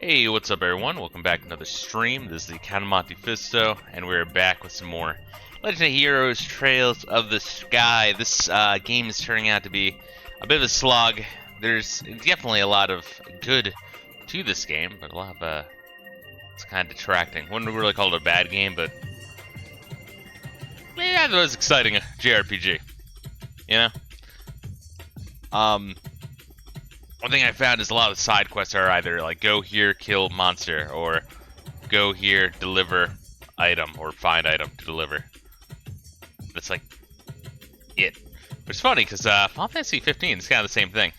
Hey, what's up everyone? Welcome back to another stream. This is the account of Monte Fisto, and we're back with some more Legend of Heroes Trails of the Sky. This game is turning out to be a bit of a slog. There's definitely a lot of good to this game, but a lot of, it's kind of detracting. Wouldn't really call it a bad game, but yeah, it was exciting, a JRPG, you know? One thing I found is a lot of side quests are either like go here, kill monster, or go here, deliver item, or find item to deliver. That's like it. Which is funny because Final Fantasy 15 is kind of the same thing.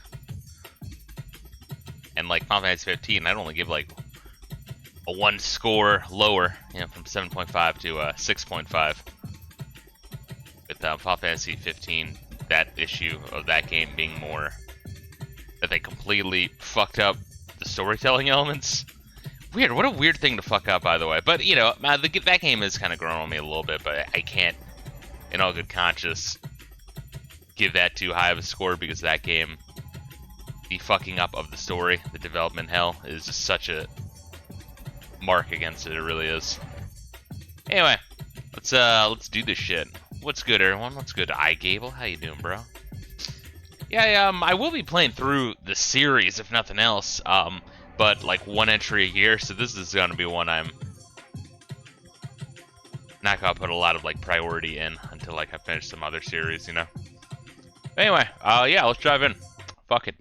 And like Final Fantasy 15, I'd only give like a 1 score lower, you know, from 7.5 to 6.5. With Final Fantasy 15, that issue of that game being more that they completely fucked up the storytelling elements. Weird, what a weird thing to fuck up, by the way. But, you know, that game has kind of grown on me a little bit, but I can't, in all good conscience, give that too high of a score because that game, the fucking up of the story, the development hell, is just such a mark against it. It really is. Anyway, let's do this shit. What's good, everyone? What's good, iGable? How you doing, bro? Yeah, I will be playing through the series, if nothing else, but like one entry a year, so this is going to be one I'm not going to put a lot of like priority in until like I finish some other series, you know? Anyway, yeah, let's dive in. Fuck it.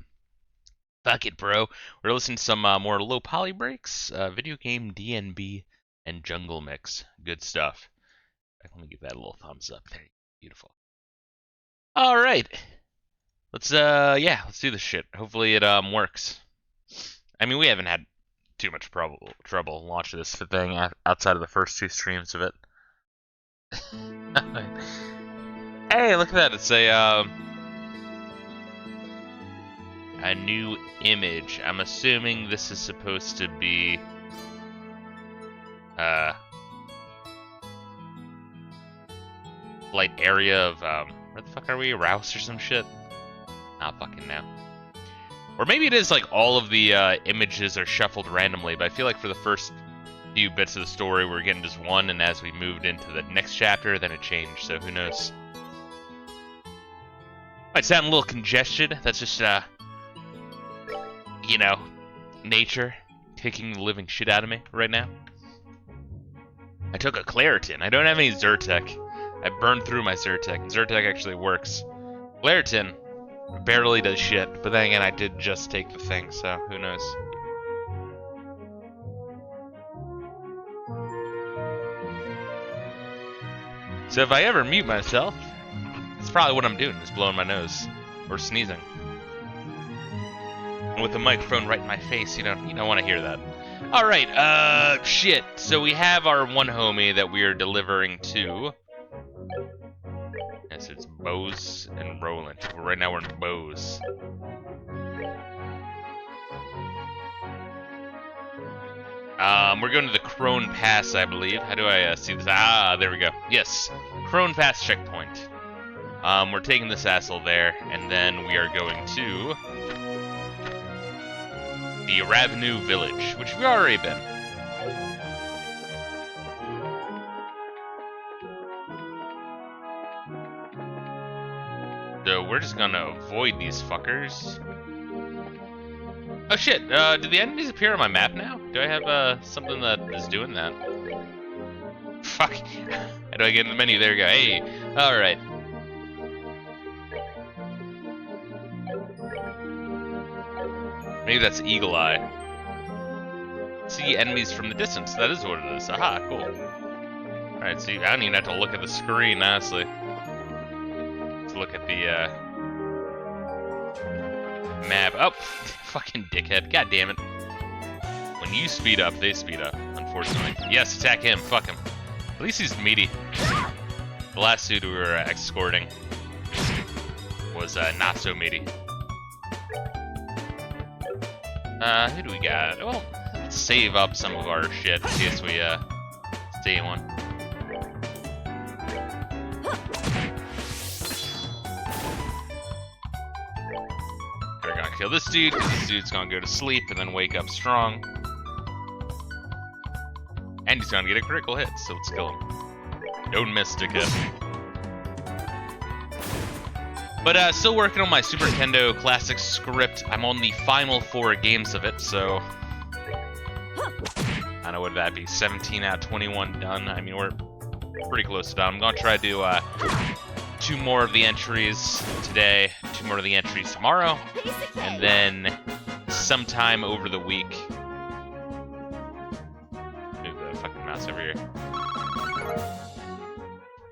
Fuck it, bro. We're listening to some more low poly breaks, video game DNB, and jungle mix. Good stuff. Let me give that a little thumbs up there. Beautiful. Alright. Let's do this shit. Hopefully it works. I mean, we haven't had too much trouble launching this thing outside of the first 2 streams of it. Hey, look at that! It's a new image. I'm assuming this is supposed to be light area of where the fuck are we? Rouse or some shit? Not fucking now. Or maybe it is like all of the images are shuffled randomly, but I feel like for the first few bits of the story we're getting just one, and as we moved into the next chapter, then it changed, so who knows. Might sound a little congested, that's just, you know, nature taking the living shit out of me right now. I took a Claritin. I don't have any Zyrtec. I burned through my Zyrtec, and Zyrtec actually works. Claritin barely does shit, but then again, I did just take the thing, so who knows. So if I ever mute myself, that's probably what I'm doing, is blowing my nose or sneezing. And with the microphone right in my face, you don't want to hear that. All right, shit. So we have our one homie that we are delivering to. Yes, it's Bose and Rolent. Right now we're in Bose. We're going to the Crone Pass, I believe. How do I see this? Ah, there we go. Yes, Crone Pass checkpoint. We're taking this asshole there, and then we are going to the Ravenu Village, which we've already been. So we're just gonna avoid these fuckers. Oh shit, did the enemies appear on my map now? Do I have something that is doing that? Fuck. How do I get in the menu? There we go. Hey, alright. Maybe that's Eagle Eye. See enemies from the distance. That is what it is. Aha, cool. Alright, see, I don't even have to look at the screen, honestly. Look at the map. Oh, fucking dickhead. God damn it. When you speed up, they speed up, unfortunately. Yes, attack him. Fuck him. At least he's meaty. The last dude we were escorting was not so meaty. Who do we got? Well, let's save up some of our shit in case we stay in one. Kill this dude, because this dude's gonna go to sleep and then wake up strong. And he's gonna get a critical hit, so let's kill him. Don't miss, dickhead. But still working on my Super Nintendo Classic script. I'm on the final 4 games of it, so I don't know what that'd be. 17 out of 21 done. I mean, we're pretty close to done. I'm gonna try to do 2 more of the entries today, 2 more of the entries tomorrow, and then sometime over the week. Move the fucking mouse over here.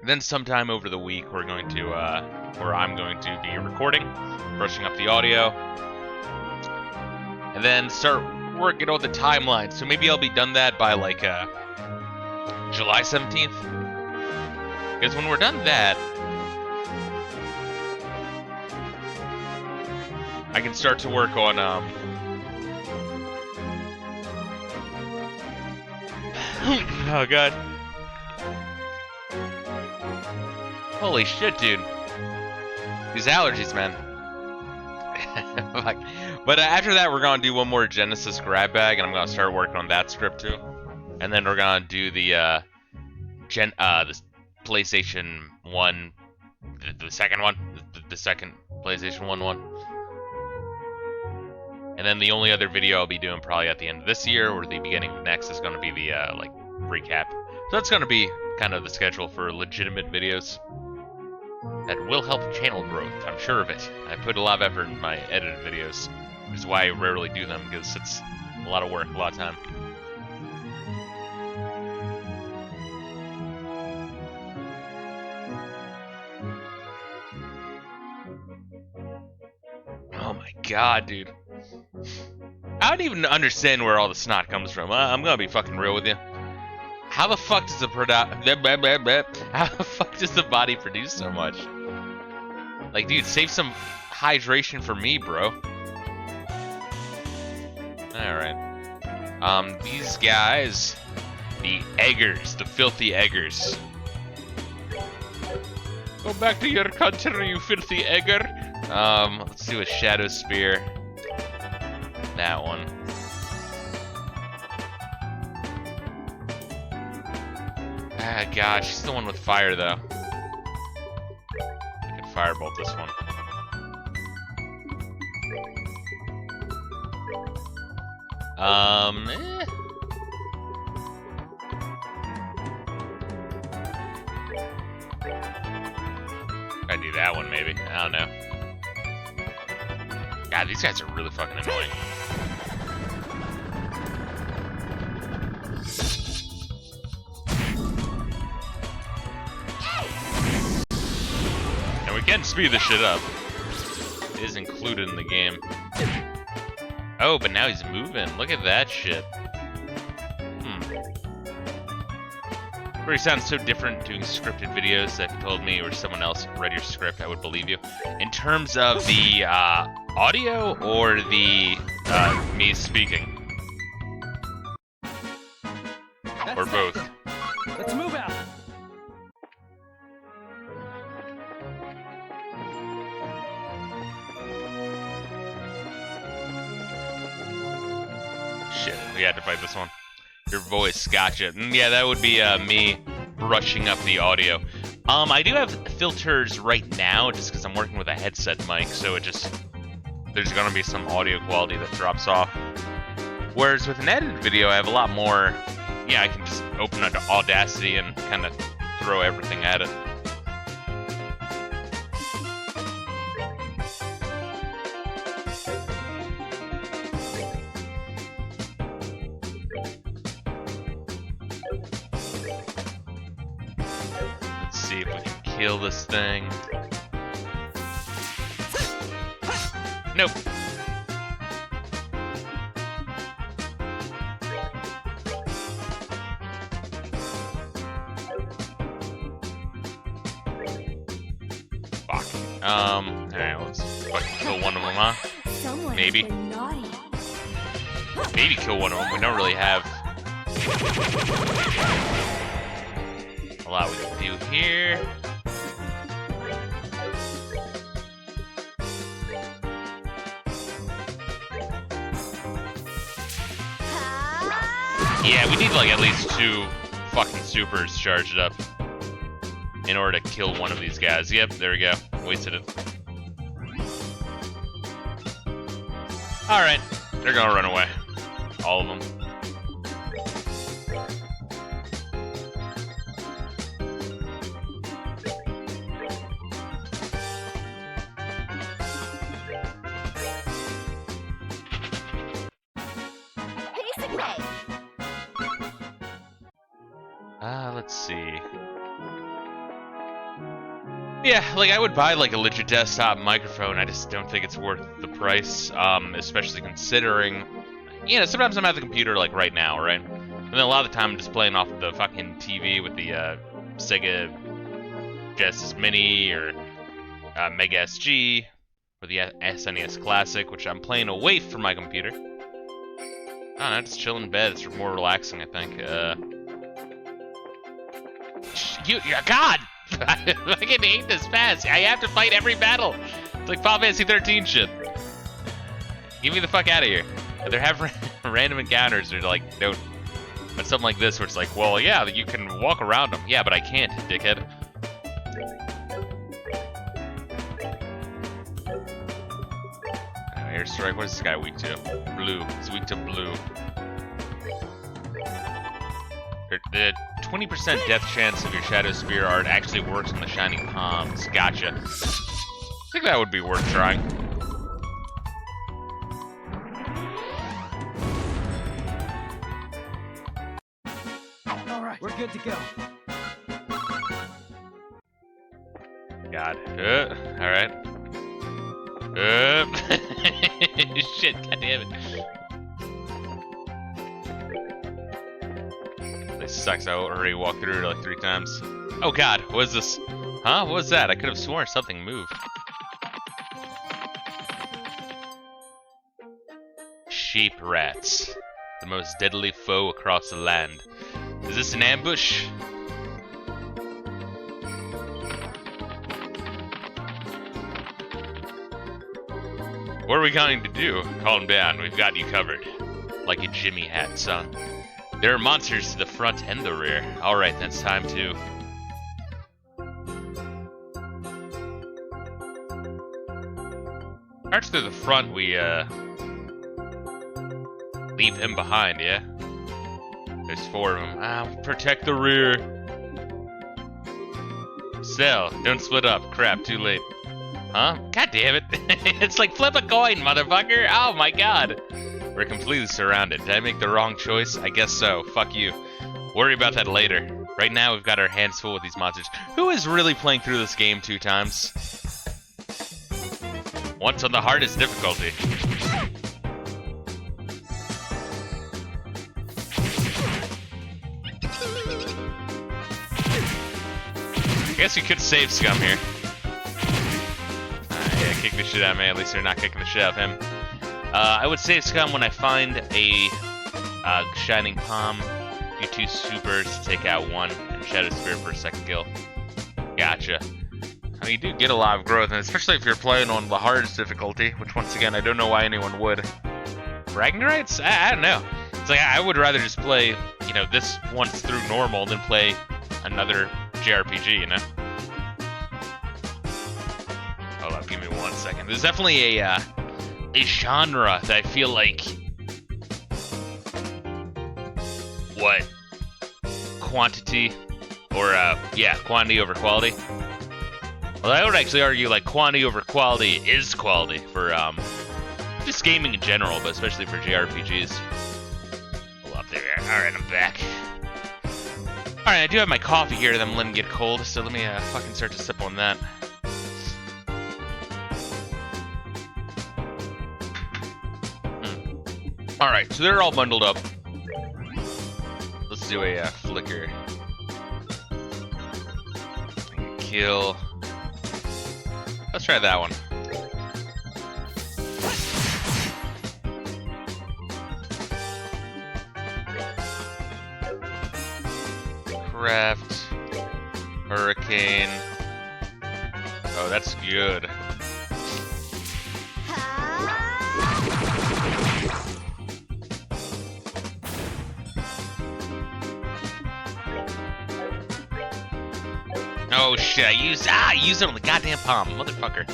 Then sometime over the week, we're going to, or I'm going to be recording, brushing up the audio, and then start working on the timeline. So maybe I'll be done that by like July 17th. Because when we're done that, I can start to work on oh god. Holy shit, dude. These allergies, man. But after that, we're gonna do one more Genesis grab bag, and I'm gonna start working on that script too. And then we're gonna do the the PlayStation 1, the second one, the second PlayStation 1. And then the only other video I'll be doing probably at the end of this year or the beginning of next is gonna be the like recap. So that's gonna be kind of the schedule for legitimate videos that will help channel growth. I'm sure of it. I put a lot of effort in my edited videos, which is why I rarely do them, because it's a lot of work, a lot of time. Oh my god, dude. I don't even understand where all the snot comes from. I'm gonna be fucking real with you. How the fuck does the How the fuck does the body produce so much? Like, dude, save some hydration for me, bro. Alright. These guys, the eggers, the filthy eggers. Go back to your country, you filthy egger. Let's do a Shadow Spear. That one. Ah, gosh, she's the one with fire, though. I can firebolt this one. I do that one, maybe. I don't know. God, these guys are really fucking annoying. And we can speed this shit up. It is included in the game. Oh, but now he's moving. Look at that shit. Where he sounds so different doing scripted videos that told me or someone else read your script, I would believe you. In terms of the audio or the me speaking? Or both? Let's move out. Shit, we had to fight this one. Your voice, gotcha. Yeah, that would be me brushing up the audio. I do have filters right now, just because I'm working with a headset mic, so it just... there's gonna be some audio quality that drops off. Whereas with an edited video, I have a lot more... yeah, I can just open up Audacity and kind of throw everything at it. See if we can kill this thing. Nope. Fuck. Alright, let's fucking kill one of them, huh? Maybe. Maybe kill one of them. We don't really have a lot we can do here. Yeah, we need like at least 2 fucking supers charged up in order to kill one of these guys. Yep, there we go. Wasted it. Alright, they're gonna run away. All of them. Let's see. Yeah, like I would buy like a legit desktop microphone. I just don't think it's worth the price, especially considering, you know, sometimes I'm at the computer like right now, right? And then a lot of the time I'm just playing off the fucking TV with the Sega Genesis Mini or Mega SG or the SNES Classic, which I'm playing away from my computer. I don't know, just chill in bed. It's more relaxing, I think. God! I fucking hate this pass. I have to fight every battle. It's like Final Fantasy 13 shit. Get me the fuck out of here. They have random encounters. They're like, don't. But something like this, where it's like, well, yeah, you can walk around them. Yeah, but I can't, dickhead. Airstrike. What is this guy weak to? Blue. He's weak to blue. The 20% death chance of your Shadow Spear art actually works on the Shining Palms. Gotcha. I think that would be worth trying. Alright, we're good to go. God. Alright. Shit, god damn it. This sucks. I already walked through it like 3 times. Oh god, what is this? Huh? What was that? I could have sworn something moved. Sheep rats. The most deadly foe across the land. Is this an ambush? What are we going to do? Calm down, we've got you covered. Like a Jimmy hat, son. There are monsters to the front and the rear. Alright, then it's time to... Starts through the front, we, leave him behind, yeah? There's 4 of them. Protect the rear. Cell, don't split up. Crap, too late. Huh? God damn it. It's like flip a coin, motherfucker. Oh my god. We're completely surrounded. Did I make the wrong choice? I guess so. Fuck you. Worry about that later. Right now, we've got our hands full with these monsters. Who is really playing through this game 2 times? Once on the hardest difficulty. I guess you could save Scum here. Yeah, kick the shit out of me. At least they're not kicking the shit out of him. I would save Scum when I find a Shining Palm, do 2 supers to take out 1, and Shadow Spear for a 2nd kill. Gotcha. I mean, you do get a lot of growth, and especially if you're playing on the hardest difficulty, which once again, I don't know why anyone would. Bragging rights? I don't know. It's like, I would rather just play, you know, this once through normal than play another JRPG, you know? Hold up, give me 1 second. There's definitely a genre that I feel like... What? Quantity? Or, yeah, quantity over quality. Well, I would actually argue, like, quantity over quality is quality for, just gaming in general, but especially for JRPGs. Hold up there. Alright, I'm back. Alright, I do have my coffee here that I'm letting get cold, so let me, fucking start to sip on that. Alright, so they're all bundled up. Let's do a, flicker. Kill. Let's try that one. Craft. Hurricane. Oh, that's good. Oh shit, I used it on the goddamn palm, motherfucker.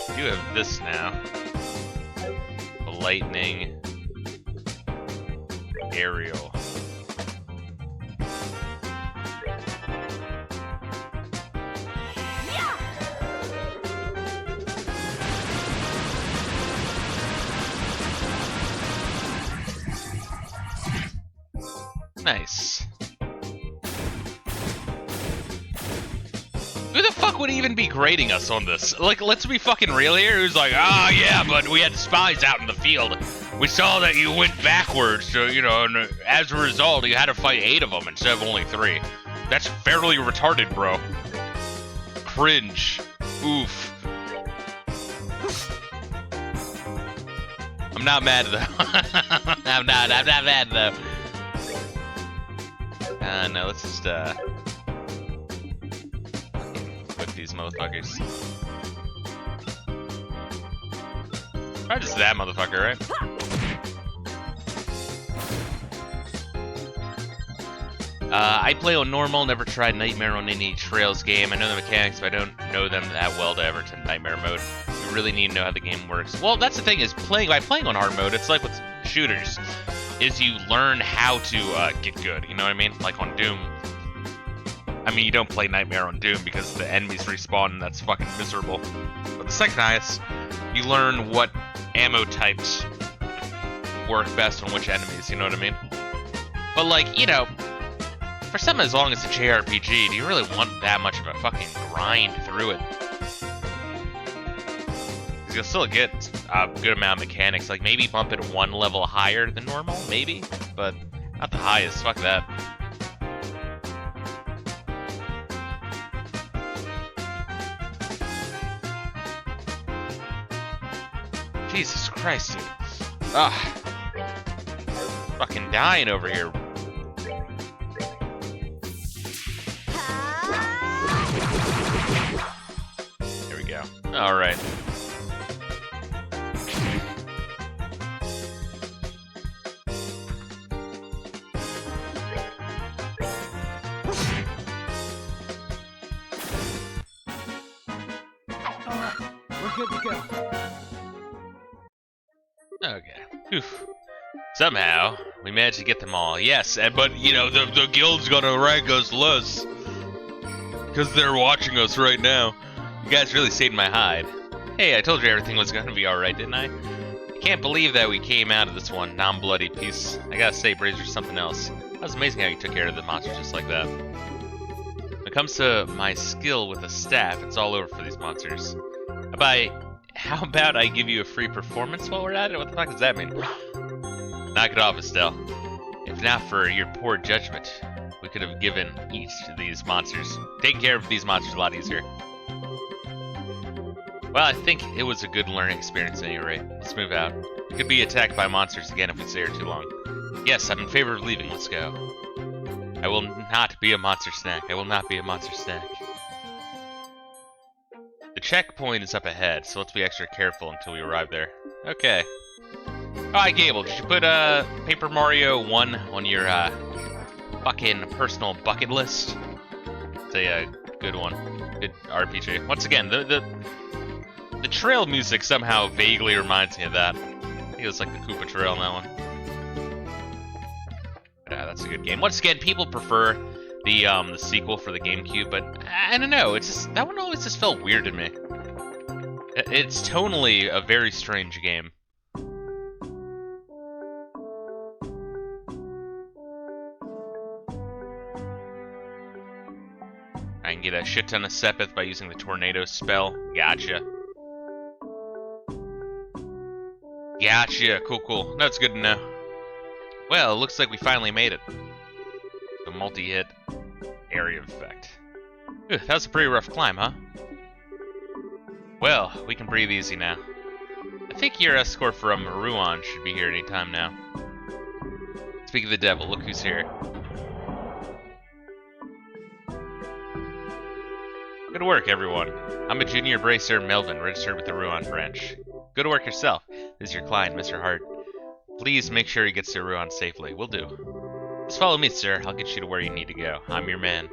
I do have this now. A lightning aerial. Nice. Who the fuck would even be grading us on this? Like, let's be fucking real here. Who's like, yeah, but we had spies out in the field. We saw that you went backwards, so, you know, and as a result, you had to fight 8 of them instead of only 3. That's fairly retarded, bro. Cringe. Oof. I'm not mad, though. I'm not mad, though. No, let's just, whip these motherfuckers. Probably just that motherfucker, right? I play on normal, never tried Nightmare on any Trails game. I know the mechanics, but I don't know them that well to ever to Nightmare mode. You really need to know how the game works. Well, that's the thing, is by playing on hard mode, it's like with shooters, is you learn how to get good, you know what I mean? Like on Doom. I mean, you don't play Nightmare on Doom because the enemies respawn and that's fucking miserable. But the second highest, you learn what ammo types work best on which enemies, you know what I mean? But like, you know, for something as long as a JRPG, do you really want that much of a fucking grind through it? Because you'll still get a good amount of mechanics, like maybe bump it 1 level higher than normal, maybe? But not the highest, fuck that. Jesus Christ, dude. Ugh. Fucking dying over here. There we go. Alright. We're good to go. Okay. Oof. Somehow, we managed to get them all. Yes, but, you know, the guild's gonna rank us less. Because they're watching us right now. You guys really saved my hide. Hey, I told you everything was gonna be alright, didn't I? I can't believe that we came out of this one non-bloody piece. I gotta say, Brazer's something else. That was amazing how you took care of the monsters just like that. When it comes to my skill with the staff, it's all over for these monsters. How about I give you a free performance while we're at it? What the fuck does that mean? Knock it off, Estelle. If not for your poor judgment, we could have given each of these monsters. Take care of these monsters a lot easier. Well, I think it was a good learning experience at any rate. Let's move out. We could be attacked by monsters again if we stay here too long. Yes, I'm in favor of leaving. Let's go. I will not be a monster snack. I will not be a monster snack. The checkpoint is up ahead, so let's be extra careful until we arrive there. Okay. Oh, hi, Gable. Did you put Paper Mario 1 on your fucking personal bucket list? It's a good one. Good RPG. Once again, the trail music somehow vaguely reminds me of that. I think it was like the Koopa Trail on that one. Yeah, that's a good game. Once again, people prefer the sequel for the GameCube, but I don't know. It's just that one always just felt weird to me. It's tonally a very strange game. I can get a shit ton of Sepith by using the Tornado spell. Gotcha. Gotcha. Cool. That's good to know. Well, it looks like we finally made it. The multi-hit area effect. Ooh, that was a pretty rough climb, huh? Well, we can breathe easy now. I think your escort from Ruan should be here any time now. Speak of the devil, look who's here. Good work, everyone. I'm a junior bracer, Melvin, registered with the Ruan branch. Good work yourself. This is your client, Mr. Hart. Please make sure he gets to Ruan safely. Will do. Just follow me, sir. I'll get you to where you need to go. I'm your man.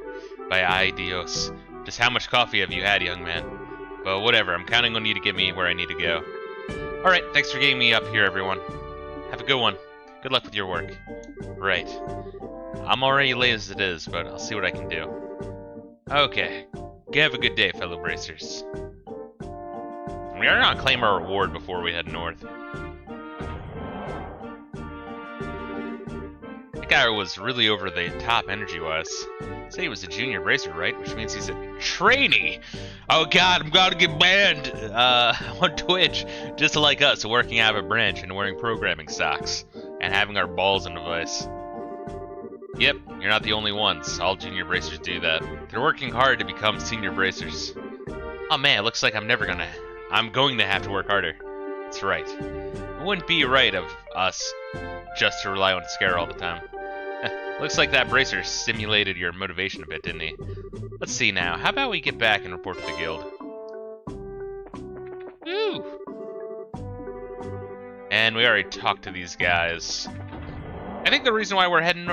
By ay Dios. Just how much coffee have you had, young man? But whatever, I'm counting on you to get me where I need to go. Alright, thanks for getting me up here, everyone. Have a good one. Good luck with your work. Right. I'm already late as it is, but I'll see what I can do. Okay. Have a good day, fellow bracers. We are gonna claim our reward before we head north. That guy was really over the top energy-wise. Say he was a junior bracer, right? Which means he's a trainee. Oh god, I'm gonna get banned on Twitch, just like us, working out of a branch and wearing programming socks and having our balls in a vice. Yep, you're not the only ones. All junior bracers do that. They're working hard to become senior bracers. Oh man, it looks like I'm going to have to work harder. That's right. It wouldn't be right of us just to rely on Scare all the time. Looks like that bracer stimulated your motivation a bit, didn't he? Let's see now. How about we get back and report to the guild? Woo! And we already talked to these guys. I think the reason why we're heading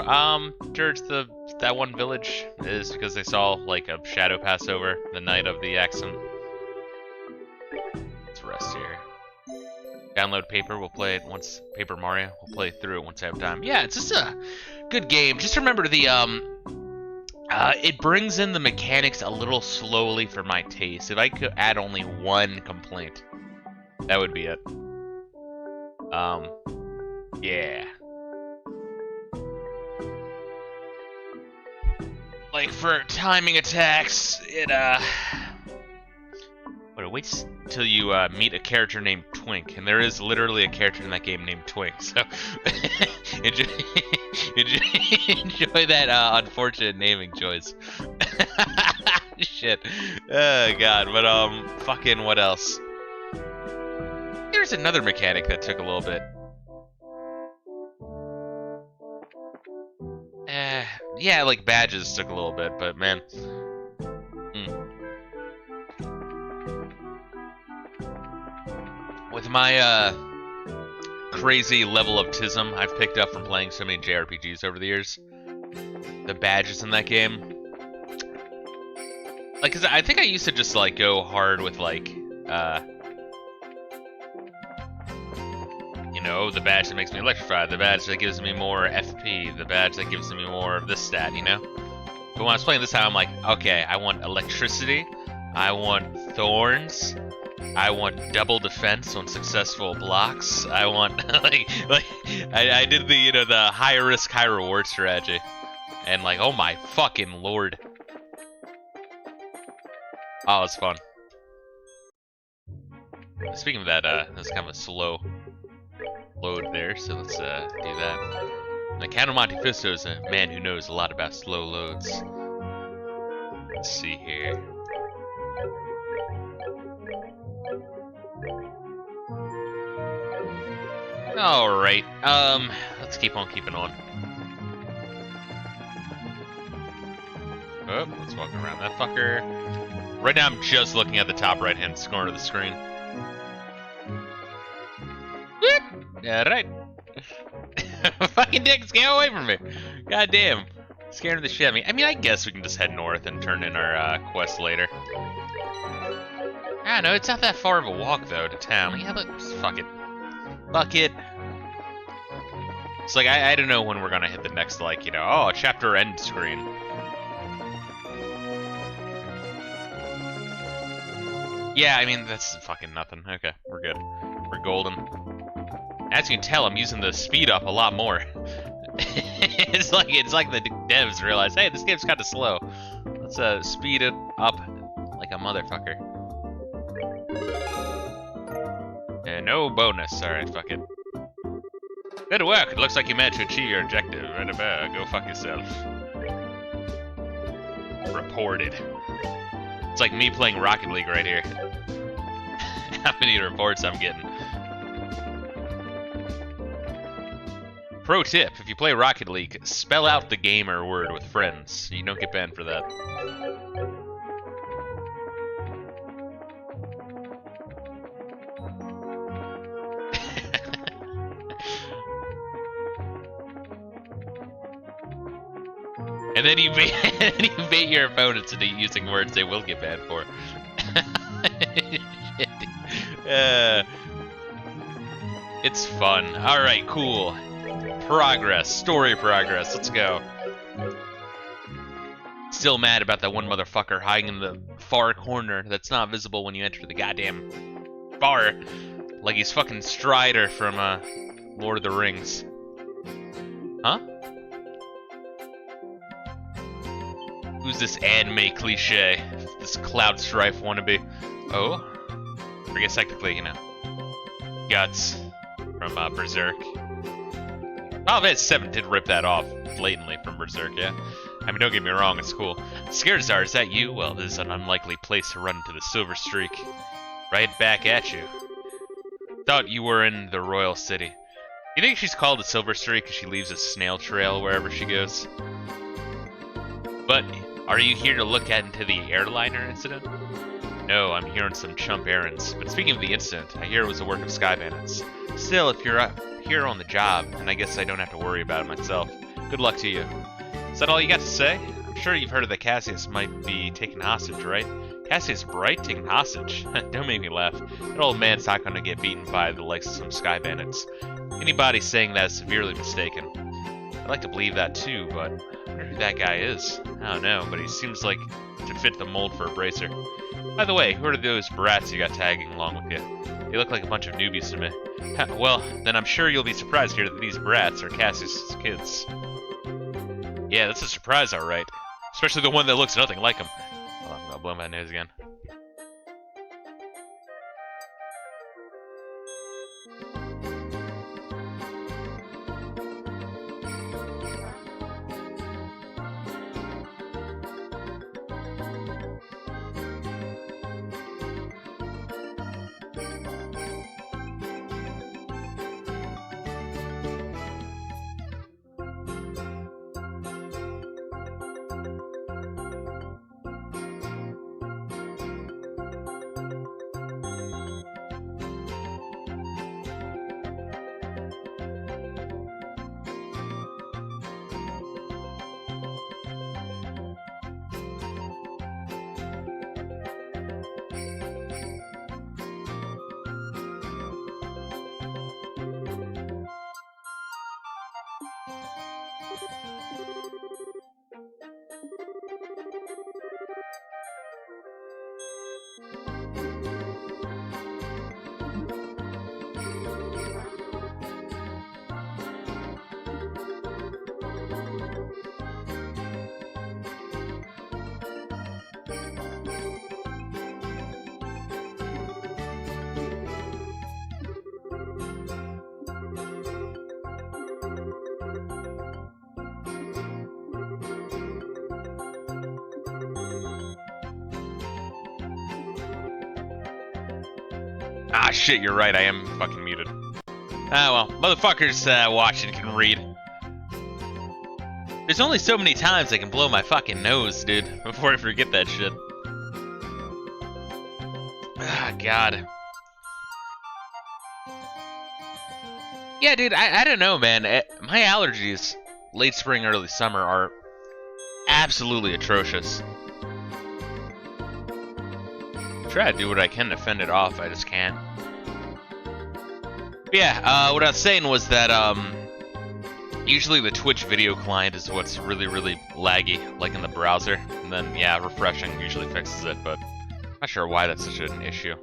towards that one village is because they saw like a shadow pass over the night of the accident. Let's rest here. Download Paper. We'll play it once. Paper Mario. We'll play through it once I have time. Yeah, it's just a good game. Just remember the it brings in the mechanics a little slowly for my taste. If I could add only one complaint, that would be it. Yeah. Like for timing attacks, it but it waits till you meet a character named Twink, and there is literally a character in that game named Twink. So enjoy that unfortunate naming choice. Shit. Oh god, but fucking what else? Here's another mechanic that took a little bit. Yeah, like badges took a little bit, but man. With my crazy level of tism I've picked up from playing so many JRPGs over the years, the badges in that game, like, 'cause I think I used to just like go hard with like, you know, the badge that makes me electrified, the badge that gives me more FP, the badge that gives me more of this stat, you know? But when I was playing this time, I'm like, okay, I want electricity, I want thorns, I want double defense on successful blocks, I want, I did the, you know, the high risk, high reward strategy. And like, oh my fucking lord. Oh, it was fun. Speaking of that, that's kind of a slow load there, so let's do that. The Count of Monte Fisto is a man who knows a lot about slow loads. Let's see here. Alright, let's keep on keeping on. Oh, let's walk around that fucker. Right now I'm just looking at the top right hand corner of the screen. Alright. Fucking dicks, get away from me. God damn. Scaring the shit out of me. I mean, I guess we can just head north and turn in our quest later. I don't know, it's not that far of a walk though to town. Yeah, but fuck it. Fuck it. It's like, I don't know when we're gonna hit the next, like, you know, oh, chapter end screen. Yeah, I mean, that's fucking nothing. Okay, we're good. We're golden. As you can tell, I'm using the speed up a lot more. it's like the devs realize, hey, this game's kind of slow. Let's speed it up like a motherfucker. No bonus. Alright, fuck it. Good work. It looks like you managed to achieve your objective. Go fuck yourself. Reported. It's like me playing Rocket League right here. How many reports I'm getting. Pro tip, if you play Rocket League, spell out the gamer word with friends. You don't get banned for that. and then you bait your opponents into using words they will get banned for. It's fun. Alright, cool. Progress. Story progress. Let's go. Still mad about that one motherfucker hiding in the far corner that's not visible when you enter the goddamn bar. Like he's fucking Strider from Lord of the Rings. Huh? Who's this anime cliche? This Cloud Strife wannabe? Oh? I guess technically, you know. Guts from Berserk. Final Fantasy VII did rip that off blatantly from Berserk, yeah? I mean, don't get me wrong, it's cool. Scarzar, is that you? Well, this is an unlikely place to run into the Silver Streak. Right back at you. Thought you were in the Royal City. You think she's called the Silver Streak because she leaves a snail trail wherever she goes? But, are you here to look into the airliner incident? No, I'm here on some chump errands. But speaking of the incident, I hear it was the work of Sky Bandits. Still, if you're here on the job, then I guess I don't have to worry about it myself. Good luck to you. Is that all you got to say? I'm sure you've heard that Cassius might be taken hostage, right? Cassius Bright taken hostage? Don't make me laugh. That old man's not going to get beaten by the likes of some Sky Bandits. Anybody saying that is severely mistaken. I'd like to believe that too, but I wonder who that guy is. I don't know, but he seems like to fit the mold for a bracer. By the way, who are those brats you got tagging along with you? They look like a bunch of newbies to me. Well, then I'm sure you'll be surprised to hear that these brats are Cassius' kids. Yeah, that's a surprise, alright. Especially the one that looks nothing like him. Hold on, I'm gonna blow my nose again. Ah, shit, you're right, I am fucking muted. Ah, well, motherfuckers watching can read. There's only so many times I can blow my fucking nose, dude, before I forget that shit. Ah, God. Yeah, dude, I don't know, man. My allergies, late spring, early summer, are absolutely atrocious. Try to do what I can to fend it off, I just can't. But yeah, what I was saying was that usually the Twitch video client is what's really, really laggy, like in the browser, and then yeah, refreshing usually fixes it, but I'm not sure why that's such an issue.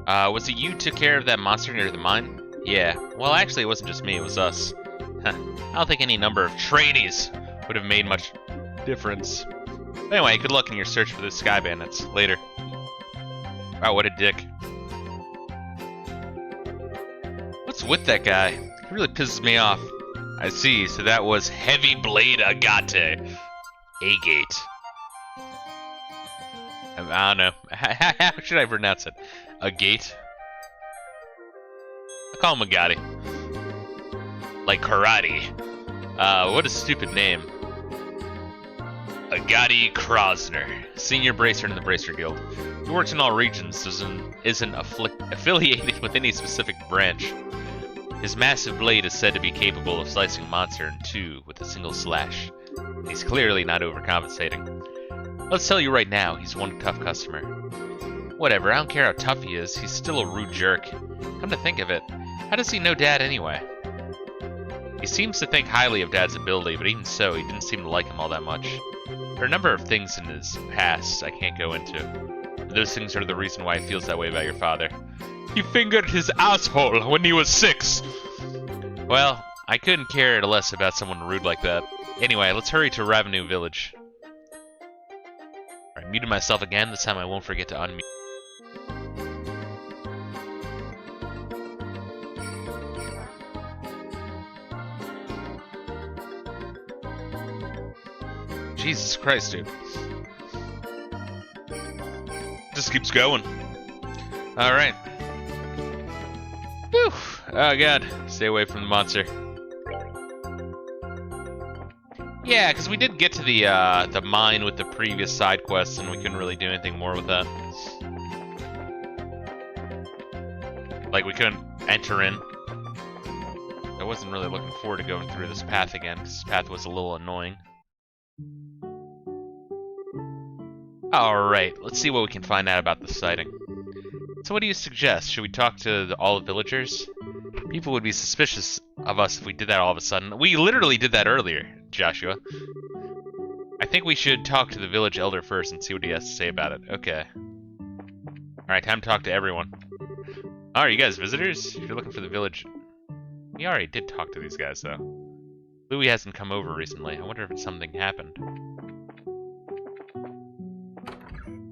Was it you who took care of that monster near the mine? Yeah, well actually it wasn't just me, it was us. I don't think any number of trainees would have made much difference. Anyway, good luck in your search for the Sky Bandits. Later. Wow, what a dick. What's with that guy? He really pisses me off. I see, so that was Heavy Blade Agate. Agate. I don't know. How should I pronounce it? Agate? I call him Agate. Like karate. What a stupid name. Agate Krosner, senior bracer in the Bracer Guild. He works in all regions, isn't affiliated with any specific branch. His massive blade is said to be capable of slicing a monster in two with a single slash. He's clearly not overcompensating. Let's tell you right now, he's one tough customer. Whatever, I don't care how tough he is, he's still a rude jerk. Come to think of it, how does he know Dad anyway? He seems to think highly of Dad's ability, but even so, he didn't seem to like him all that much. There are a number of things in his past I can't go into. But those things are the reason why he feels that way about your father. He fingered his asshole when he was 6! Well, I couldn't care less about someone rude like that. Anyway, let's hurry to Revenue Village. Alright, muted myself again, this time I won't forget to unmute. Jesus Christ, dude. Just keeps going. Alright. Whew. Oh god. Stay away from the monster. Yeah, because we did get to the mine with the previous side quests, and we couldn't really do anything more with that. Like, we couldn't enter in. I wasn't really looking forward to going through this path again, because this path was a little annoying. Alright, let's see what we can find out about the sighting. So what do you suggest? Should we talk to all the villagers? People would be suspicious of us if we did that all of a sudden. We literally did that earlier, Joshua. I think we should talk to the village elder first and see what he has to say about it. Okay. Alright, time to talk to everyone. Alright, you guys visitors? If you're looking for the village... We already did talk to these guys, though. Louis hasn't come over recently. I wonder if something happened.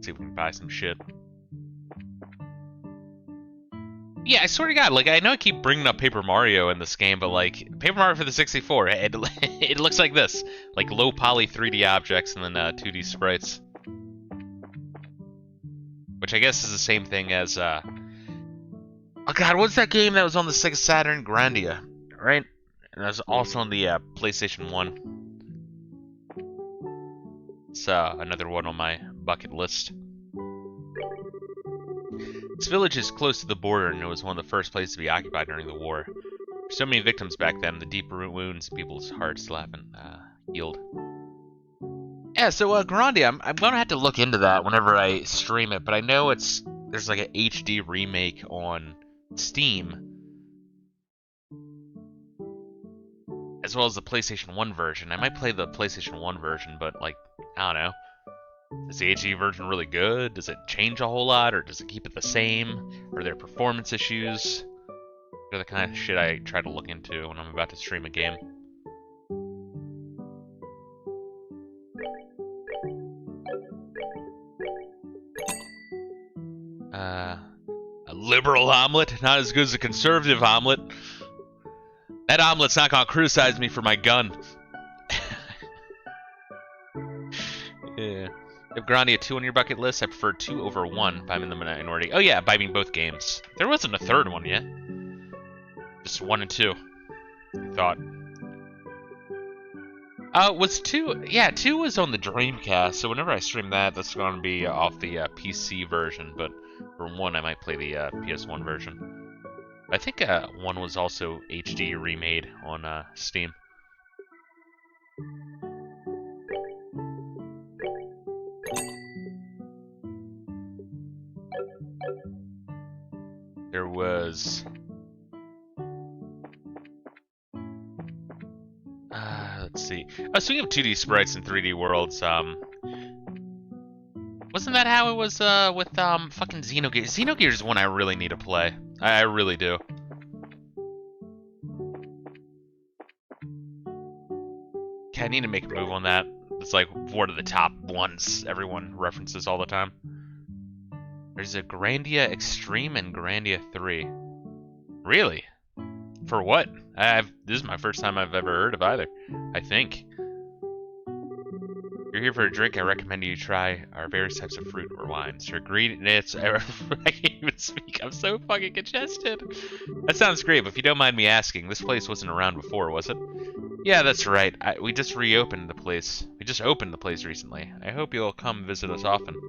See if we can buy some shit. Yeah, I swear to God, like, I know I keep bringing up Paper Mario in this game, but, like, Paper Mario for the 64, it looks like this. Like, low poly 3D objects and then 2D sprites. Which I guess is the same thing as, oh god, what's that game that was on the Sega Saturn? Grandia, right? And that was also on the PlayStation 1. It's another one on my bucket list. This village is close to the border, and it was one of the first places to be occupied during the war. For so many victims back then, the deep wounds in people's hearts haven't healed. Yeah, so Grandia, I'm gonna have to look into that whenever I stream it, but I know there's like an HD remake on Steam, as well as the PlayStation 1 version. I might play the PlayStation 1 version, but, like, I don't know. Is the HD version really good? Does it change a whole lot, or does it keep it the same? Are there performance issues? They're the kind of shit I try to look into when I'm about to stream a game. A liberal omelet? Not as good as a conservative omelet. That omelet's not gonna criticize me for my gun. Yeah. If Grandia 2 on your bucket list, I prefer 2 over 1 if I'm in the minority. Oh yeah, by me both games. There wasn't a third one yet. Just 1 and 2. I thought. Was 2... Yeah, 2 was on the Dreamcast, so whenever I stream that, that's going to be off the PC version, but for 1, I might play the PS1 version. I think 1 was also HD remade on Steam. There was... let's see. Speaking of 2D sprites and 3D worlds, wasn't that how it was with fucking Xenogears? Xenogears is one I really need to play. I really do. Okay, I need to make a move on that. It's like one of the top ones everyone references all the time. There's a Grandia Extreme and Grandia 3. Really? For what? This is my first time I've ever heard of either, I think. If you're here for a drink, I recommend you try our various types of fruit or wines. Your ingredients... I can't even speak. I'm so fucking congested. That sounds great, but if you don't mind me asking, this place wasn't around before, was it? Yeah, that's right. We just reopened the place. We just opened the place recently. I hope you'll come visit us often.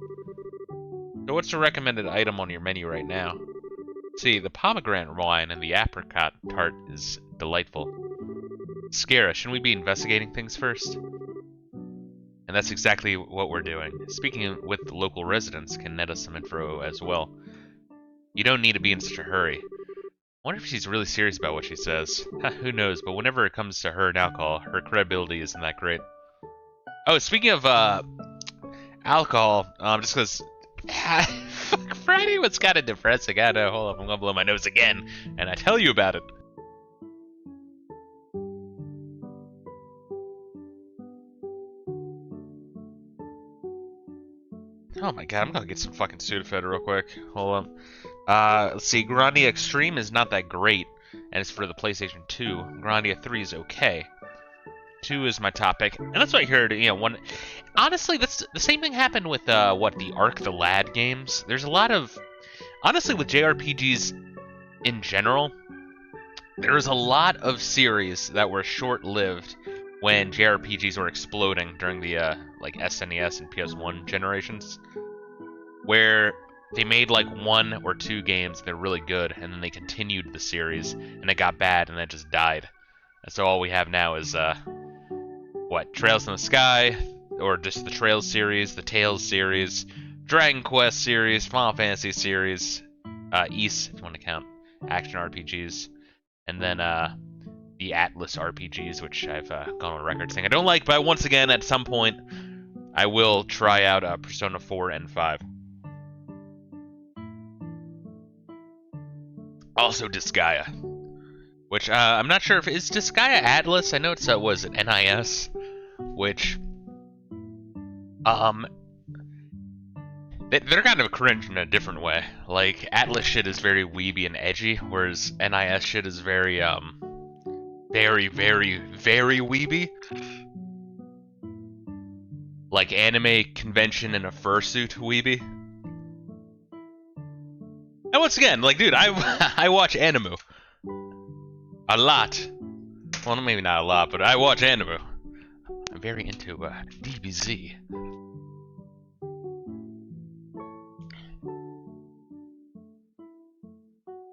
So what's the recommended item on your menu right now? See, the pomegranate wine and the apricot tart is delightful. Scara, shouldn't we be investigating things first? And that's exactly what we're doing. Speaking with local residents can net us some info as well. You don't need to be in such a hurry. I wonder if she's really serious about what she says. Who knows, but whenever it comes to her and alcohol, her credibility isn't that great. Oh, speaking of alcohol, just because Friday was kind of depressing. I know, hold up, I'm gonna blow my nose again, and I tell you about it. Oh my god, I'm gonna get some fucking Sudafed real quick. Hold on. Let's see, Grandia Extreme is not that great, and it's for the PlayStation 2. Grandia 3 is okay. 2 is my top pick, and that's what I heard, you know, one... Honestly, that's the same thing happened with, the Ark the Lad games. There's a lot of... Honestly, with JRPGs in general, there's a lot of series that were short-lived when JRPGs were exploding during the, like, SNES and PS1 generations, where they made, like, 1 or 2 games that are really good, and then they continued the series, and it got bad, and then it just died. And so all we have now is, what, Trails in the Sky, or just the Trails series, the Tales series, Dragon Quest series, Final Fantasy series, Ys, if you want to count action RPGs, and then, the Atlas RPGs, which I've gone on record saying I don't like, but once again, at some point, I will try out Persona 4 and 5. Also, Disgaea, which I'm not sure if is Disgaea Atlas. I know it's was it NIS, which they're kind of cringe in a different way. Like Atlas shit is very weeby and edgy, whereas NIS shit is very very, very, very weeby. Like anime convention in a fursuit weeby. And once again, like, dude, I watch anime. A lot. Well, maybe not a lot, but I watch anime. I'm very into DBZ.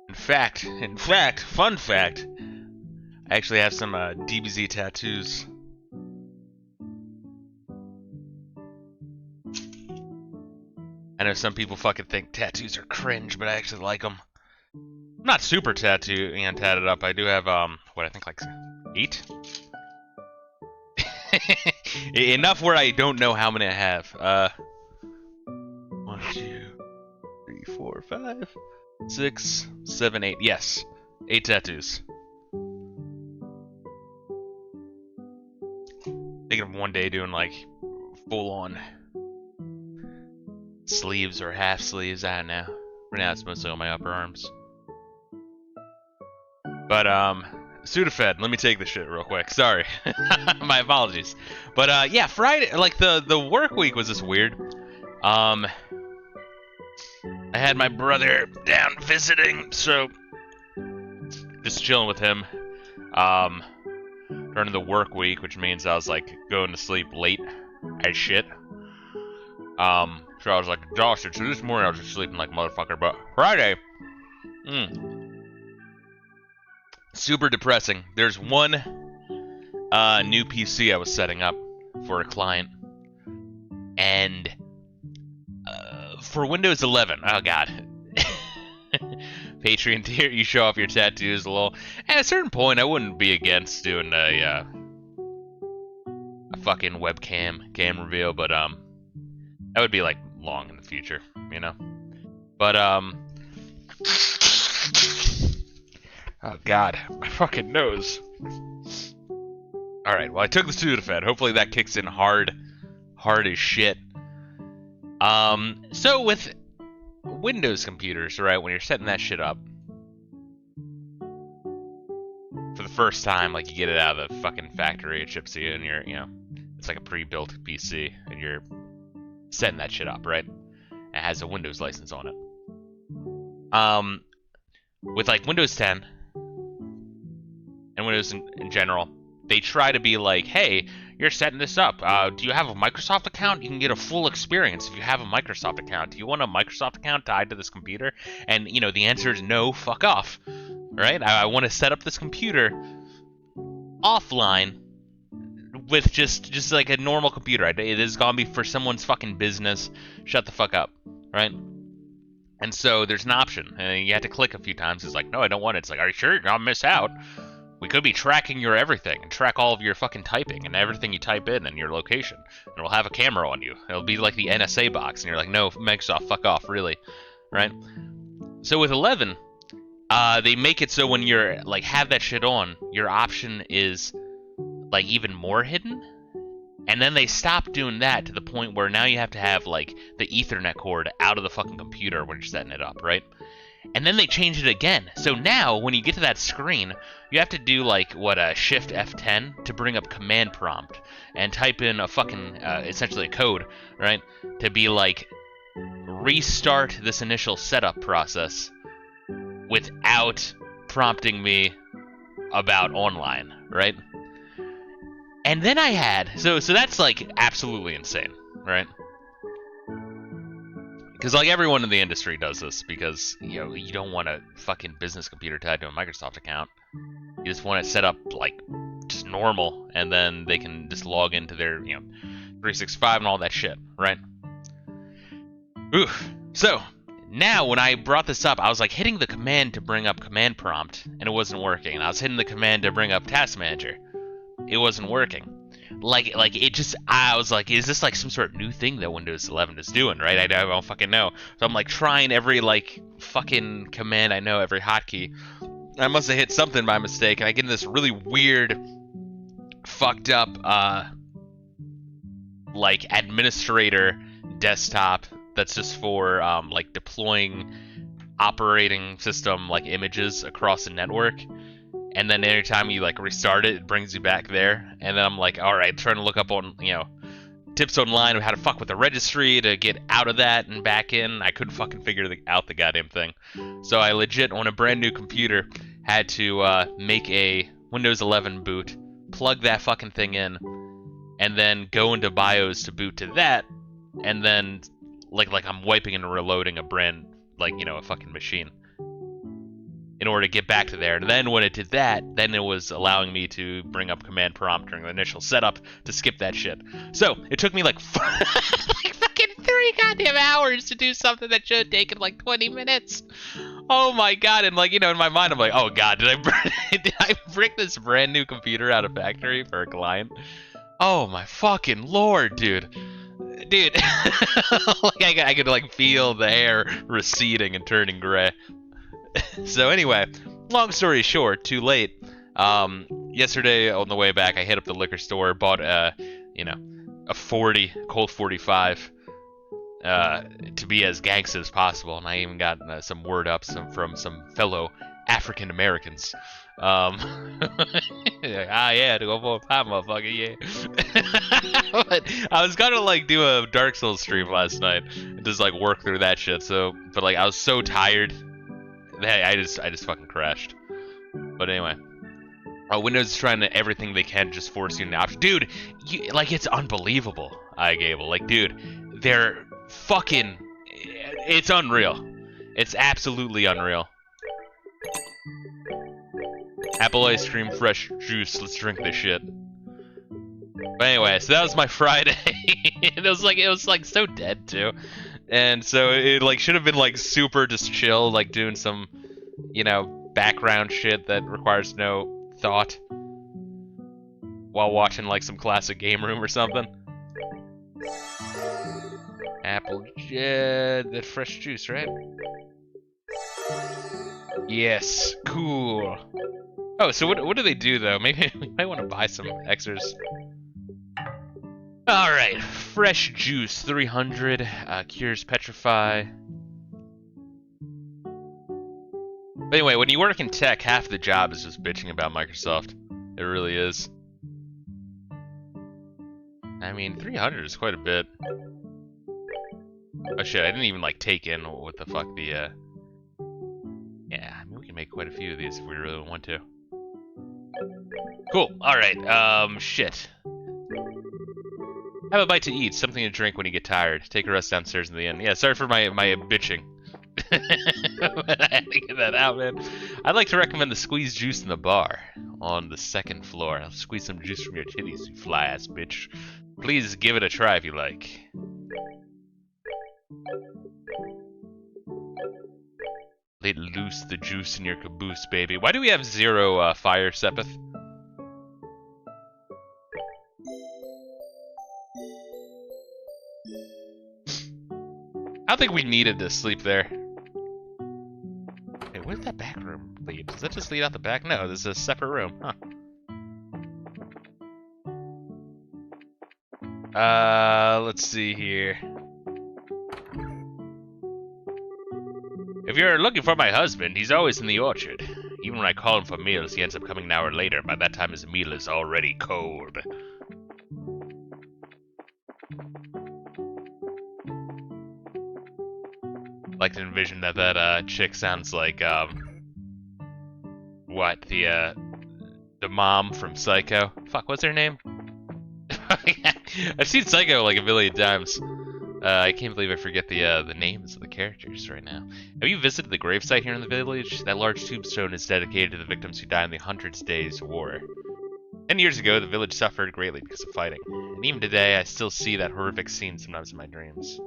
In fact, fun fact, I actually have some DBZ tattoos. I know some people fucking think tattoos are cringe, but I actually like them. I'm not super tatted up. I do have, what, I think like 8? Enough where I don't know how many I have. 1, 2, 3, 4, 5, 6, 7, 8. Yes, 8 tattoos. Thinking of one day doing like full-on sleeves or half sleeves. I don't know. For now, it's mostly on my upper arms. But Sudafed. Let me take this shit real quick. Sorry, my apologies. But yeah, Friday, like the work week was just weird. I had my brother down visiting, so just chilling with him. During the work week, which means I was like going to sleep late as shit. So I was like exhausted. So this morning I was just sleeping like a motherfucker. But Friday, super depressing. There's one new PC I was setting up for a client, and for Windows 11, oh god. Patreon tier, you show off your tattoos a little. At a certain point, I wouldn't be against doing a fucking webcam cam reveal, but that would be like long in the future, you know. But oh god, my fucking nose. All right, well I took the Sudafed. Hopefully that kicks in hard as shit. So with Windows computers, right, when you're setting that shit up for the first time, like you get it out of the fucking factory, it ships to you, and you're, you know, it's like a pre-built PC, and you're setting that shit up, right? It has a Windows license on it. With like Windows 10 and Windows in general, they try to be like, hey, you're setting this up. Do you have a Microsoft account? You can get a full experience if you have a Microsoft account. Do you want a Microsoft account tied to this computer? And, you know, the answer is no, fuck off. Right? I want to set up this computer offline with just like a normal computer. It is gonna be for someone's fucking business. Shut the fuck up. Right? And so there's an option, and you have to click a few times. It's like, no, I don't want it. It's like, are you sure you're gonna miss out? We could be tracking your everything and track all of your fucking typing and everything you type in and your location. And we'll have a camera on you. It'll be like the NSA box, and you're like, no, Microsoft, fuck off, really, right? So with 11, they make it so when you're like have that shit on, your option is like even more hidden. And then they stopped doing that to the point where now you have to have like the Ethernet cord out of the fucking computer when you're setting it up, right? And then they changed it again. So now when you get to that screen, you have to do like Shift F10 to bring up command prompt and type in a fucking essentially a code, right? To be like restart this initial setup process without prompting me about online, right? And then I had so that's like absolutely insane, right? Because like everyone in the industry does this because you know you don't want a fucking business computer tied to a Microsoft account. You just want it set up like just normal, and then they can just log into their 365 and all that shit, right? Oof. So now when I brought this up, I was like hitting the command to bring up command prompt, and it wasn't working. And I was hitting the command to bring up task manager. It wasn't working. Like it just, I was like, is this like some sort of new thing that Windows 11 is doing, right? I don't fucking know. So I'm like trying every like fucking command I know, every hotkey. I must have hit something by mistake, and I get in this really weird, fucked up, like administrator desktop that's just for like deploying operating system like images across the network. And then anytime you like restart it, it brings you back there. And then I'm like, all right, trying to look up on tips online of how to fuck with the registry to get out of that and back in. I couldn't fucking figure out the goddamn thing. So I legit on a brand new computer had to make a Windows 11 boot, plug that fucking thing in, and then go into BIOS to boot to that, and then like I'm wiping and reloading a brand a fucking machine in order to get back to there. And then when it did that, then it was allowing me to bring up command prompt during the initial setup to skip that shit. So it took me like fucking 3 goddamn hours to do something that should have taken like 20 minutes. Oh my god! And like in my mind, I'm like, oh god, did I bring this brand new computer out of factory for a client? Oh my fucking lord, dude. Like I could like feel the hair receding and turning gray. So anyway, long story short, too late. Yesterday on the way back, I hit up the liquor store, bought a 40 Colt 45 to be as gangsta as possible, and I even got some word up from some fellow African Americans. Yeah, to go for a pie, motherfucker, yeah. But I was gonna like do a Dark Souls stream last night and just like work through that shit. But like I was so tired. I just fucking crashed. But anyway, Windows is trying to everything they can to just force you into option. Dude, it's unbelievable, iGable. Like, dude, they're fucking, it's unreal. It's absolutely unreal. Apple ice cream, fresh juice. Let's drink this shit. But anyway, so that was my Friday. It was like so dead too. And so it like should have been like super just chill, like doing some, background shit that requires no thought while watching like some classic Game Room or something. Apple, the fresh juice, right? Yes, cool. Oh, so what do they do though? Maybe we might want to buy some extras. Alright, fresh juice, 300, cures petrify. But anyway, when you work in tech, half the job is just bitching about Microsoft. It really is. I mean, 300 is quite a bit. Oh shit, I didn't even like take in what the fuck the, yeah, I mean, we can make quite a few of these if we really want to. Cool, alright, shit. Have a bite to eat, something to drink when you get tired. Take a rest downstairs in the inn. Yeah, sorry for my bitching. But I had to get that out, man. I'd like to recommend the squeeze juice in the bar on the 2nd floor. I'll squeeze some juice from your titties, you fly-ass bitch. Please give it a try if you like. Let loose the juice in your caboose, baby. Why do we have 0 fire, Sepith? I don't think we needed to sleep there. Hey, where's that back room lead? Does that just lead out the back? No, there's a separate room. Huh. Let's see here. If you're looking for my husband, he's always in the orchard. Even when I call him for meals, he ends up coming an hour later. By that time, his meal is already cold. Like to envision that chick sounds like what, the mom from Psycho? Fuck, what's her name? I've seen Psycho like a million times. I can't believe I forget the names of the characters right now. Have you visited the gravesite here in the village? That large tombstone is dedicated to the victims who died in the Hundreds Days War. 10 years ago, the village suffered greatly because of fighting. And even today, I still see that horrific scene sometimes in my dreams.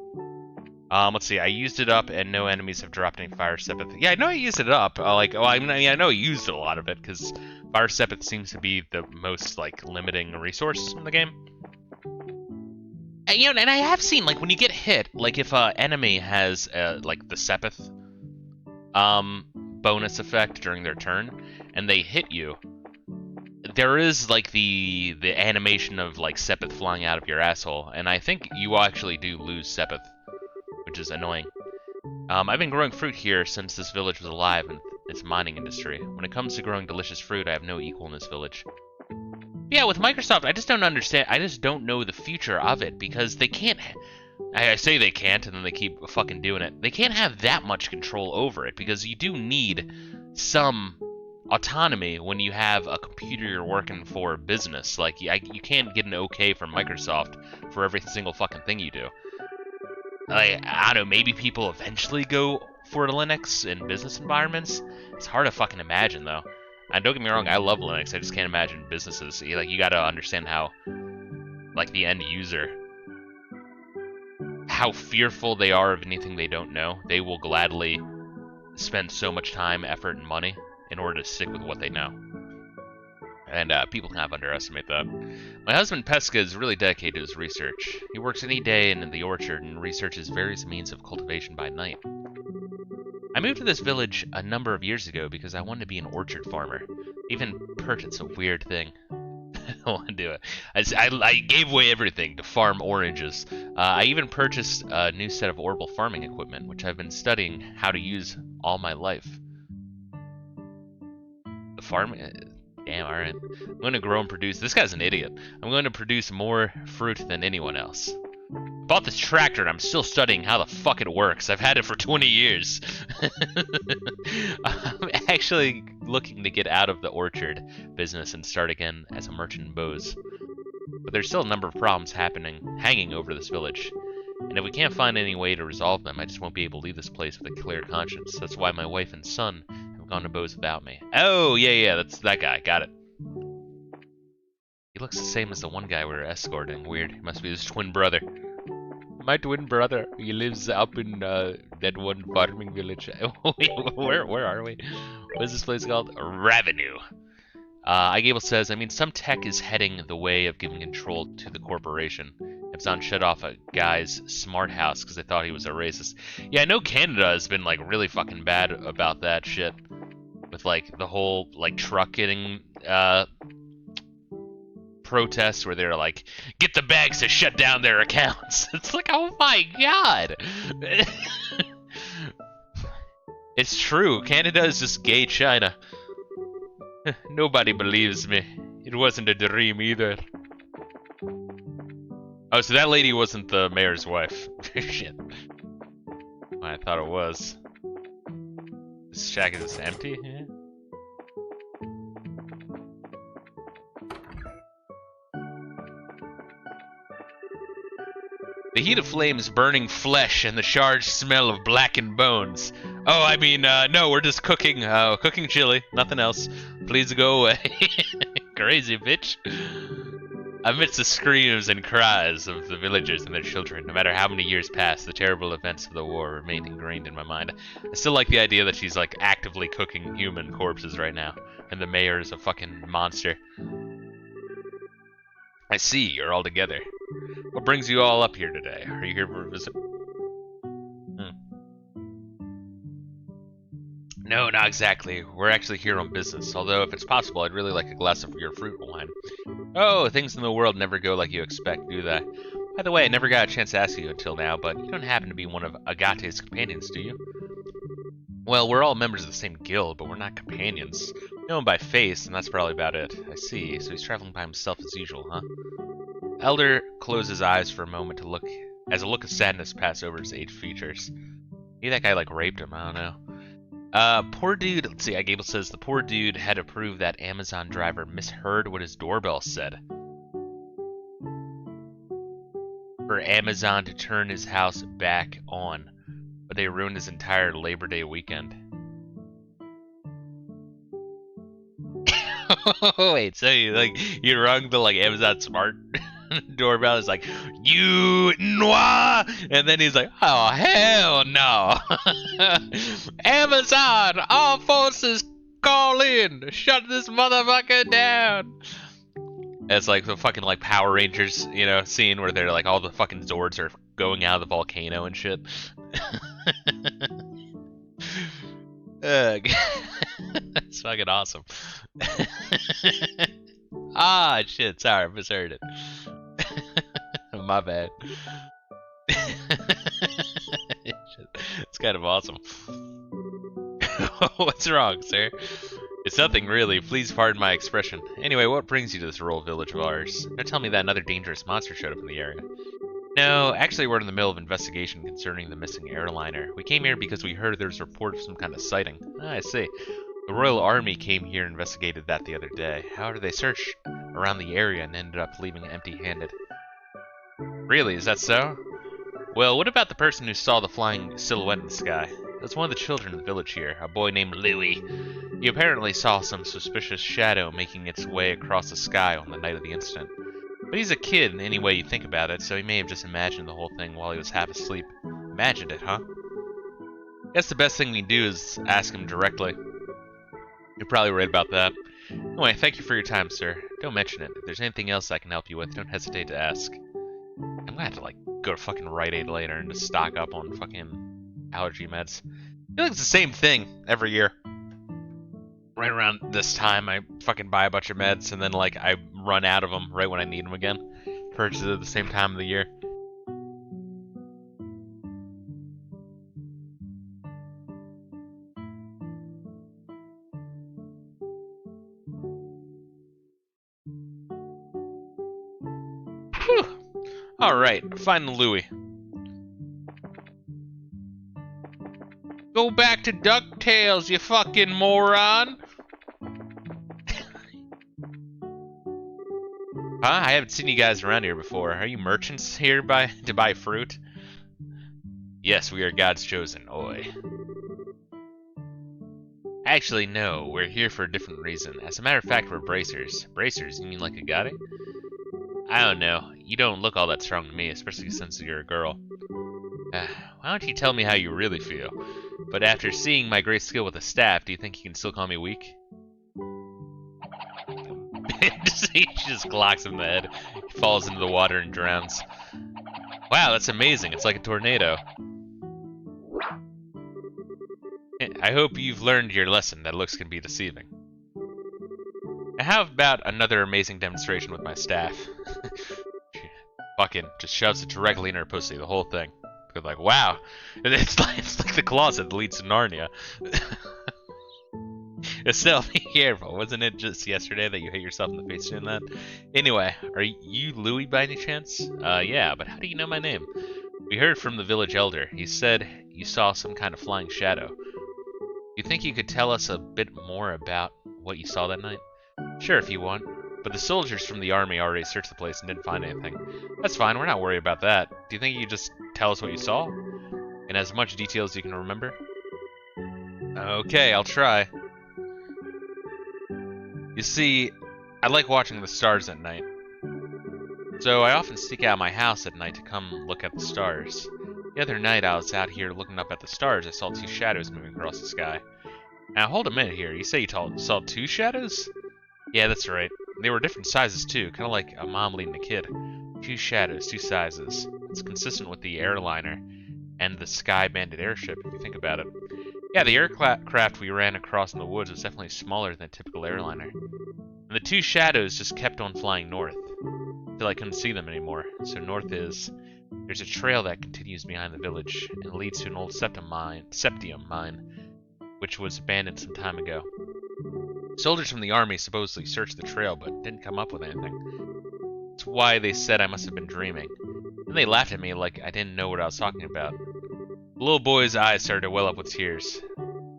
Let's see. I used it up, and no enemies have dropped any fire sepith. Yeah, I know I used it up. I know I used a lot of it because fire sepith seems to be the most like limiting resource in the game. And, you know, and I have seen like when you get hit, like if an enemy has like the sepith bonus effect during their turn, and they hit you, there is like the animation of like sepith flying out of your asshole, and I think you actually do lose sepith, which is annoying. I've been growing fruit here since this village was alive in its mining industry. When it comes to growing delicious fruit, I have no equal in this village. Yeah, with Microsoft, I just don't understand. I just don't know the future of it because they can't. I say they can't, and then they keep fucking doing it. They can't have that much control over it because you do need some autonomy when you have a computer you're working for a business. Like, you can't get an okay from Microsoft for every single fucking thing you do. I don't know, maybe people eventually go for Linux in business environments. It's hard to fucking imagine, though. And don't get me wrong, I love Linux. I just can't imagine businesses. Like, you gotta understand how, like, the end user, how fearful they are of anything they don't know. They will gladly spend so much time, effort, and money in order to stick with what they know. And people kind of underestimate that. My husband Pesca is really dedicated to his research. He works any day in the orchard and researches various means of cultivation by night. I moved to this village a number of years ago because I wanted to be an orchard farmer. Even purchased a weird thing. I want to do it. I gave away everything to farm oranges. I even purchased a new set of orbital farming equipment, which I've been studying how to use all my life. The farm... Damn, alright. I'm going to grow and produce... This guy's an idiot. I'm going to produce more fruit than anyone else. Bought this tractor and I'm still studying how the fuck it works. I've had it for 20 years. I'm actually looking to get out of the orchard business and start again as a merchant in bows. But there's still a number of problems hanging over this village. And if we can't find any way to resolve them, I just won't be able to leave this place with a clear conscience. That's why my wife and son have gone to bows without me. Oh, yeah, that's that guy. Got it. He looks the same as the one guy we were escorting. Weird. He must be his twin brother. My twin brother. He lives up in that one farming village. Wait, where are we? What is this place called? Revenue. iGable says, I mean, some tech is heading the way of giving control to the corporation. Epson shut off a guy's smart house because they thought he was a racist. Yeah, I know Canada has been, like, really fucking bad about that shit. With, like, the whole, like, truck getting, protests where they're like, get the bags to shut down their accounts. It's like, oh my god. It's true. Canada is just gay China. Nobody believes me. It wasn't a dream either. Oh, so that lady wasn't the mayor's wife. Shit. I thought it was. This shack is empty? Yeah. The heat of flames, burning flesh, and the charged smell of blackened bones. Oh, I mean, no, we're just cooking, cooking chili, nothing else. Please go away. Crazy bitch. Amidst the screams and cries of the villagers and their children, no matter how many years pass, the terrible events of the war remain ingrained in my mind. I still like the idea that she's, like, actively cooking human corpses right now, and the mayor is a fucking monster. I see, you're all together. What brings you all up here today? Are you here for a visit? No, not exactly. We're actually here on business, although if it's possible, I'd really like a glass of your fruit wine. Oh, things in the world never go like you expect, do they? By the way, I never got a chance to ask you until now, but you don't happen to be one of Agate's companions, do you? Well, we're all members of the same guild, but we're not companions. We know him by face, and that's probably about it. I see, so he's traveling by himself as usual, huh? Elder closed his eyes for a moment to look, as a look of sadness passed over his aged features. Maybe that guy, like, raped him, I don't know. Poor dude, let's see, Gable says the poor dude had to prove that Amazon driver misheard what his doorbell said. For Amazon to turn his house back on, but they ruined his entire Labor Day weekend. Wait, so you rung the like Amazon Smart doorbell? It's like, you noir, and then he's like, oh hell no. Amazon, all forces call in, shut this motherfucker down. It's like the fucking like Power Rangers, you know, scene where they're like all the fucking Zords are going out of the volcano and shit. That's fucking awesome. Ah, shit, sorry, I misheard it. My bad. It's kind of awesome. What's wrong, sir? It's nothing really, please pardon my expression. Anyway, what brings you to this rural village of ours? Don't tell me that another dangerous monster showed up in the area. No, actually we're in the middle of investigation concerning the missing airliner. We came here because we heard there was a report of some kind of sighting. Ah, I see. The Royal Army came here and investigated that the other day. However, they searched around the area and ended up leaving empty-handed. Really, is that so? Well, what about the person who saw the flying silhouette in the sky? That's one of the children of the village here, a boy named Louis. He apparently saw some suspicious shadow making its way across the sky on the night of the incident. But he's a kid, any way you think about it, so he may have just imagined the whole thing while he was half asleep. Imagined it, huh? Guess the best thing we can do is ask him directly. You're probably right about that. Anyway, thank you for your time, sir. Don't mention it. If there's anything else I can help you with, don't hesitate to ask. I'm gonna have to, like, go to fucking Rite Aid later and just stock up on fucking allergy meds. I feel like it's the same thing every year. Right around this time, I fucking buy a bunch of meds, and then, like, I run out of them right when I need them again. Purchase it at the same time of the year. Whew. Alright, find Louis. Go back to DuckTales, you fucking moron! Huh? I haven't seen you guys around here before. Are you merchants here to buy fruit? Yes, we are God's chosen. Oi. Actually, no. We're here for a different reason. As a matter of fact, we're bracers. Bracers? You mean like Agate? I don't know. You don't look all that strong to me, especially since you're a girl. Why don't you tell me how you really feel? But after seeing my great skill with a staff, do you think you can still call me weak? He just clocks him in the head. He falls into the water and drowns. Wow, that's amazing. It's like a tornado. I hope you've learned your lesson that looks can be deceiving. Now, how about another amazing demonstration with my staff? Fucking just shoves it directly in her pussy, the whole thing. They're like, wow. And it's like the closet that leads to Narnia. Still, be careful. Wasn't it just yesterday that you hit yourself in the face doing that? Anyway, are you Louis by any chance? Yeah, but how do you know my name? We heard from the village elder. He said you saw some kind of flying shadow. You think you could tell us a bit more about what you saw that night? Sure, if you want. but the soldiers from the army already searched the place and didn't find anything. That's fine, we're not worried about that. Do you think you could just tell us what you saw? In as much detail as you can remember? Okay, I'll try. You see, I like watching the stars at night. So I often sneak out of my house at night to come look at the stars. The other night I was out here looking up at the stars. I saw two shadows moving across the sky. Now hold a minute here. You say you saw two shadows? Yeah, that's right. They were different sizes too, kind of like a mom leading a kid. Two shadows, two sizes. It's consistent with the airliner and the Sky Bandit airship, if you think about it. Yeah, the aircraft we ran across in the woods was definitely smaller than a typical airliner. And the two shadows just kept on flying north, until I couldn't see them anymore. So north is... There's a trail that continues behind the village, and leads to an old septium mine, which was abandoned some time ago. Soldiers from the army supposedly searched the trail, but didn't come up with anything. That's why they said I must have been dreaming. Then they laughed at me like I didn't know what I was talking about. The little boy's eyes started to well up with tears.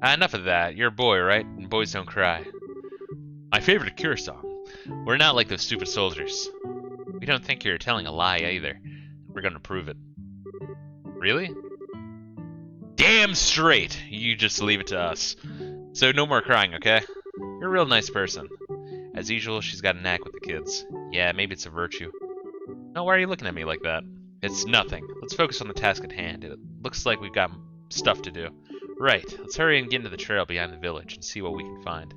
Enough of that. You're a boy, right? And boys don't cry. My favorite Cure song. We're not like those stupid soldiers. We don't think you're telling a lie either. We're gonna prove it. Really? Damn straight! You just leave it to us. So no more crying, okay? You're a real nice person. As usual, she's got a knack with the kids. Yeah, maybe it's a virtue. No, why are you looking at me like that? It's nothing. Let's focus on the task at hand. It looks like we've got stuff to do. Right, let's hurry and get into the trail behind the village and see what we can find.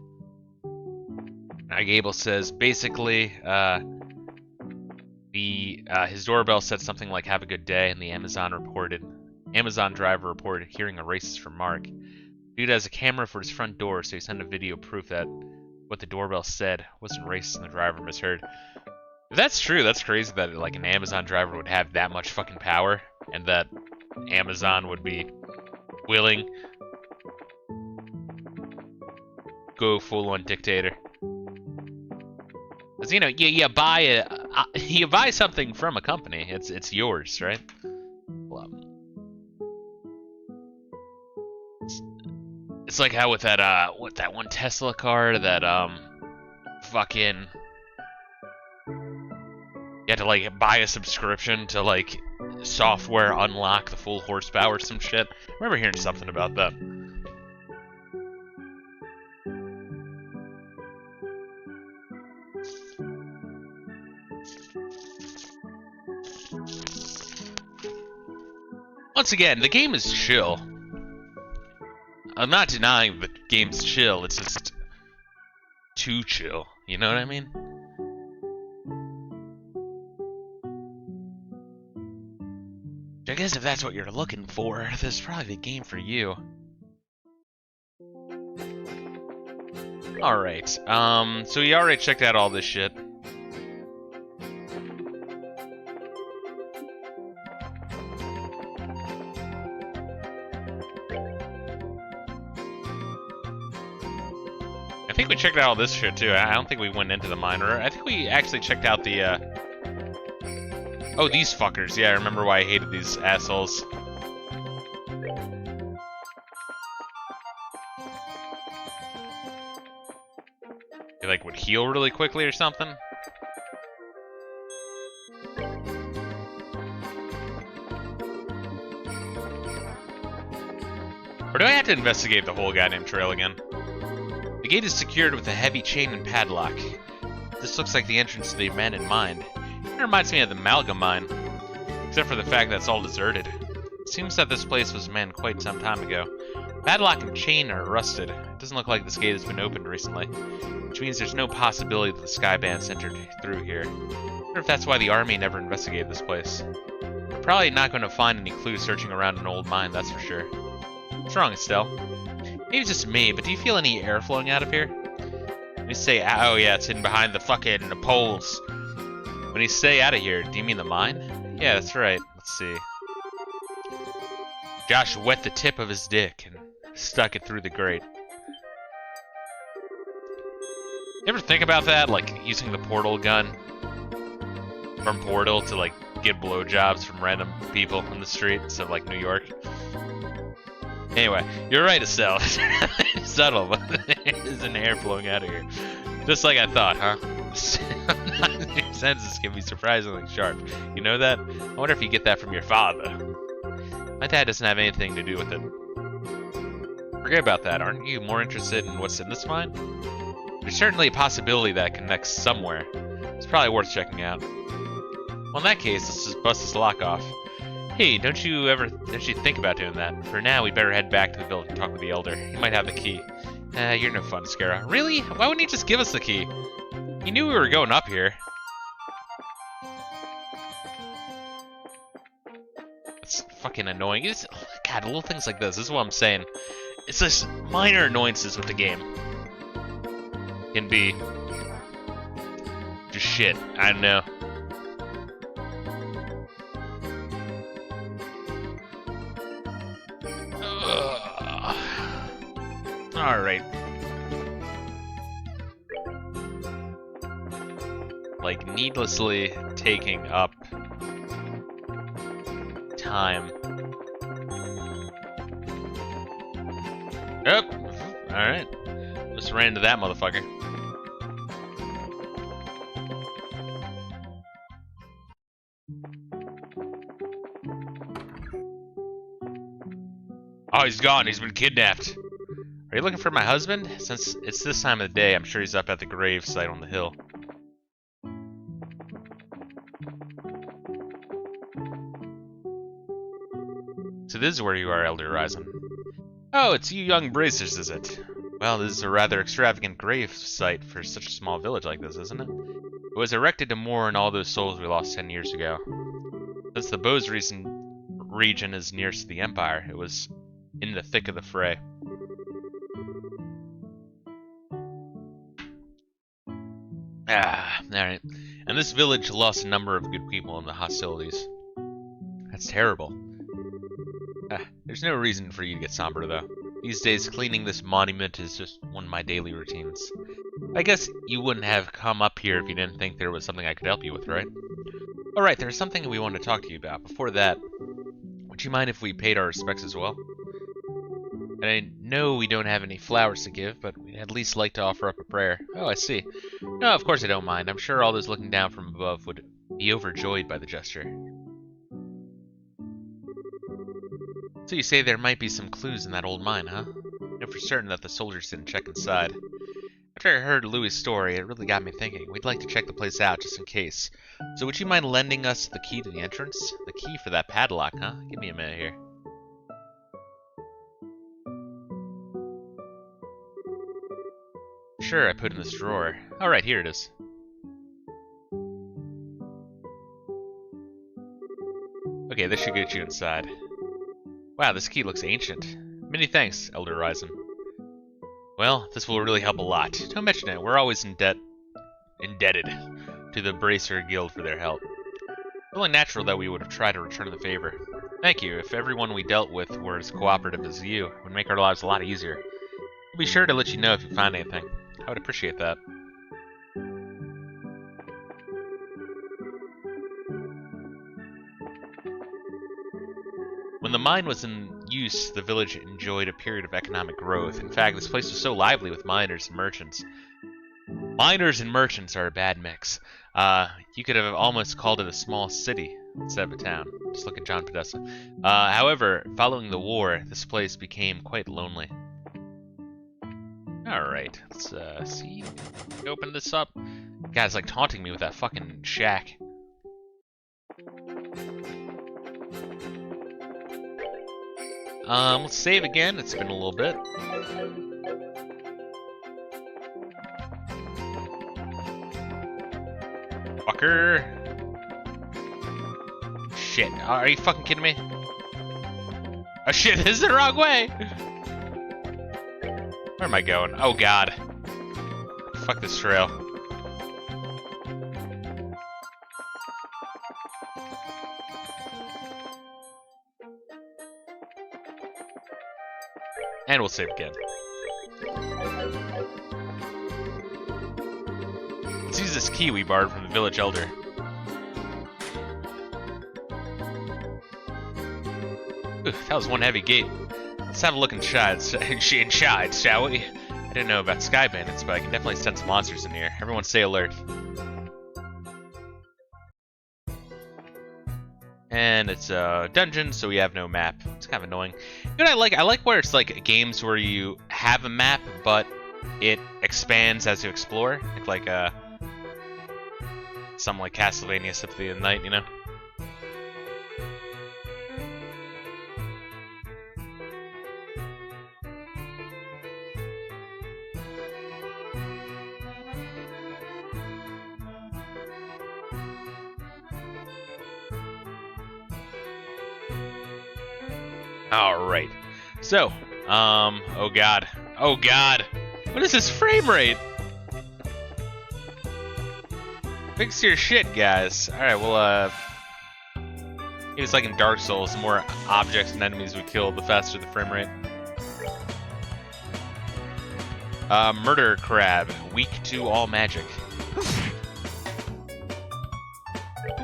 Now Gable says, basically, his doorbell said something like "Have a good day," and the Amazon driver reported hearing a racist remark. Dude has a camera for his front door, so he sent a video proof that what the doorbell said wasn't racist and the driver misheard. If that's true, that's crazy that like an Amazon driver would have that much fucking power, and that Amazon would be willing go full on dictator. Cause you know, you buy something from a company, it's yours, right? Well, it's like how with that that one Tesla car that fucking you had to like buy a subscription to like software unlock the full horsepower or some shit. I remember hearing something about that. Once again, the game is chill. I'm not denying the game's chill, it's just too chill, you know what I mean? I guess if that's what you're looking for, this is probably the game for you. Alright, so we already checked out all this shit. I think we checked out all this shit too. I don't think we went into the mine, or I think we actually checked out the, oh, these fuckers. Yeah, I remember why I hated these assholes. They, like, would heal really quickly or something? Or do I have to investigate the whole goddamn trail again? The gate is secured with a heavy chain and padlock. This looks like the entrance to the abandoned mine. It reminds me of the Malga mine, except for the fact that it's all deserted. It seems that this place was manned quite some time ago. Padlock and chain are rusted. It doesn't look like this gate has been opened recently, which means there's no possibility that the Sky Bandits entered through here. I wonder if that's why the army never investigated this place. We're probably not going to find any clues searching around an old mine, that's for sure. What's wrong, Estelle? Maybe it's just me, but do you feel any air flowing out of here? When you say, oh yeah, it's hidden behind the fucking poles. When you say out of here, do you mean the mine? Yeah, that's right. Let's see. Josh wet the tip of his dick and stuck it through the grate. You ever think about that? Like, using the portal gun from Portal to, like, get blowjobs from random people in the street instead of, like, New York? Anyway, you're right, Estelle. Subtle, but there's an air flowing out of here. Just like I thought, huh? Your senses can be surprisingly sharp. You know that? I wonder if you get that from your father. My dad doesn't have anything to do with it. Forget about that. Aren't you more interested in what's in this mine? There's certainly a possibility that connects somewhere. It's probably worth checking out. Well, in that case, let's just bust this lock off. Hey, don't you think about doing that? For now, we better head back to the village and talk with the elder. He might have the key. You're no fun, Scara. Really? Why wouldn't he just give us the key? He knew we were going up here. It's fucking annoying. God, little things like this is what I'm saying. It's just minor annoyances with the game. Can be just shit. I don't know. Alright. Like, needlessly taking up time. Yep. Alright. Just ran into that motherfucker. Oh, he's gone. He's been kidnapped. Are you looking for my husband? Since it's this time of the day, I'm sure he's up at the grave site on the hill. So this is where you are, Elder Horizon. Oh, it's you young bracers, is it? Well, this is a rather extravagant grave site for such a small village like this, isn't it? It was erected to mourn all those souls we lost 10 years ago. Since the Bose region is nearest to the Empire, it was in the thick of the fray. Alright. And this village lost a number of good people in the hostilities. That's terrible. There's no reason for you to get somber, though. These days, cleaning this monument is just one of my daily routines. I guess you wouldn't have come up here if you didn't think there was something I could help you with, right? Alright, there's something we want to talk to you about. Before that, would you mind if we paid our respects as well? And I know we don't have any flowers to give, but we'd at least like to offer up a prayer. Oh, I see. No, of course I don't mind. I'm sure all those looking down from above would be overjoyed by the gesture. So you say there might be some clues in that old mine, huh? I know for certain that the soldiers didn't check inside. After I heard Louis' story, it really got me thinking. We'd like to check the place out just in case. So would you mind lending us the key to the entrance? The key for that padlock, huh? Give me a minute here. Sure, I put it in this drawer. Alright, here it is. Okay, this should get you inside. Wow, this key looks ancient. Many thanks, Elder Horizon. Well, this will really help a lot. Don't mention it, we're always indebted to the Bracer Guild for their help. It's only natural that we would have tried to return the favor. Thank you. If everyone we dealt with were as cooperative as you, it would make our lives a lot easier. We'll be sure to let you know if you find anything. I would appreciate that. When the mine was in use, the village enjoyed a period of economic growth. In fact, this place was so lively with miners and merchants. Miners and merchants are a bad mix. You could have almost called it a small city instead of a town. Just look at John Podesta. However, following the war, this place became quite lonely. Alright, let's see. Open this up. Guy's like taunting me with that fucking shack. Let's save again. It's been a little bit. Fucker. Shit. Are you fucking kidding me? Oh shit, this is the wrong way! Where am I going? Oh god. Fuck this trail. And we'll save again. Let's use this key we borrowed from the village elder. Ooh, that was one heavy gate. Let's have a look inside, shall we? I don't know about sky bandits, but I can definitely sense monsters in here. Everyone stay alert. And it's a dungeon, so we have no map. It's kind of annoying. You know what I like? I like where it's like games where you have a map, but it expands as you explore. Like something like Castlevania Symphony of the Night, you know? Alright. So, oh god. Oh god! What is this frame rate? Fix your shit, guys. Alright, well, it's like in Dark Souls, the more objects and enemies we kill, the faster the frame rate. Murder Crab, weak to all magic.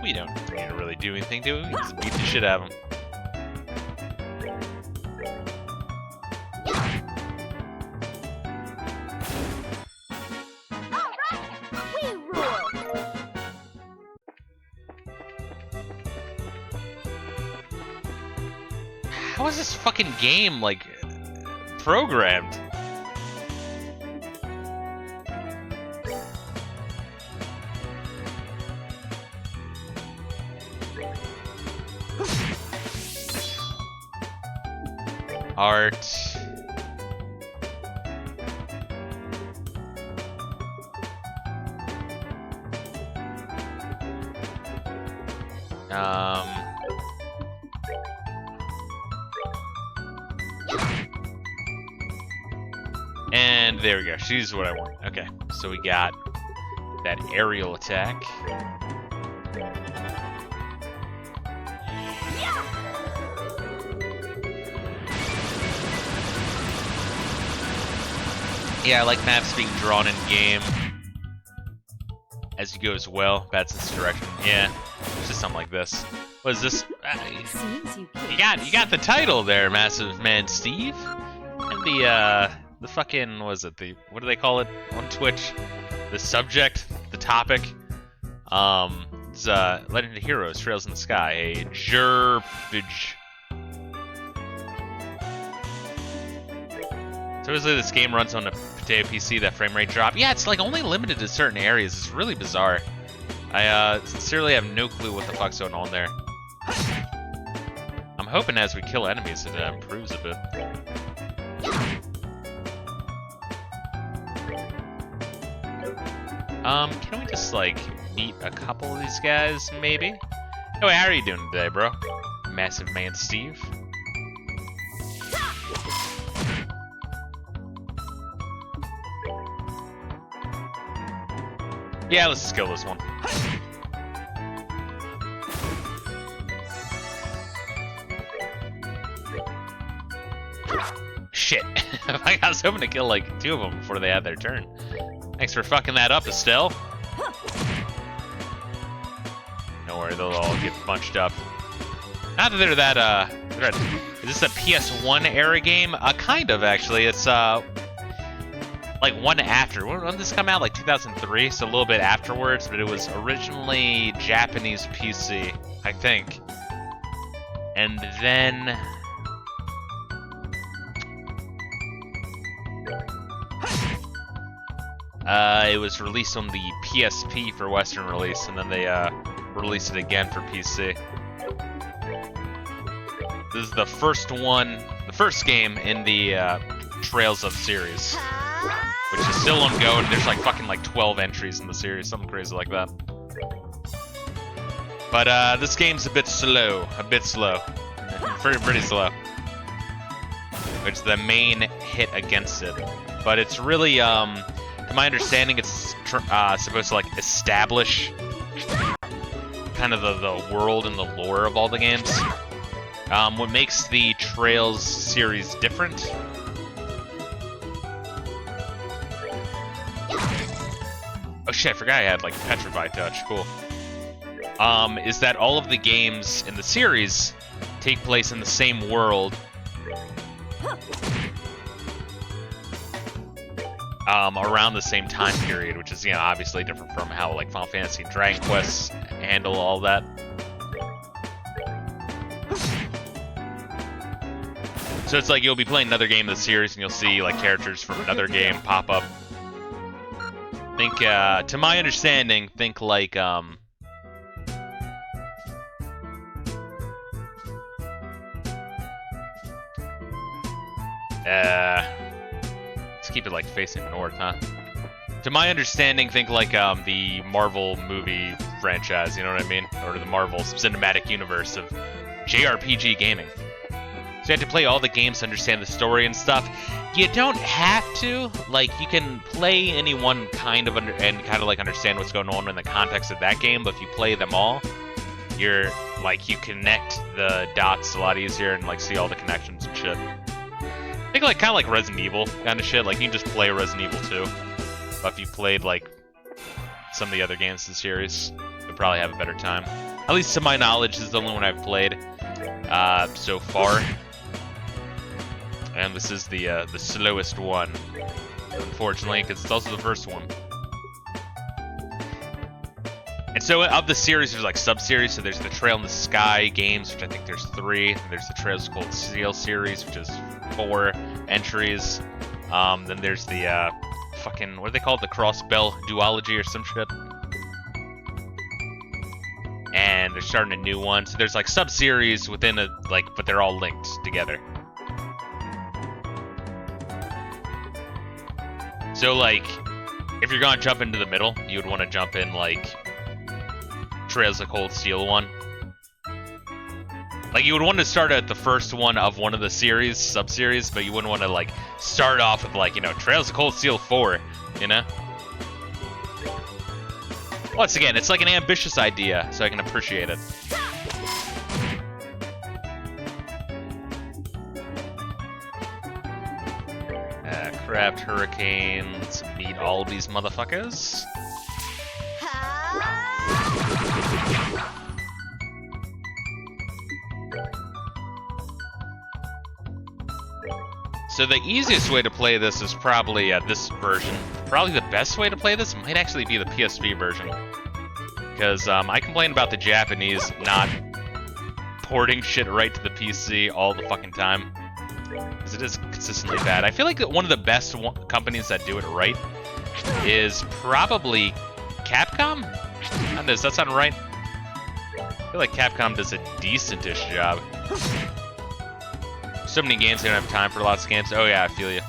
We don't need to really do anything, do we? We just beat the shit out of them. How is this fucking game, like, programmed? Art. And there we go. She's what I want. Okay, so we got that aerial attack. Yeah, I like maps being drawn in game as you go as well. That's this direction. Yeah, it's just something like this. What is this? You got the title there, Massive Man Steve, and the fucking, what is it? What do they call it on Twitch? The subject, the topic. It's Legend of Heroes, Trails in the Sky, a gerbage. Supposedly this game runs on a potato PC, that frame rate drop. Yeah, it's like only limited to certain areas. It's really bizarre. I sincerely have no clue what the fuck's going on there. I'm hoping as we kill enemies it improves a bit. Can we just like meet a couple of these guys, maybe? Oh, how are you doing today, bro? Massive Man Steve. Yeah, let's just kill this one. Shit. I was hoping to kill like 2 of them before they had their turn. Thanks for fucking that up, Estelle. Don't worry, they'll all get bunched up. Not that they're that, is this a PS1 era game? Kind of, actually. It's, like one after. When did this come out? Like 2003, so a little bit afterwards, but it was originally Japanese PC, I think. And then... it was released on the PSP for Western release, and then they released it again for PC. This is the first one, the first game in the Trails of series, which is still ongoing. There's like fucking like 12 entries in the series, something crazy like that. But this game's a bit slow, pretty slow. Which is the main hit against it. But it's really, to my understanding, it's supposed to like establish kind of the world and the lore of all the games. What makes the Trails series different? Oh shit, I forgot I had like Petrify Touch, cool. Is that all of the games in the series take place in the same world. around the same time period, which is, you know, obviously different from how like Final Fantasy and Dragon Quest handle all that. So it's like you'll be playing another game of the series and you'll see like characters from another game pop up. Think, to my understanding, think like, let's keep it like facing north, huh? To my understanding, think like the Marvel movie franchise, you know what I mean? Or the Marvel cinematic universe of JRPG gaming. So you have to play all the games to understand the story and stuff. You don't have to. Like, you can play any one kind of and kind of like understand what's going on in the context of that game, but if you play them all, you're like, you connect the dots a lot easier and like see all the connections and shit. I think like kind of like Resident Evil kind of shit. Like you can just play Resident Evil 2, but if you played like some of the other games in the series, you'll probably have a better time. At least to my knowledge, this is the only one I've played so far, and this is the slowest one, unfortunately, because it's also the first one. And so of the series, there's like sub-series. So there's the Trail in the Sky games, which I think there's 3. And there's the Trails of Cold Steel series, which is 4 entries. Then there's the fucking, what are they called? The Cross Bell duology or some shit. And they're starting a new one. So there's like sub-series within a, like, but they're all linked together. So like, if you're gonna jump into the middle, you would want to jump in like Trails of Cold Steel 1. Like, you would want to start at the first one of one of the series, sub-series, but you wouldn't want to, like, start off with, like, you know, Trails of Cold Steel 4, you know? Once again, it's like an ambitious idea, so I can appreciate it. Craft Hurricanes, meet all these motherfuckers. So the easiest way to play this is probably this version. Probably the best way to play this might actually be the PSP version. Because I complain about the Japanese not porting shit right to the PC all the fucking time. Because it is consistently bad. I feel like one of the best companies that do it right is probably Capcom? Does that sound right? I feel like Capcom does a decent-ish job. So many games, they don't have time for lots of games. Oh yeah, I feel you.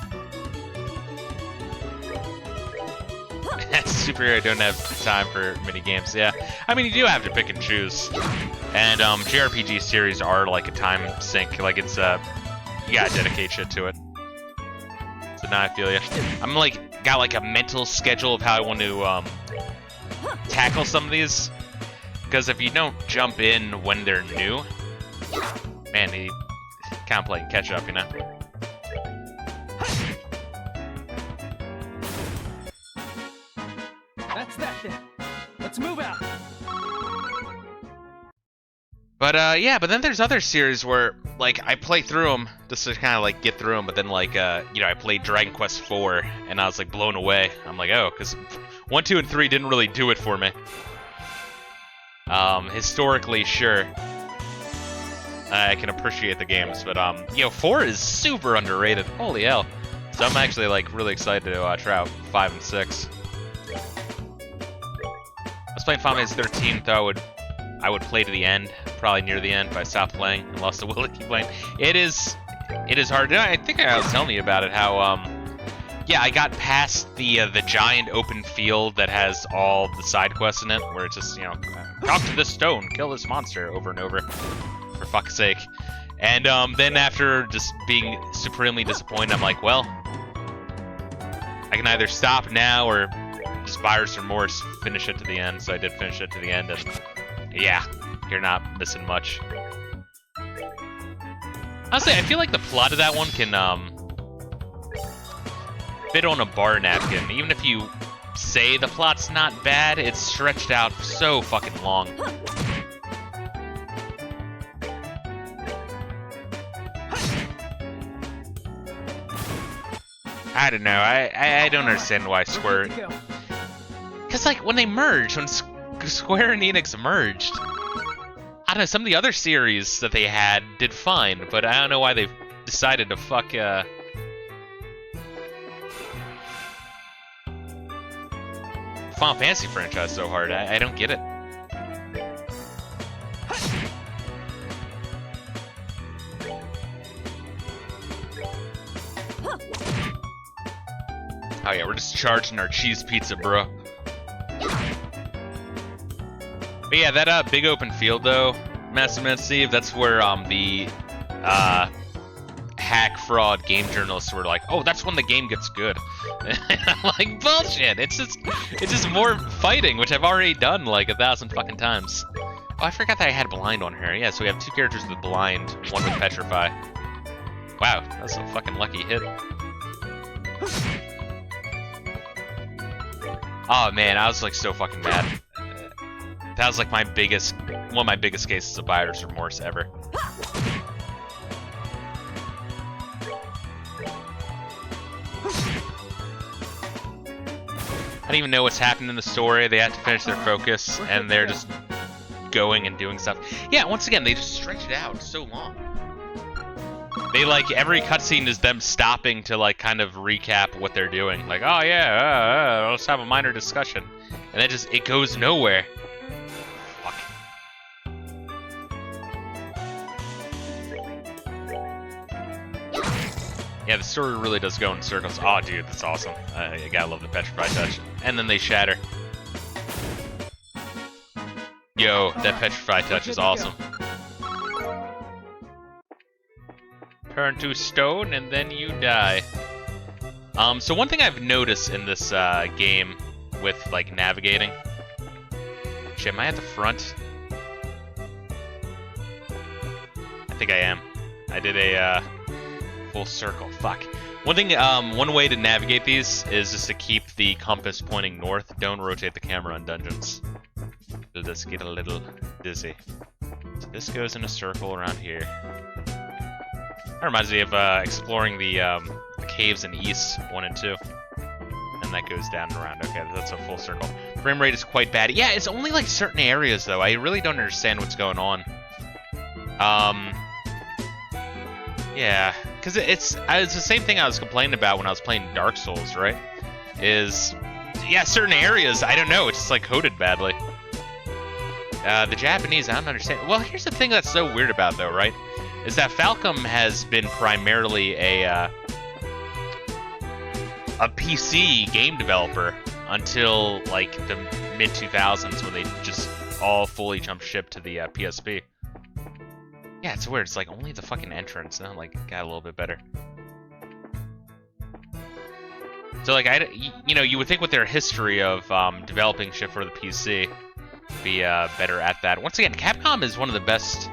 Superhero don't have time for many games, yeah. I mean, you do have to pick and choose. And JRPG series are like a time sink. Like it's, you gotta dedicate shit to it. So now I feel you. I'm like, got like a mental schedule of how I want to tackle some of these. Because if you don't jump in when they're new, man, you kind of playing catch up, you know? That's that then. Let's move out. But yeah, but then there's other series where like I play through them just to kind of like get through them, but then like you know, I played Dragon Quest 4 and I was like blown away. I'm like, oh, because 1, 2, and 3 didn't really do it for me. Historically, sure, I can appreciate the games, but you know, 4 is super underrated. Holy hell! So I'm actually like really excited to try out 5 and 6. I was playing Final Fantasy 13, thought I would play to the end, probably near the end, but I stopped playing and lost the will to keep playing. It is hard. I think I was telling you about it. How yeah, I got past the giant open field that has all the side quests in it, where it's just, you know, talk to this stone, kill this monster over and over, for fuck's sake. And then after just being supremely disappointed, I'm like, well, I can either stop now or just buyer's remorse, finish it to the end. So I did finish it to the end, and yeah, you're not missing much. Honestly, I feel like the plot of that one can fit on a bar napkin. Even if you say the plot's not bad, it's stretched out so fucking long. I don't know. I don't understand why We're Square. good to go. Because, like, when they merged, when Square and Enix merged, I don't know, some of the other series that they had did fine, but I don't know why they've decided to fuck, Final Fantasy franchise so hard. I don't get it. Oh yeah, we're just charging our cheese pizza, bro. But yeah, that big open field though, Master Steve, that's where the hack fraud game journalists were like, oh, that's when the game gets good. And I'm like, bullshit. It's just more fighting, which I've already done like 1,000 fucking times. Oh, I forgot that I had blind on here. Yeah, so we have 2 characters with blind, 1 with petrify. Wow, that's a fucking lucky hit. Oh man, I was like so fucking mad. That was like one of my biggest cases of buyer's remorse ever. I don't even know what's happening in the story. They have to finish their focus, and they're just going and doing stuff. Yeah, once again, they just stretch it out so long. They like every cutscene is them stopping to like kind of recap what they're doing. Like, oh yeah, let's have a minor discussion, and then it goes nowhere. Fuck. Yeah, the story really does go in circles. Oh, dude, that's awesome. You gotta love the petrify touch. And then they shatter. Yo, that petrify touch is awesome. Turn to stone and then you die. So one thing I've noticed in this game with like navigating. Shit, am I at the front? I think I am. I did a full circle. Fuck. One thing, one way to navigate these is just to keep the compass pointing north. Don't rotate the camera in dungeons. It'll just get a little dizzy. So this goes in a circle around here. That reminds me of exploring the caves in East 1 and 2. And that goes down and around. Okay, that's a full circle. Frame rate is quite bad. Yeah, it's only like certain areas though. I really don't understand what's going on. Yeah, because it's the same thing I was complaining about when I was playing Dark Souls, right? Yeah, certain areas, I don't know, it's just like coded badly. The Japanese, I don't understand. Well, here's the thing that's so weird about though, right? Is that Falcom has been primarily a PC game developer until like the mid-2000s when they just all fully jumped ship to the PSP. Yeah, it's weird. It's like only the fucking entrance, and I'm like, got a little bit better. So like, you would think with their history of developing shit for the PC, be better at that. Once again, Capcom is one of the best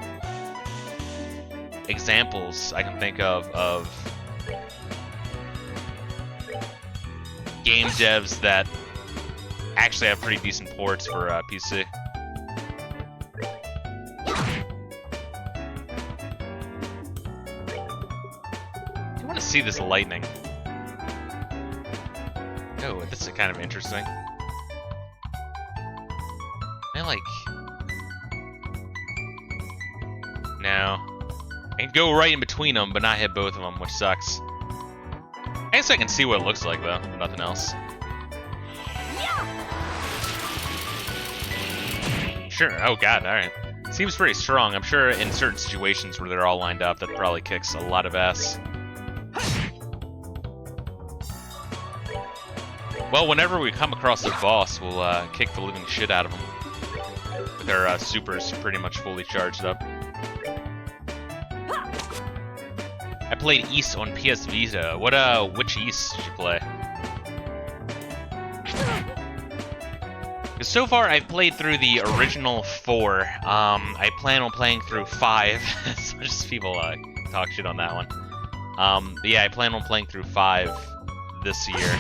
examples I can think of game devs that actually have pretty decent ports for PC. I want to see this lightning. Oh, this is kind of interesting. I like... No. I can go right in between them, but not hit both of them, which sucks. I guess I can see what it looks like, though. Nothing else. Sure. Oh, God. All right. Seems pretty strong. I'm sure in certain situations where they're all lined up, that probably kicks a lot of ass. Well, whenever we come across a boss, we'll kick the living shit out of them. With our supers pretty much fully charged up. I played East on PS Vita. Which East did you play? Because so far I've played through the original 4. I plan on playing through 5. So just people talk shit on that one. But yeah, I plan on playing through 5 this year.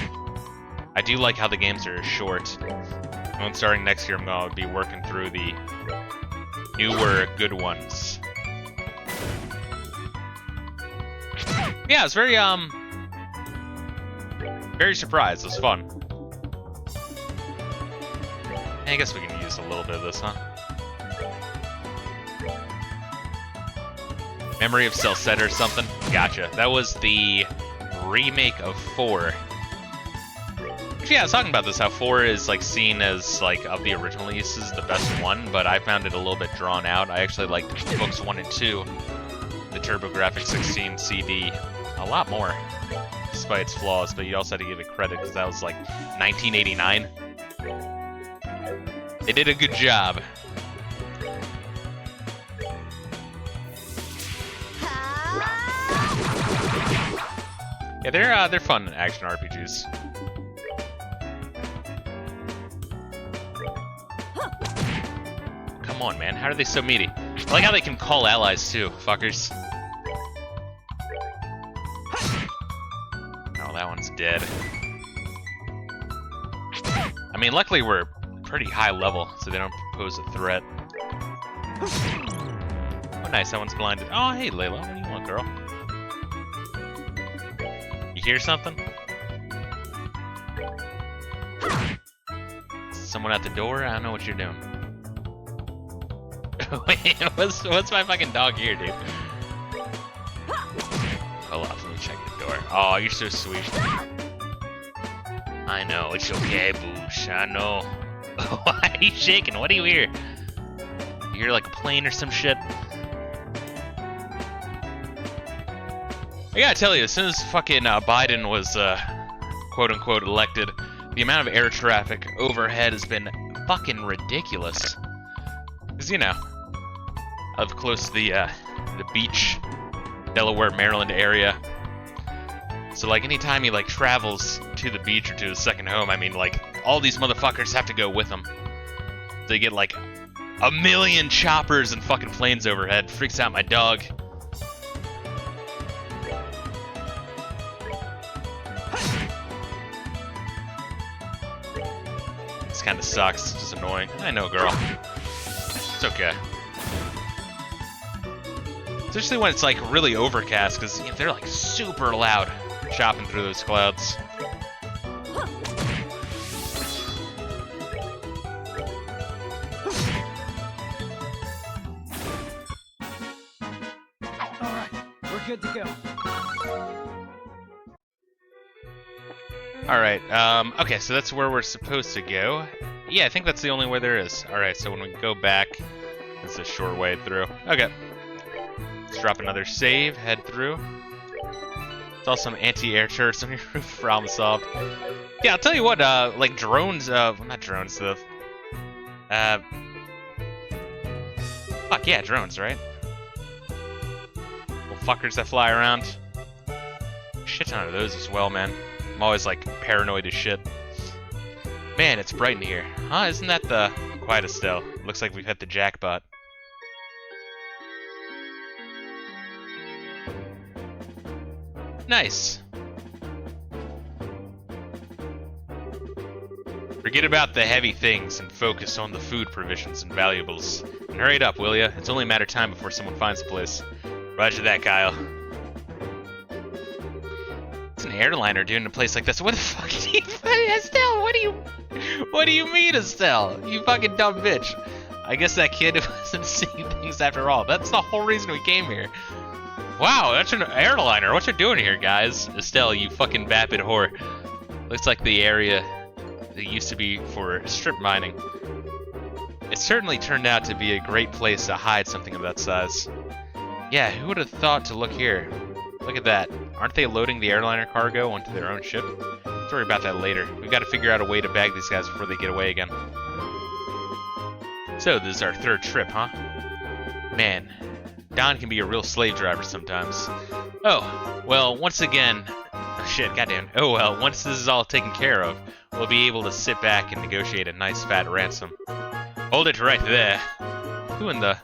I do like how the games are short. And starting next year, I'm going to be working through the newer, good ones. Yeah, it's very, very surprised. It was fun. I guess we can use a little bit of this, huh? Memory of Celceta or something? Gotcha. That was the remake of 4. Actually, yeah, I was talking about this, how 4 is like seen as like of the original uses the best one, but I found it a little bit drawn out. I actually liked books 1 and 2, the TurboGrafx 16 CD, a lot more, despite its flaws, but you also had to give it credit because that was like 1989. They did a good job. Yeah, they're fun action RPGs. Come on, man. How are they so meaty? I like how they can call allies too, fuckers. Oh, that one's dead. I mean, luckily we're pretty high level, so they don't pose a threat. Oh, nice. That one's blinded. Oh, hey, Layla. What do you want, girl? You hear something? Someone at the door? I don't know what you're doing. Wait, what's my fucking dog here, dude? Hold on, let me check the door. Oh, you're so sweet. I know, it's okay, Boosh. I know. Why are you shaking? What do you hear? You hear like a plane or some shit? I gotta tell you, as soon as fucking Biden was quote-unquote elected, the amount of air traffic overhead has been fucking ridiculous. Because, you know, I live close to the beach, Delaware, Maryland area. So, like, anytime he, like, travels to the beach or to his second home, I mean, like, all these motherfuckers have to go with him. They get, like, a million choppers and fucking planes overhead. Freaks out my dog. This kind of sucks. It's just annoying. I know, girl. It's okay. Especially when it's like really overcast, because you know, they're like super loud chopping through those clouds. Alright, we're good to go. Alright, okay, so that's where we're supposed to go. Yeah, I think that's the only way there is. Alright, so when we go back, it's a short way through. Okay. Let's drop another save, head through. Saw some anti-air turrets on your roof, problem solved. Yeah, I'll tell you what, like drones, well, not drones, fuck yeah, drones, right? Little fuckers that fly around. Shit ton of those as well, man. I'm always like paranoid as shit. Man, it's bright in here. Huh, isn't that the quiet Estelle? Looks like we've hit the jackpot. Nice. Forget about the heavy things and focus on the food provisions and valuables. And hurry it up, will ya? It's only a matter of time before someone finds the place. Roger that, Kyle. What's an airliner doing in a place like this? What the fuck do you... Estelle, what do you mean, Estelle? You fucking dumb bitch. I guess that kid wasn't seeing things after all. That's the whole reason we came here. Wow, that's an airliner. What you doing here, guys? Estelle, you fucking vapid whore. Looks like the area that used to be for strip mining. It certainly turned out to be a great place to hide something of that size. Yeah, who would have thought to look here? Look at that. Aren't they loading the airliner cargo onto their own ship? Let's worry about that later. We've got to figure out a way to bag these guys before they get away again. So, this is our third trip, huh? Man, Don can be a real slave driver sometimes. Oh, well, once again... Oh, shit, goddamn. Oh, well, once this is all taken care of, we'll be able to sit back and negotiate a nice fat ransom. Hold it right there. Who in the...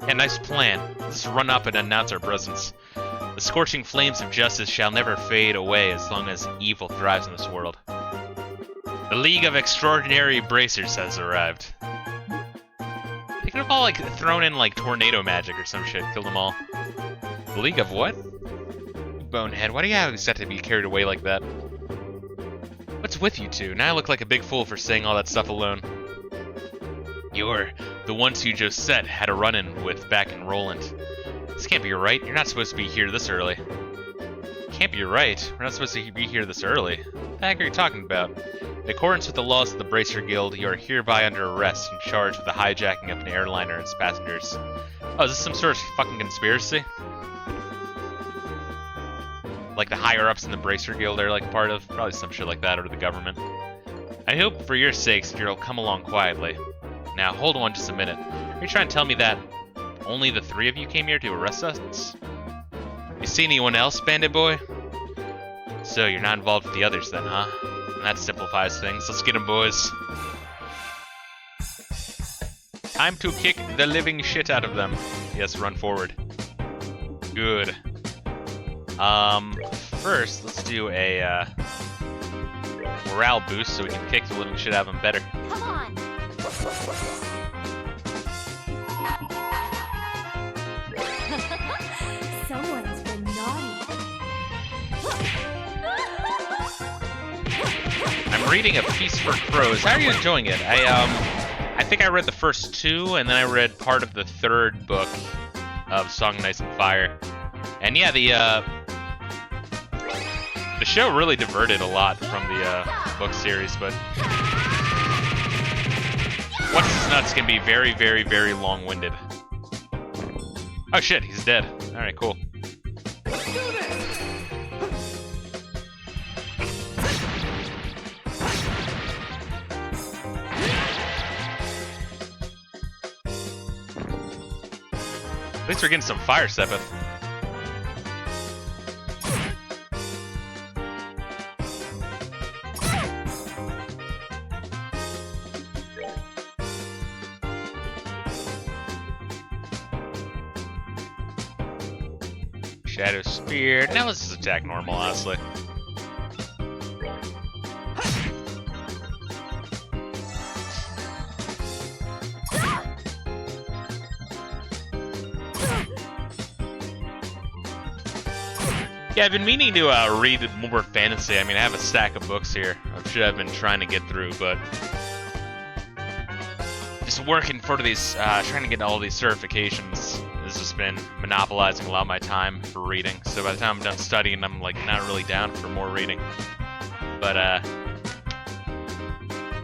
Yeah, nice plan. Let's run up and announce our presence. The scorching flames of justice shall never fade away as long as evil thrives in this world. The League of Extraordinary Bracers has arrived. They could have all, like, thrown in, like, tornado magic or some shit, killed them all. The League of what? Bonehead, why do you always have to be carried away like that? with you two? Now I look like a big fool for saying all that stuff alone. You're the ones you just said had a run-in with back in Rolent. This can't be right. You're not supposed to be here this early. Can't be right. We're not supposed to be here this early. What the heck are you talking about? In accordance with the laws of the Bracer Guild, you are hereby under arrest and charged with the hijacking of an airliner and its passengers. Oh, is this some sort of fucking conspiracy? Like the higher-ups in the Bracer Guild are like part of? Probably some shit like that, or the government. I hope for your sakes you'll come along quietly. Now, hold on just a minute. Are you trying to tell me that only the three of you came here to arrest us? You see anyone else, bandit boy? So, you're not involved with the others then, huh? That simplifies things. Let's get them, boys. Time to kick the living shit out of them. Yes, run forward. Good. First, let's do a, morale boost so we can kick the living shit out of them better. Come on. Someone's been naughty. I'm reading A Feast for Crows. How are you enjoying it? I think I read the first two, and then I read part of the third book of Song of Ice and Fire. And yeah, the show really diverted a lot from the book series, but What's His Nuts can be very, very, very long-winded. Oh shit, he's dead. Alright, cool. At least we're getting some fire Sepith. Shadow Spear. Now let's just attack normal, honestly. Yeah, I've been meaning to read more fantasy. I mean, I have a stack of books here. I'm sure I've been trying to get through, but just working for these, trying to get all these certifications has just been monopolizing a lot of my time for reading. So by the time I'm done studying, I'm like not really down for more reading. But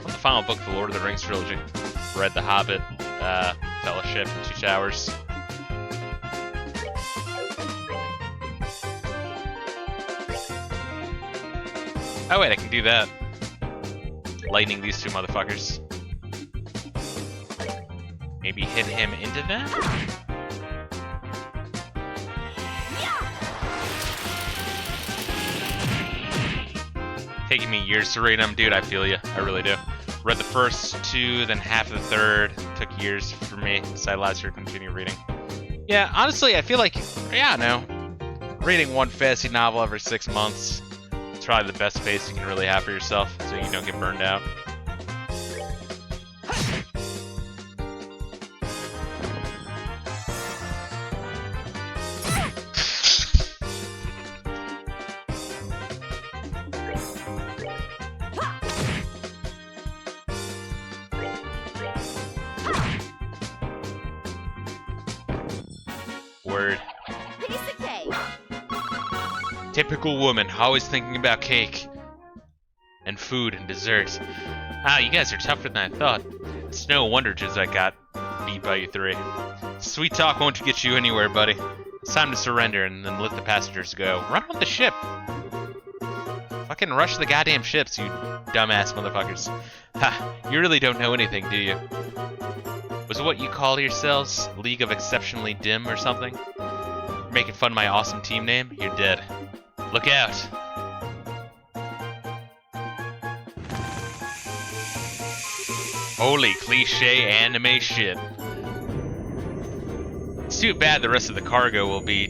what's the final book of the Lord of the Rings trilogy? Read The Hobbit, Fellowship, and Two Towers. Oh wait, I can do that. Lightning these two motherfuckers. Maybe hit him into them? Taking me years to read them, dude, I feel you. I really do. Read the first two, then half of the third. Took years for me, decided last year to continue reading. Yeah, honestly, I feel like, yeah, no. Reading one fantasy novel every 6 months. Probably the best pace you can really have for yourself, so you don't get burned out. Word. Typical woman, always thinking about cake and food and dessert. Ah, you guys are tougher than I thought. It's no wonder just I got beat by you three. Sweet talk won't get you anywhere, buddy. It's time to surrender and then let the passengers go. Run with the ship. Fucking rush the goddamn ships, you dumbass motherfuckers. Ha, you really don't know anything, do you? Was it what you call yourselves? League of Exceptionally Dim or something? You're making fun of my awesome team name? You're dead. Look out! Holy cliche anime shit. It's too bad the rest of the cargo will be,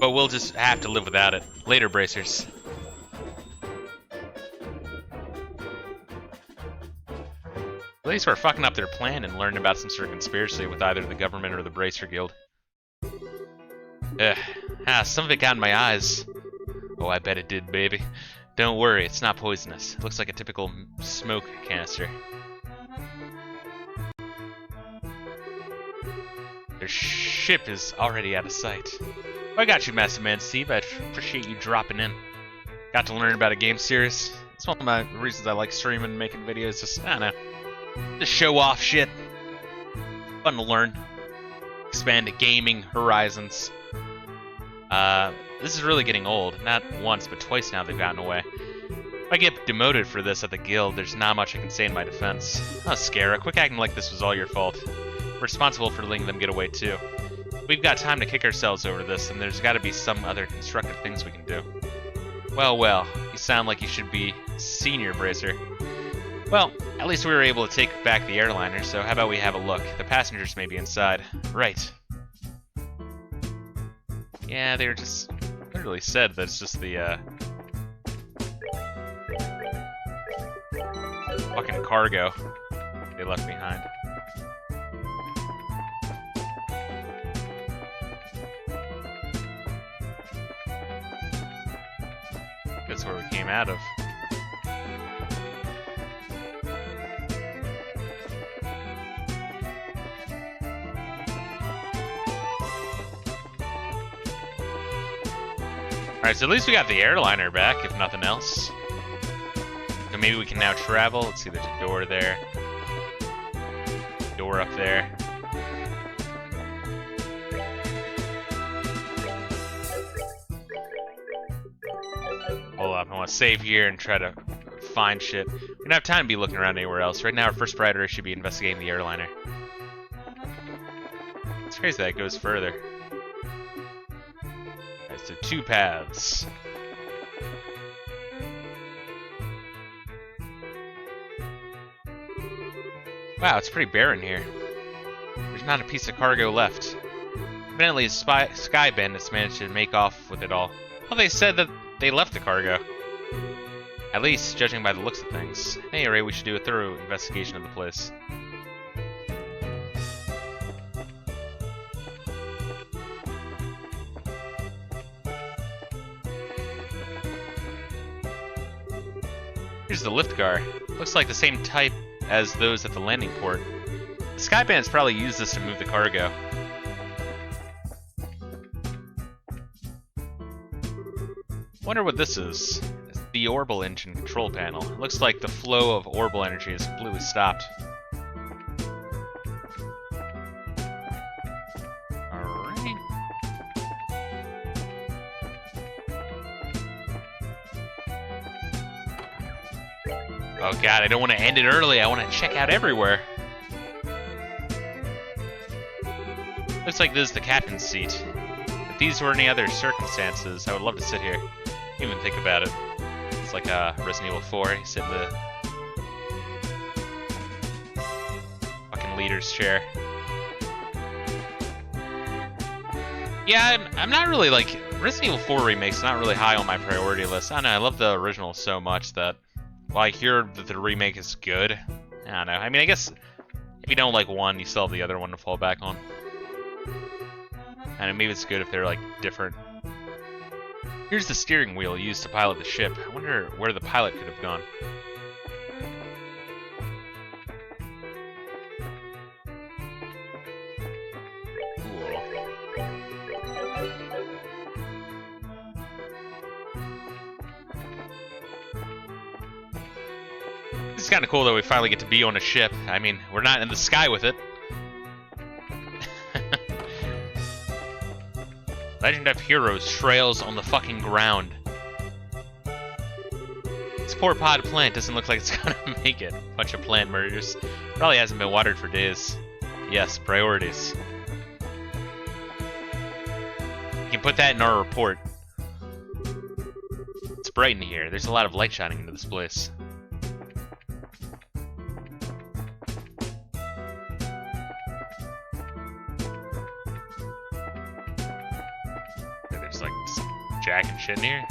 but we'll just have to live without it. Later, bracers. At least we're fucking up their plan and learning about some sort of conspiracy with either the government or the Bracer Guild. Ugh. Ah, some of it got in my eyes. Oh, I bet it did, baby. Don't worry, it's not poisonous. It looks like a typical smoke canister. Their ship is already out of sight. I got you, Master Man Steve. I appreciate you dropping in. Got to learn about a game series. It's one of my reasons I like streaming and making videos. Just, I don't know, to show off shit. Fun to learn. Expand gaming horizons. This is really getting old. Not once, but twice now they've gotten away. If I get demoted for this at the guild, there's not much I can say in my defense. Oh, Scara, quit acting like this was all your fault. We're responsible for letting them get away too. We've got time to kick ourselves over this, and there's gotta be some other constructive things we can do. Well, well, you sound like you should be senior, Bracer. Well, at least we were able to take back the airliner, so how about we have a look? The passengers may be inside. Right. Yeah, they were just literally said that it's just the fucking cargo they left behind. That's where we came out of. Alright, so at least we got the airliner back, if nothing else. So maybe we can now travel. Let's see, there's a door there. Door up there. Hold up, I want to save here and try to find shit. We don't have time to be looking around anywhere else. Right now, our first priority should be investigating the airliner. It's crazy that it goes further. So 2 paths. Wow, it's pretty barren here. There's not a piece of cargo left. Evidently, Sky Bandits managed to make off with it all. Well, they said that they left the cargo. At least, judging by the looks of things. At any rate, we should do a thorough investigation of the place. Here's the lift car. Looks like the same type as those at the landing port. The Sky Bandits probably used this to move the cargo. Wonder what this is. It's the orbital engine control panel. It looks like the flow of orbital energy is completely stopped. Alright. Oh god, I don't want to end it early. I want to check out everywhere. Looks like this is the captain's seat. If these were any other circumstances, I would love to sit here. Even think about it. It's like Resident Evil 4. You sit in the fucking leader's chair. Yeah, I'm not really like Resident Evil 4 remake's not really high on my priority list. I don't know. I love the original so much that. Well, I hear that the remake is good. I don't know. I mean, I guess if you don't like one, you still have the other one to fall back on. And maybe it's good if they're like different. Here's the steering wheel used to pilot the ship. I wonder where the pilot could have gone. It's kind of cool that we finally get to be on a ship. I mean, we're not in the sky with it. Legend of Heroes trails on the fucking ground. This poor potted plant doesn't look like it's gonna make it. Bunch of plant murders. Probably hasn't been watered for days. Yes, priorities. You can put that in our report. It's bright in here. There's a lot of light shining into this place. There's like some jack and shit in here.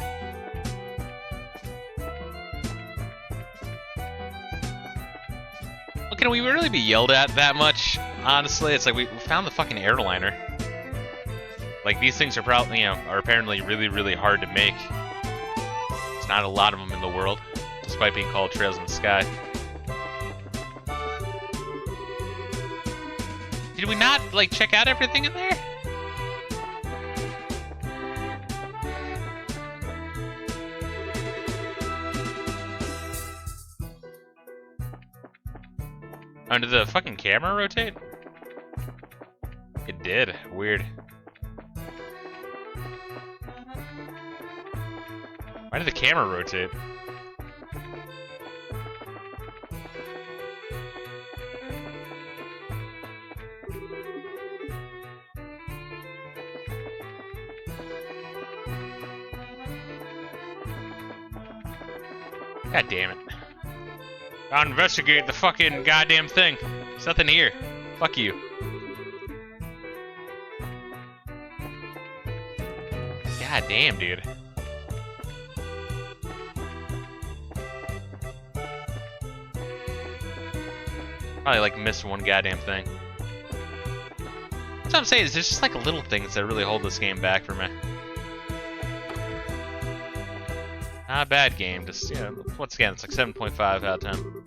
Well, can we really be yelled at that much? Honestly, it's like we found the fucking airliner. Like, these things are probably, you know, are apparently really, really hard to make. There's not a lot of them in the world, despite being called trails in the sky. Did we not, like, check out everything in there? Oh, did the fucking camera rotate? It did. Weird. Why did the camera rotate? God damn it. I'll investigate the fucking goddamn thing. There's nothing here. Fuck you. God damn, dude. Probably like missed one goddamn thing. That's what I'm saying, is there's just like little things that really hold this game back for me. Not a bad game, just, you know, once again, it's like 7.5 out of 10.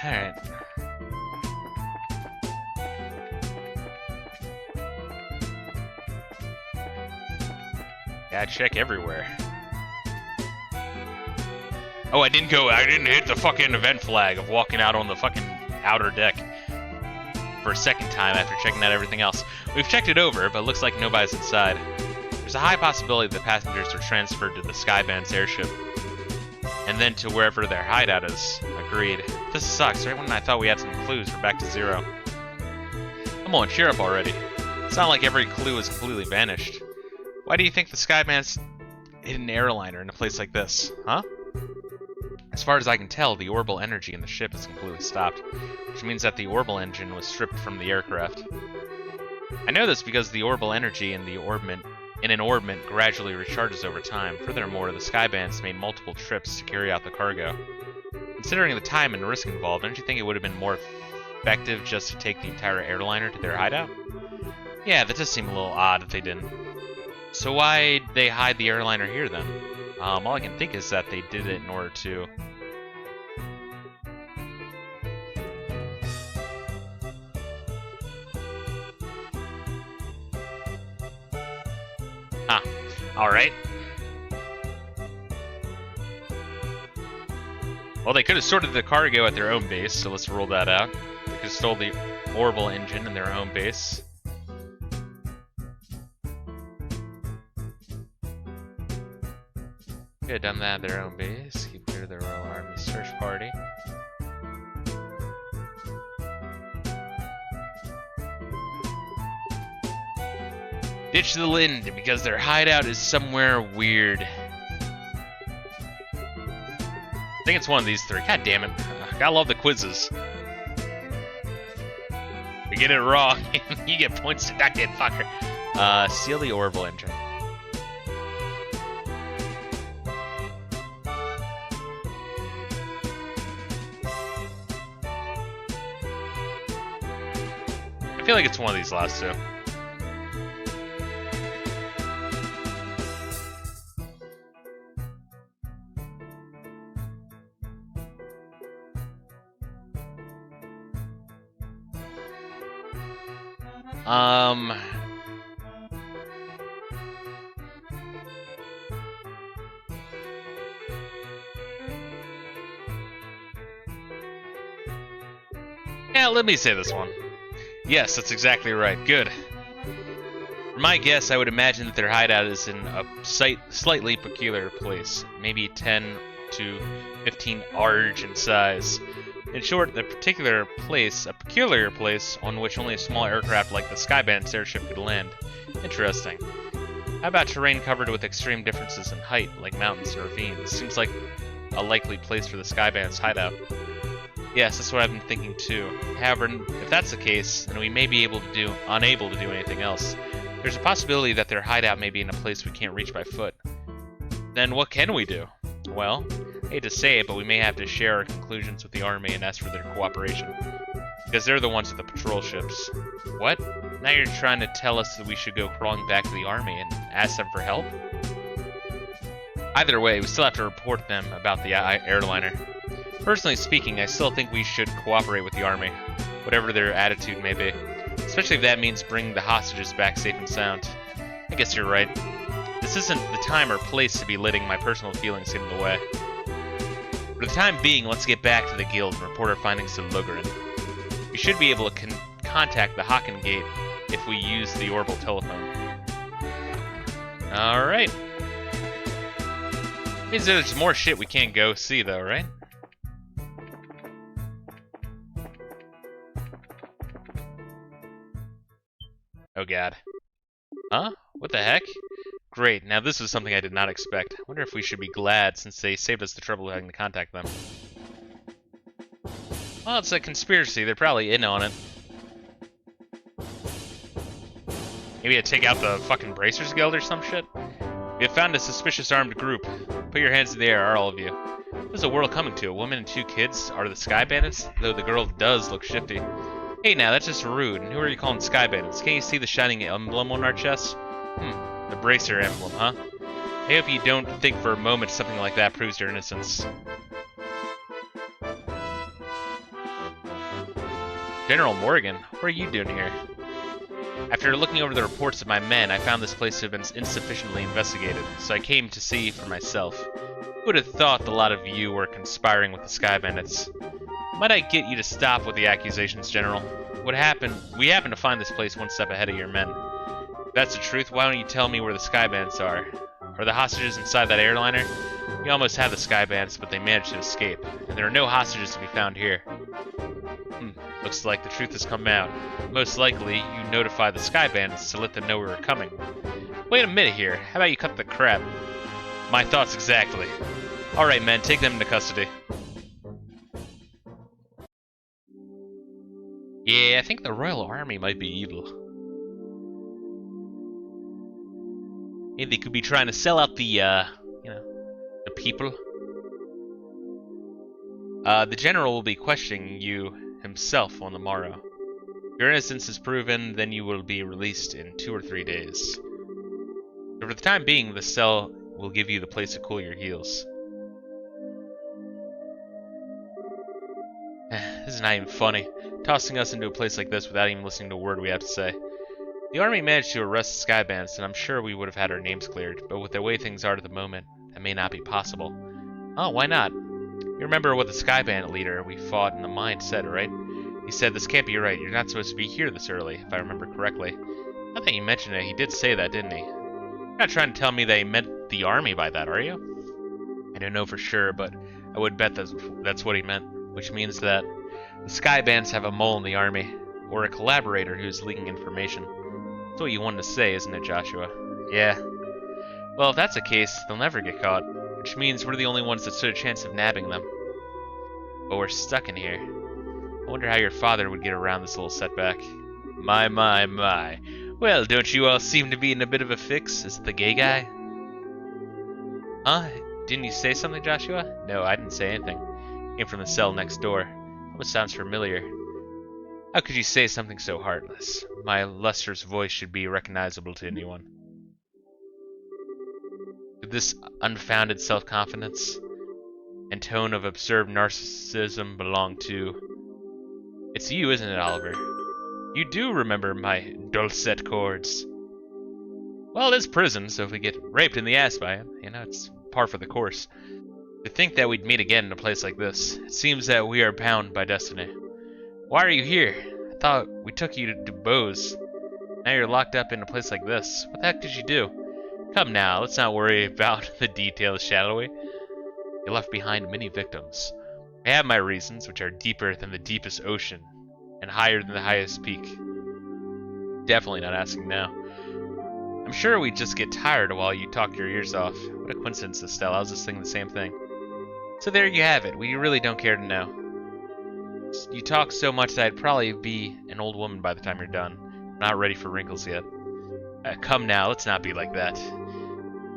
Alright. Yeah, check everywhere. Oh, I didn't hit the fucking event flag of walking out on the fucking outer deck for a second time after checking out everything else. We've checked it over, but it looks like nobody's inside. There's a high possibility that passengers are transferred to the Skyband's airship, and then to wherever their hideout is. Agreed. This sucks. Right when I thought we had some clues, we're back to zero. Come on, cheer up already. It's not like every clue has completely vanished. Why do you think the Skyband's hidden an airliner in a place like this, huh? As far as I can tell, the orbital energy in the ship is completely stopped, which means that the orbital engine was stripped from the aircraft. I know this because the orbital energy in an orbment gradually recharges over time. Furthermore, the Skyband's made multiple trips to carry out the cargo. Considering the time and risk involved, don't you think it would have been more effective just to take the entire airliner to their hideout? Yeah, that does seem a little odd if they didn't. So why'd they hide the airliner here then? All I can think is that they did it in order to... Huh. Alright. Well, they could have sorted the cargo at their own base, so let's rule that out. They could have stole the orbital engine in their own base. Could have done that at their own base. Keep clear of the Royal Army search party. Ditch the Lind because their hideout is somewhere weird. I think it's one of these three. God damn it. Gotta love the quizzes. We get it wrong, you get points deducted, fucker. Seal the orbital engine. I feel like it's one of these last two. Yeah, let me say this one. Yes, that's exactly right. Good. For my guess, I would imagine that their hideout is in a slightly peculiar place, maybe 10 to 15 arg in size. In short, a peculiar place on which only a small aircraft like the Skyband's airship could land. Interesting. How about terrain covered with extreme differences in height, like mountains and ravines? Seems like a likely place for the Skyband's hideout. Yes, that's what I've been thinking too. However, if that's the case, then we may be unable to do anything else. There's a possibility that their hideout may be in a place we can't reach by foot. Then what can we do? Well, I hate to say it, but we may have to share our conclusions with the army and ask for their cooperation. Because they're the ones with the patrol ships. What? Now you're trying to tell us that we should go crawling back to the army and ask them for help? Either way, we still have to report them about the airliner. Personally speaking, I still think we should cooperate with the army, whatever their attitude may be. Especially if that means bringing the hostages back safe and sound. I guess you're right. This isn't the time or place to be letting my personal feelings get in the way. For the time being, let's get back to the guild and report our findings to Lugren. We should be able to contact the Haken Gate if we use the orbital telephone. Alright. Means there's more shit we can't go see though, right? Oh god. Huh? What the heck? Great, now this is something I did not expect. I wonder if we should be glad since they saved us the trouble of having to contact them. Well, it's a conspiracy. They're probably in on it. Maybe I take out the fucking Bracers Guild or some shit? We have found a suspicious armed group. Put your hands in the air, all of you. There's a world coming to. A woman and 2 kids are the Sky Bandits, though the girl does look shifty. Hey now, that's just rude. And who are you calling Sky Bandits? Can't you see the shining emblem on our chest? The Bracer emblem, huh? I hope you don't think for a moment something like that proves your innocence. General Morgan, what are you doing here? After looking over the reports of my men, I found this place to have been insufficiently investigated, so I came to see for myself. Who would have thought the lot of you were conspiring with the Sky Bandits? Might I get you to stop with the accusations, General? What happened? We happened to find this place one step ahead of your men. If that's the truth, why don't you tell me where the Sky Bandits are? Are the hostages inside that airliner? We almost had the Sky Bandits, but they managed to escape, and there are no hostages to be found here. Looks like the truth has come out. Most likely, you notify the Sky Bandits to let them know we were coming. Wait a minute here. How about you cut the crap? My thoughts exactly. Alright, men, take them into custody. Yeah, I think the Royal Army might be evil. Maybe they could be trying to sell out the, the people. The General will be questioning you himself on the morrow. If your innocence is proven, then you will be released in 2 or 3 days. But for the time being, the cell will give you the place to cool your heels. This is not even funny. Tossing us into a place like this without even listening to a word we have to say. The army managed to arrest the Sky Bandits, and I'm sure we would have had our names cleared, but with the way things are at the moment, that may not be possible. Oh, why not? You remember what the Sky Bandit leader we fought in the mine said, right? He said, this can't be right. You're not supposed to be here this early, if I remember correctly. Now that you mentioned it, he did say that, didn't he? You're not trying to tell me they meant the army by that, are you? I don't know for sure, but I would bet that's what he meant, which means that the Sky Bandits have a mole in the army, or a collaborator who's leaking information. That's what you wanted to say, isn't it, Joshua? Yeah. Well, if that's the case, they'll never get caught, which means we're the only ones that stood a chance of nabbing them. But we're stuck in here. I wonder how your father would get around this little setback. My, my, my. Well, don't you all seem to be in a bit of a fix? Is it the gay guy? Huh? Didn't you say something, Joshua? No, I didn't say anything. Came from the cell next door. Almost sounds familiar. How could you say something so heartless? My lustrous voice should be recognizable to anyone. Could this unfounded self-confidence and tone of absurd narcissism belong to... It's you, isn't it, Oliver? You do remember my dulcet chords. Well, it's prison, so if we get raped in the ass by him, it's par for the course. To think that we'd meet again in a place like this, it seems that we are bound by destiny. Why are you here? I thought we took you to Dubose. Now you're locked up in a place like this. What the heck did you do? Come now, let's not worry about the details, shall we? You left behind many victims. I have my reasons, which are deeper than the deepest ocean, and higher than the highest peak. Definitely not asking now. I'm sure we'd just get tired while you talk your ears off. What a coincidence, Estelle. I was just thinking the same thing. So there you have it. We really don't care to know. You talk so much that I'd probably be an old woman by the time you're done. I'm not ready for wrinkles yet. Come now, let's not be like that.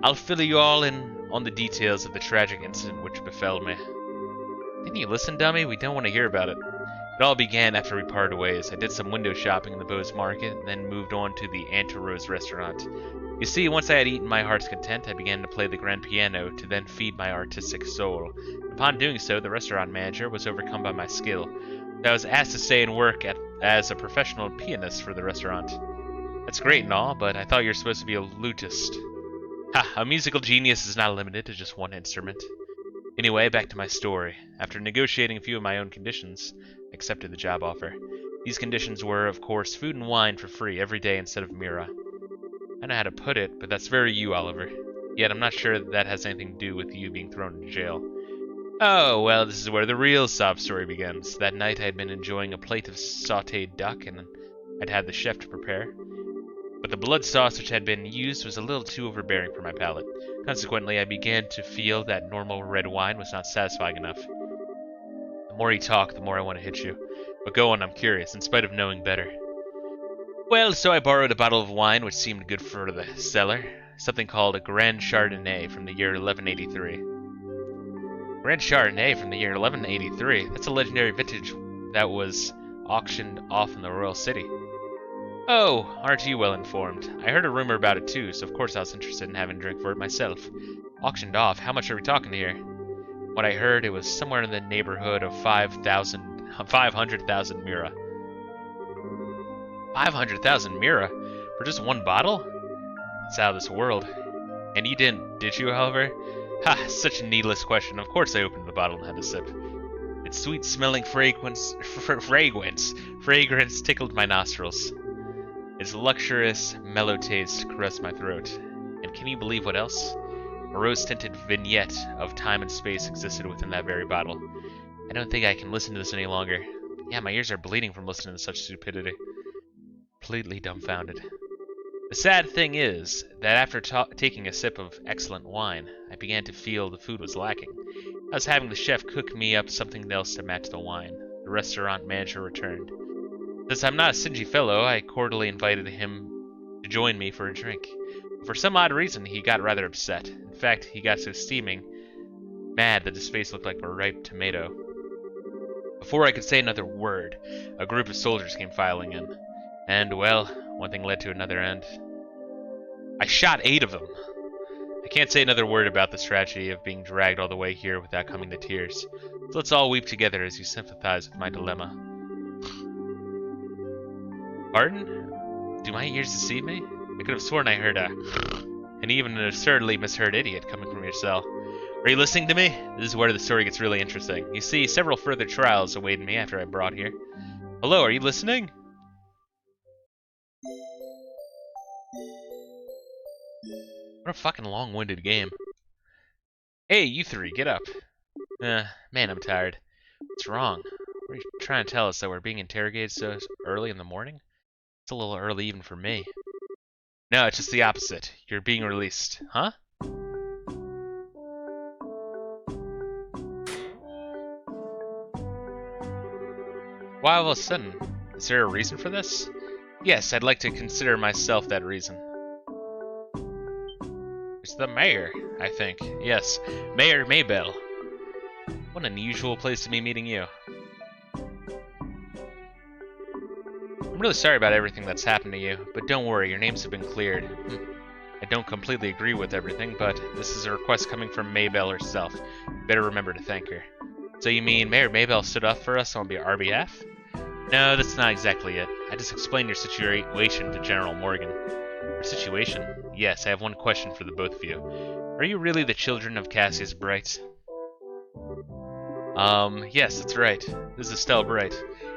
I'll fill you all in on the details of the tragic incident which befell me. Didn't you listen, dummy? We don't want to hear about it. It all began after we parted ways. I did some window shopping in the Bose Market, and then moved on to the Aunt Rose restaurant. You see, once I had eaten my heart's content, I began to play the grand piano to then feed my artistic soul. Upon doing so, the restaurant manager was overcome by my skill. I was asked to stay and work as a professional pianist for the restaurant. That's great and all, but I thought you were supposed to be a lutist. Ha! A musical genius is not limited to just one instrument. Anyway, back to my story. After negotiating a few of my own conditions, I accepted the job offer. These conditions were, of course, food and wine for free every day instead of Mira. I know how to put it, but that's very you, Oliver. Yet I'm not sure that has anything to do with you being thrown into jail. Oh, well, this is where the real sob story begins. That night I had been enjoying a plate of sautéed duck, and I'd had the chef to prepare. But the blood sauce which had been used was a little too overbearing for my palate. Consequently, I began to feel that normal red wine was not satisfying enough. The more you talk, the more I want to hit you. But go on, I'm curious, in spite of knowing better. Well, so I borrowed a bottle of wine which seemed good for the cellar. Something called a Grand Chardonnay from the year 1183. Grand Chardonnay from the year 1183? That's a legendary vintage that was auctioned off in the Royal City. Oh, aren't you well informed? I heard a rumor about it too, so of course I was interested in having a drink for it myself. Auctioned off? How much are we talking here? What I heard, it was somewhere in the neighborhood of 500,000 Mira. 500,000 Mira? For just one bottle? It's out of this world. And you didn't, did you, however? Ha, such a needless question. Of course I opened the bottle and had a sip. Its sweet-smelling fragrance tickled my nostrils. Its luxurious, mellow taste caressed my throat. And can you believe what else? A rose-tinted vignette of time and space existed within that very bottle. I don't think I can listen to this any longer. Yeah, my ears are bleeding from listening to such stupidity. Completely dumbfounded. The sad thing is that after taking a sip of excellent wine, I began to feel the food was lacking. I was having the chef cook me up something else to match the wine. The restaurant manager returned. Since I'm not a stingy fellow, I cordially invited him to join me for a drink. For some odd reason, he got rather upset. In fact, he got so steaming mad that his face looked like a ripe tomato. Before I could say another word, a group of soldiers came filing in. And, well, one thing led to another, and I shot 8 of them. I can't say another word about this tragedy of being dragged all the way here without coming to tears. So let's all weep together as you sympathize with my dilemma. Pardon? Do my ears deceive me? I could have sworn I heard and even an absurdly misheard idiot coming from your cell. Are you listening to me? This is where the story gets really interesting. You see, several further trials awaited me after I brought here. Hello, are you listening? What a fucking long-winded game. Hey, you three, get up. Man, I'm tired. What's wrong? What are you trying to tell us, that we're being interrogated so early in the morning? It's a little early even for me. No, it's just the opposite. You're being released. Huh? Why all of a sudden? Is there a reason for this? Yes, I'd like to consider myself that reason. It's the mayor, I think. Yes, Mayor Maybell. What an unusual place to be meeting you. I'm really sorry about everything that's happened to you, but don't worry, your names have been cleared. I don't completely agree with everything, but this is a request coming from Maybell herself. You better remember to thank her. So you mean Mayor Maybell stood up for us on our behalf? No, that's not exactly it. I just explained your situation to General Morgan. Our situation? Yes, I have one question for the both of you. Are you really the children of Cassius Bright? Yes, that's right. This is Estelle Bright,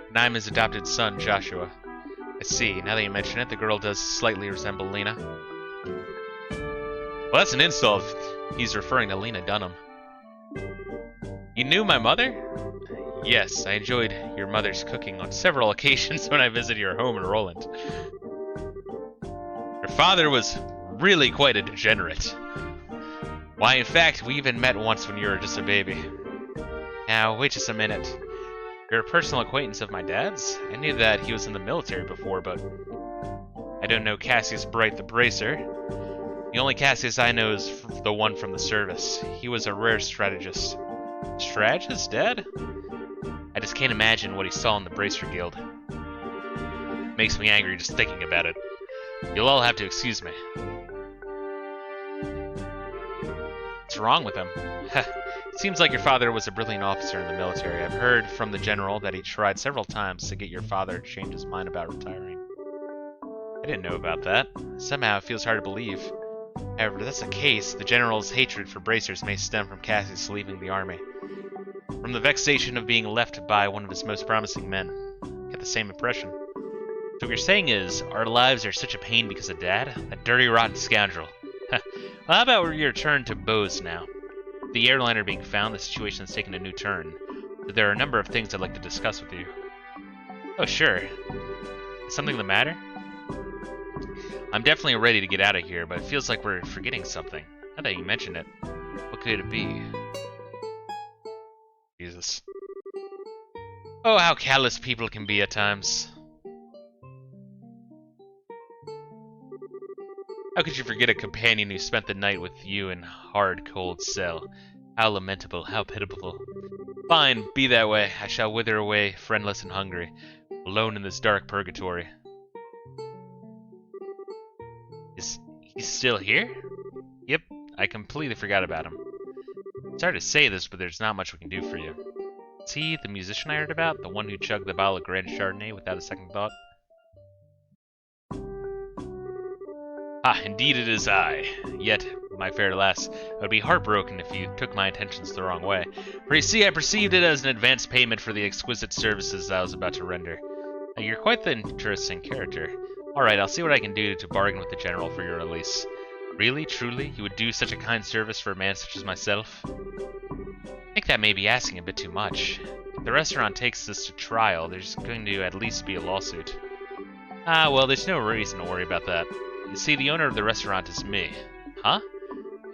and I'm his adopted son, Joshua. I see. Now that you mention it, the girl does slightly resemble Lena. Well, that's an insult. He's referring to Lena Dunham. You knew my mother? Yes, I enjoyed your mother's cooking on several occasions when I visited your home in Rolent. Your father was really quite a degenerate. Why, in fact, we even met once when you were just a baby. Now, wait just a minute. You're a personal acquaintance of my dad's? I knew that he was in the military before, but I don't know Cassius Bright the Bracer. The only Cassius I know is the one from the service. He was a rare strategist. Strategist, Dad? I just can't imagine what he saw in the Bracer Guild. Makes me angry just thinking about it. You'll all have to excuse me. What's wrong with him? It seems like your father was a brilliant officer in the military. I've heard from the general that he tried several times to get your father to change his mind about retiring. I didn't know about that. Somehow it feels hard to believe. However, if that's the case, the general's hatred for bracers may stem from Cassius leaving the army. From the vexation of being left by one of his most promising men. I get the same impression. So what you're saying is, our lives are such a pain because of Dad? That dirty, rotten scoundrel. Well, how about your turn to Bose now? The airliner being found, the situation has taken a new turn. But there are a number of things I'd like to discuss with you. Oh, sure. Is something the matter? I'm definitely ready to get out of here, but it feels like we're forgetting something. Now that you mention it, what could it be? Jesus. Oh, how callous people can be at times. How could you forget a companion who spent the night with you in hard, cold cell? How lamentable, how pitiable. Fine, be that way. I shall wither away, friendless and hungry, alone in this dark purgatory. Is he still here? Yep, I completely forgot about him. Sorry to say this, but there's not much we can do for you. Is he the musician I heard about? The one who chugged the bottle of Grand Chardonnay without a second thought? Ah, indeed it is I. Yet, my fair lass, I would be heartbroken if you took my intentions the wrong way. For you see, I perceived it as an advance payment for the exquisite services I was about to render. Now, you're quite the interesting character. Alright, I'll see what I can do to bargain with the General for your release. Really, truly, you would do such a kind service for a man such as myself? I think that may be asking a bit too much. If the restaurant takes this to trial, there's going to at least be a lawsuit. Ah, well, there's no reason to worry about that. You see, the owner of the restaurant is me. Huh?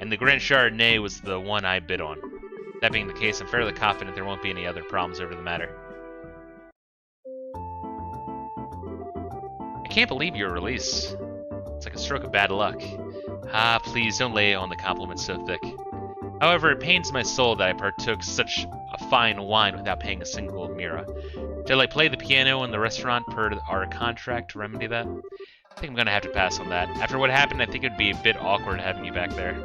And the Grand Chardonnay was the one I bid on. That being the case, I'm fairly confident there won't be any other problems over the matter. I can't believe your release. It's like a stroke of bad luck. Ah, please don't lay on the compliments so thick. However, it pains my soul that I partook such a fine wine without paying a single mira. Shall I play the piano in the restaurant per our contract to remedy that? I think I'm gonna have to pass on that. After what happened, I think it'd be a bit awkward having you back there.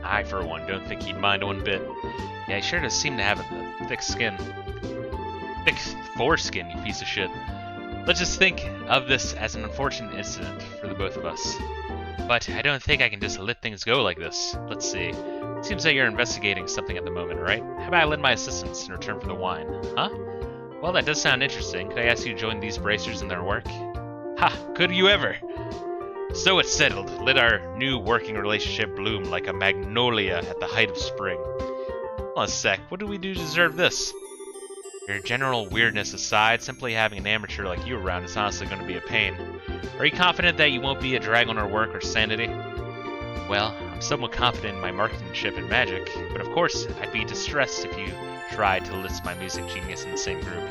I, for one, don't think he'd mind one bit. Yeah, he sure does seem to have a thick skin. Thick foreskin, you piece of shit. Let's just think of this as an unfortunate incident for the both of us. But I don't think I can just let things go like this. Let's see. It seems like you're investigating something at the moment, right? How about I lend my assistance in return for the wine? Huh? Well, that does sound interesting. Could I ask you to join these bracers in their work? Ha! Could you ever? So it's settled. Let our new working relationship bloom like a magnolia at the height of spring. Hold on a sec. What do we do to deserve this? Your general weirdness aside, simply having an amateur like you around is honestly going to be a pain. Are you confident that you won't be a drag on our work or sanity? Well, I'm somewhat confident in my marksmanship and magic, but of course, I'd be distressed if you tried to list my music genius in the same group.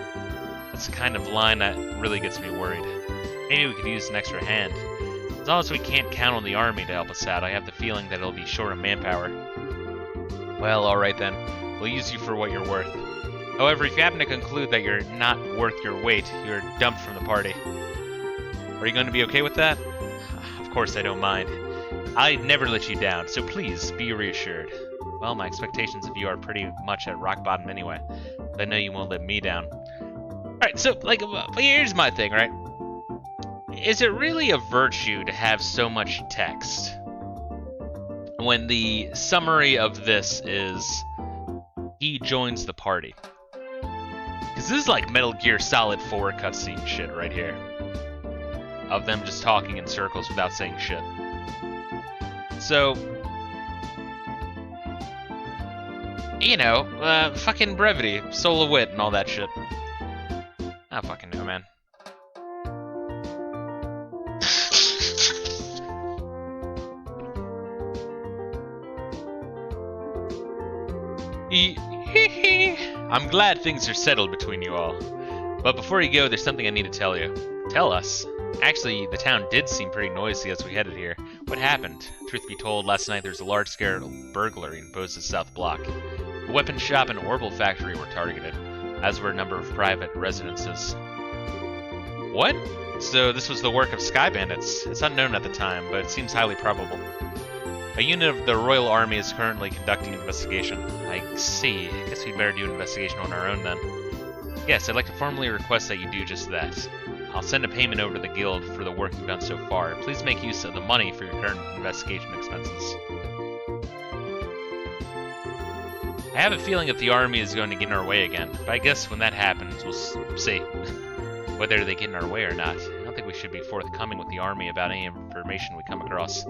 That's the kind of line that really gets me worried. Maybe we could use an extra hand. As long as we can't count on the army to help us out, I have the feeling that it'll be short of manpower. Well, alright then. We'll use you for what you're worth. However, if you happen to conclude that you're not worth your weight, you're dumped from the party. Are you going to be okay with that? Of course I don't mind. I'd never let you down, so please be reassured. Well, my expectations of you are pretty much at rock bottom anyway. But I know you won't let me down. Alright, so, here's my thing, right? Is it really a virtue to have so much text when the summary of this is he joins the party? Because this is like Metal Gear Solid 4 cutscene shit right here. Of them just talking in circles without saying shit. So, you know, fucking brevity, soul of wit, and all that shit. I don't fucking know, man. I'm glad things are settled between you all. But before you go, there's something I need to tell you. Tell us? Actually, the town did seem pretty noisy as we headed here. What happened? Truth be told, last night there was a large-scale burglary in Bose's South Block. The weapon shop and orbital factory were targeted. as were a number of private residences. What? So this was the work of sky bandits. It's unknown at the time, but it seems highly probable. A unit of the Royal Army is currently conducting an investigation. I see. I guess we'd better do an investigation on our own then. Yes, I'd like to formally request that you do just that. I'll send a payment over to the guild for the work you've done so far. Please make use of the money for your current investigation expenses. I have a feeling that the army is going to get in our way again, but I guess when that happens, we'll see whether they get in our way or not. I don't think we should be forthcoming with the army about any information we come across.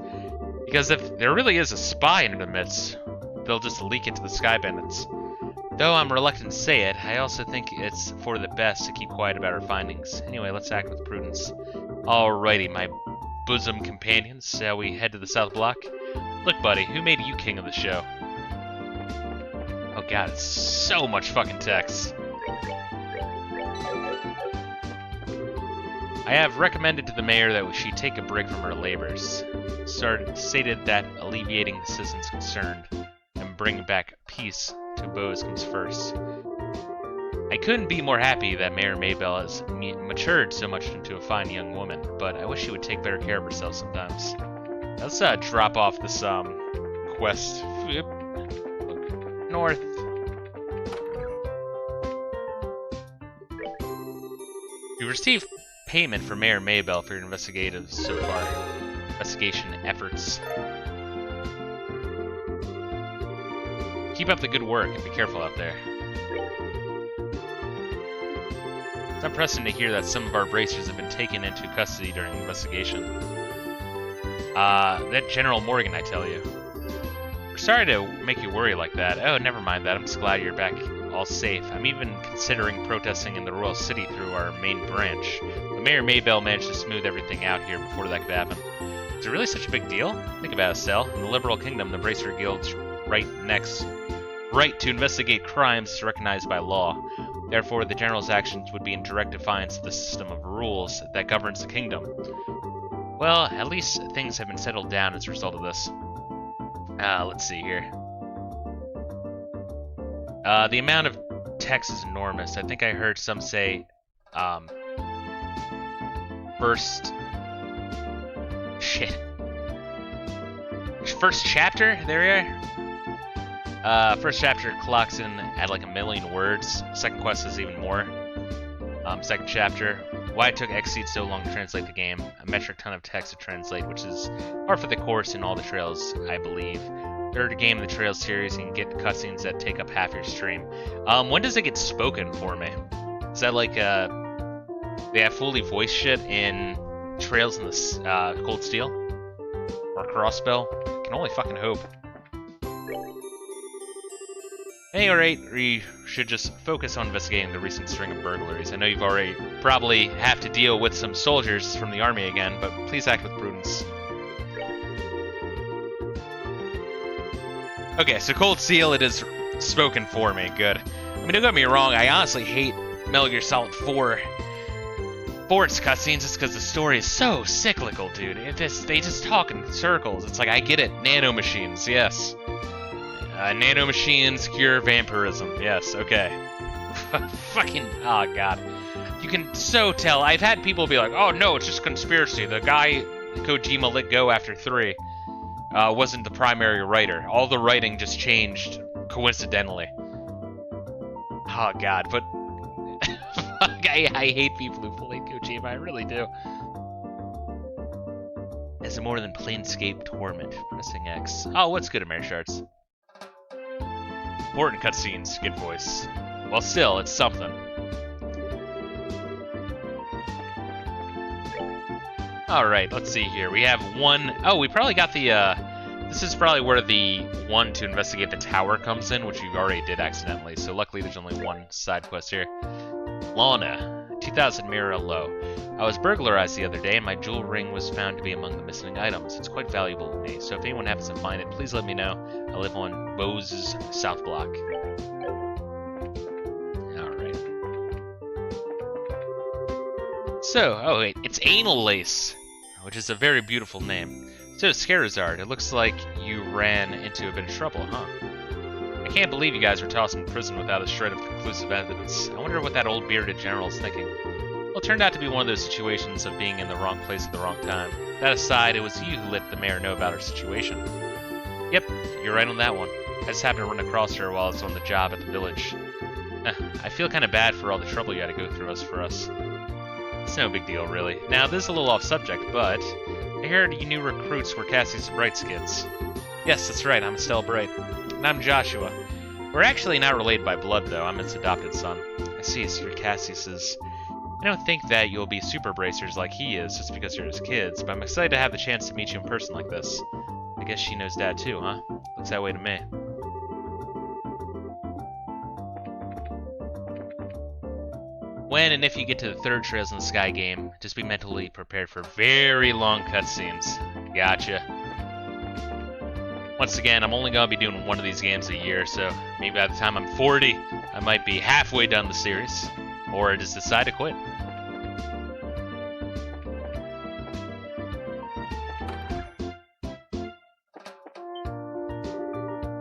Because if there really is a spy in the midst, they'll just leak it to the Sky Bandits. Though I'm reluctant to say it, I also think it's for the best to keep quiet about our findings. Anyway, let's act with prudence. Alrighty, my bosom companions, shall we head to the South Block? Look, buddy, who made you king of the show? Oh god, it's so much fucking text. I have recommended to the mayor that she take a break from her labors. Stated that alleviating the citizens concerned and bringing back peace to Bose comes first. I couldn't be more happy that Mayor Maybell has matured so much into a fine young woman, but I wish she would take better care of herself sometimes. Let's drop off this quest. Look north. You received payment for Mayor Maybell for your investigation efforts. Keep up the good work and be careful out there. It's unprecedented to hear that some of our bracers have been taken into custody during the investigation. That General Morgan, I tell you. We're sorry to make you worry like that. Oh, never mind that. I'm just glad you're back all safe. I'm even considering protesting in the Royal City through our main branch. But Mayor Maybell managed to smooth everything out here before that could happen. Is it really such a big deal? Think about it, Estelle. In the Liberal Kingdom, the Bracer Guild's right to investigate crimes is recognized by law. Therefore, the General's actions would be in direct defiance of the system of rules that governs the kingdom. Well, at least things have been settled down as a result of this. Let's see here. The amount of text is enormous. I think I heard some say, first chapter? There we are. First chapter clocks in at like 1 million words. Second quest is even more. Second chapter. Why it took Xseed so long to translate the game. A metric ton of text to translate, which is par for the course in all the Trails, I believe. Third game in the Trails series, you can get cutscenes that take up half your stream. When does it get spoken for me? Is that like, they have fully voiced shit in Trails in the Cold Steel? Or Crossbell? Can only fucking hope. Anyway, we should just focus on investigating the recent string of burglaries. I know you've already probably have to deal with some soldiers from the army again, but please act with prudence. Okay, so Cold Steel, it is spoken for me. Good. I mean, don't get me wrong, I honestly hate Metal Gear Solid 4 for its cutscenes just because the story is so cyclical, dude. They just talk in circles. It's like, I get it. Nanomachines, yes. Nanomachines cure vampirism. Yes, okay. Fucking, oh god. You can so tell. I've had people be like, oh no, it's just conspiracy. The guy Kojima let go after 3 wasn't the primary writer. All the writing just changed coincidentally. Oh god, but I hate people who played Kojima, I really do. Is it more than Planescape Torment? Pressing X. Oh, what's good, Amerishards? Important cutscenes, good voice. Well, still, it's something. Alright, let's see here. We have one... Oh, we probably got the, This is probably where the one to investigate the tower comes in, which you already did accidentally, so luckily there's only one side quest here. Lana, 2000 Mirror Low. I was burglarized the other day, and my jewel ring was found to be among the missing items. It's quite valuable to me, so if anyone happens to find it, please let me know. I live on Bose's South Block. Alright. So, oh wait, it's Anal Lace, which is a very beautiful name. So, Scarazard, it looks like you ran into a bit of trouble, huh? I can't believe you guys were tossed in prison without a shred of conclusive evidence. I wonder what that old bearded general's thinking. Well, it turned out to be one of those situations of being in the wrong place at the wrong time. That aside, it was you who let the mayor know about our situation. Yep, you're right on that one. I just happened to run across her while I was on the job at the village. I feel kind of bad for all the trouble you had to go through for us. It's no big deal, really. Now, this is a little off subject, but I heard you new recruits were Cassie's Bright's kids. Yes, that's right, I'm Estelle Bright. And I'm Joshua. We're actually not related by blood, though. I'm his adopted son. I see, so you're Cassius's. I don't think that you'll be super bracers like he is just because you're his kids, but I'm excited to have the chance to meet you in person like this. I guess she knows Dad too, huh? Looks that way to me. When and if you get to the third Trails in the Sky game, just be mentally prepared for very long cutscenes. Gotcha. Once again, I'm only going to be doing one of these games a year, so maybe by the time I'm 40, I might be halfway done the series. Or just decide to quit.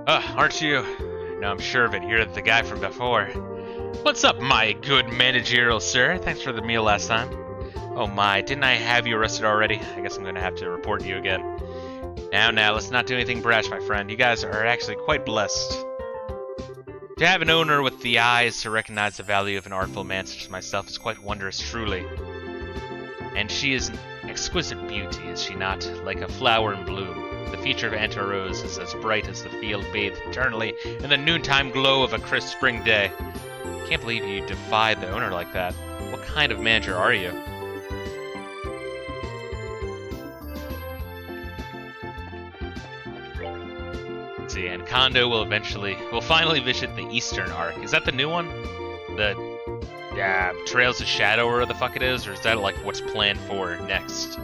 Aren't you? No, I'm sure of it. You're the guy from before. What's up, my good managerial sir? Thanks for the meal last time. Oh my, didn't I have you arrested already? I guess I'm going to have to report you again. Now, let's not do anything brash, my friend. You guys are actually quite blessed. To have an owner with the eyes to recognize the value of an artful man such as myself is quite wondrous, truly. And she is an exquisite beauty, is she not? Like a flower in bloom. The feature of Aunt Rose is as bright as the field bathed eternally in the noontime glow of a crisp spring day. Can't believe you defied the owner like that. What kind of manager are you? Let's see, and Kondo will finally visit the Eastern Arc. Is that the new one? The Trails of Shadow or whatever the fuck it is? Or is that like what's planned for next?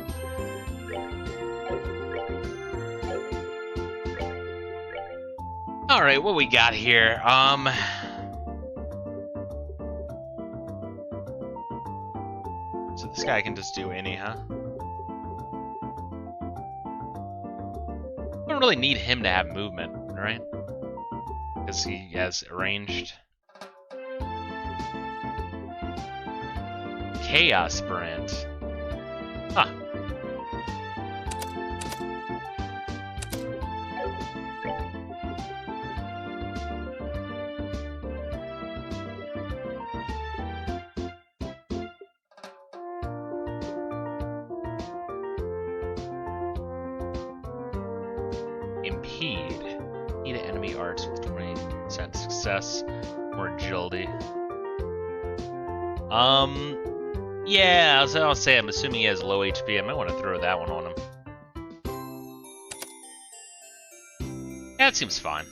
Alright, what we got here? So this guy can just do any, huh? I don't really need him to have movement, right? Because he has arranged. Chaos brand. Huh. Impede. Need enemy arts with 20% success. More agility. Yeah, I'll say I'm assuming he has low HP. I might want to throw that one on him. Yeah, that seems fine.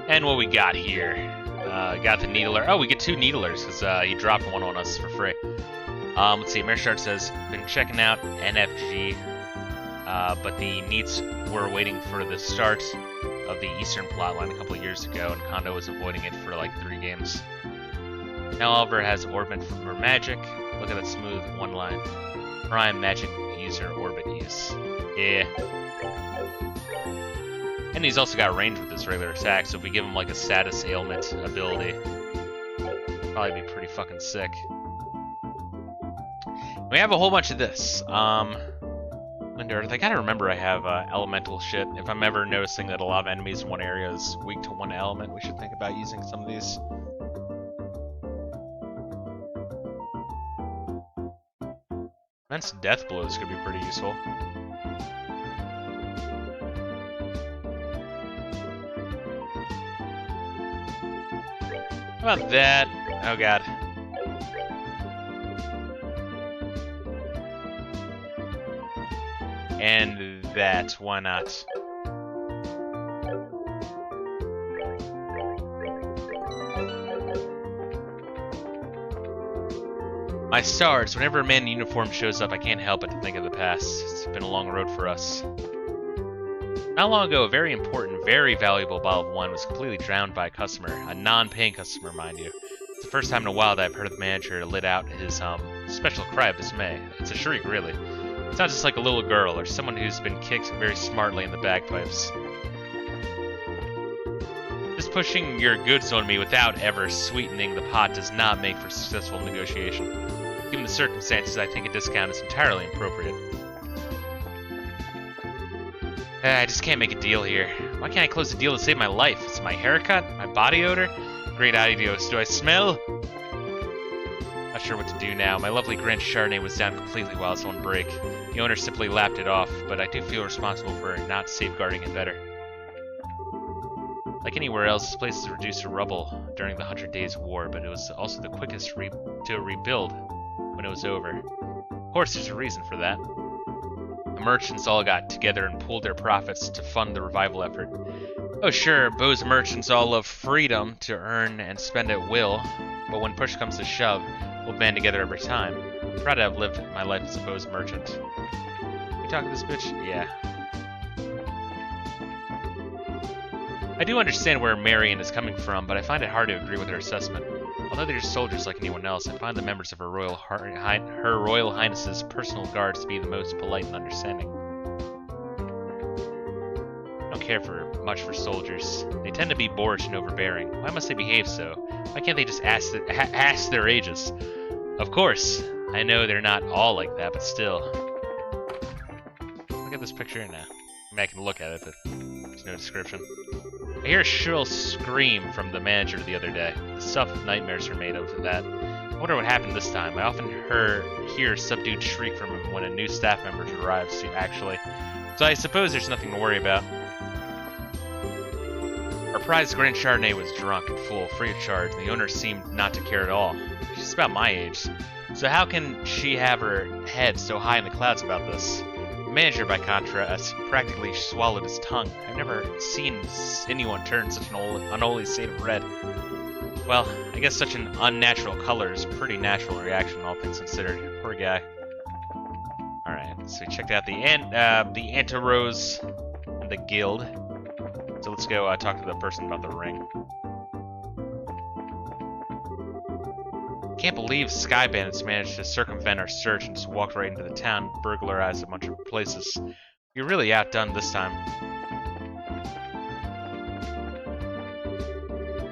And what we got here? Got the Needler. Oh, we get 2 Needlers because he dropped one on us for free. Let's see, Mayor says, been checking out NFG, but the needs were waiting for the start of the Eastern plotline a couple of years ago, and Kondo was avoiding it for like 3 games. Now Oliver has Orbit for magic. Look at that smooth one line. Prime magic user Orbit use. Yeah. And he's also got range with his regular attack, so if we give him like a status ailment ability, probably be pretty fucking sick. We have a whole bunch of this. Wind Earth. I gotta remember I have elemental shit. If I'm ever noticing that a lot of enemies in one area is weak to one element, we should think about using some of these. Immense death blows could be pretty useful. How about that? Oh god. And that, why not? My stars, whenever a man in uniform shows up, I can't help but to think of the past. It's been a long road for us. Not long ago, a very important, very valuable bottle of wine was completely drowned by a customer, a non-paying customer, mind you. It's the first time in a while that I've heard of the manager let out his special cry of dismay. It's a shriek, really. It's not just like a little girl or someone who's been kicked very smartly in the bagpipes. Just pushing your goods on me without ever sweetening the pot does not make for successful negotiation. Given the circumstances, I think a discount is entirely appropriate. I just can't make a deal here. Why can't I close a deal to save my life? It's my haircut? My body odor? Great ideas. Do I smell? Not sure what to do now. My lovely Grand Chardonnay was down completely while I was on break. The owner simply lapped it off, but I do feel responsible for not safeguarding it better. Like anywhere else, this place is reduced to rubble during the 100 Days War, but it was also the quickest to rebuild when it was over. Of course, there's a reason for that. The merchants all got together and pooled their profits to fund the revival effort. Oh sure, Bo's merchants all love freedom to earn and spend at will, but when push comes to shove, we'll band together every time. I'm proud to have lived my life as a Bo's merchant. You talking to this bitch? Yeah. I do understand where Marion is coming from, but I find it hard to agree with her assessment. Although they're just soldiers like anyone else, I find the members of Her Royal Highness's personal guards to be the most polite and understanding. I don't care much for soldiers. They tend to be boorish and overbearing. Why must they behave so? Why can't they just ask their ages? Of course, I know they're not all like that, but still. Look at this picture now. I mean, I can look at it, but there's no description. I hear a shrill scream from the manager the other day. The stuff of nightmares are made of that. I wonder what happened this time. I often hear a subdued shriek from him when a new staff member arrives, actually. So I suppose there's nothing to worry about. Our prized Grand Chardonnay was drunk and full, free of charge, and the owner seemed not to care at all. She's about my age. So how can she have her head so high in the clouds about this? The manager, by contrast, practically swallowed his tongue. I've never seen anyone turn such an unholy state of red. Well, I guess such an unnatural color is a pretty natural reaction, all things considered. Poor guy. Alright, so we checked out the Anti-Rose and the Guild. So let's go talk to the person about the ring. Can't believe Sky Bandits managed to circumvent our search and just walked right into the town and burglarized a bunch of places. You're really outdone this time.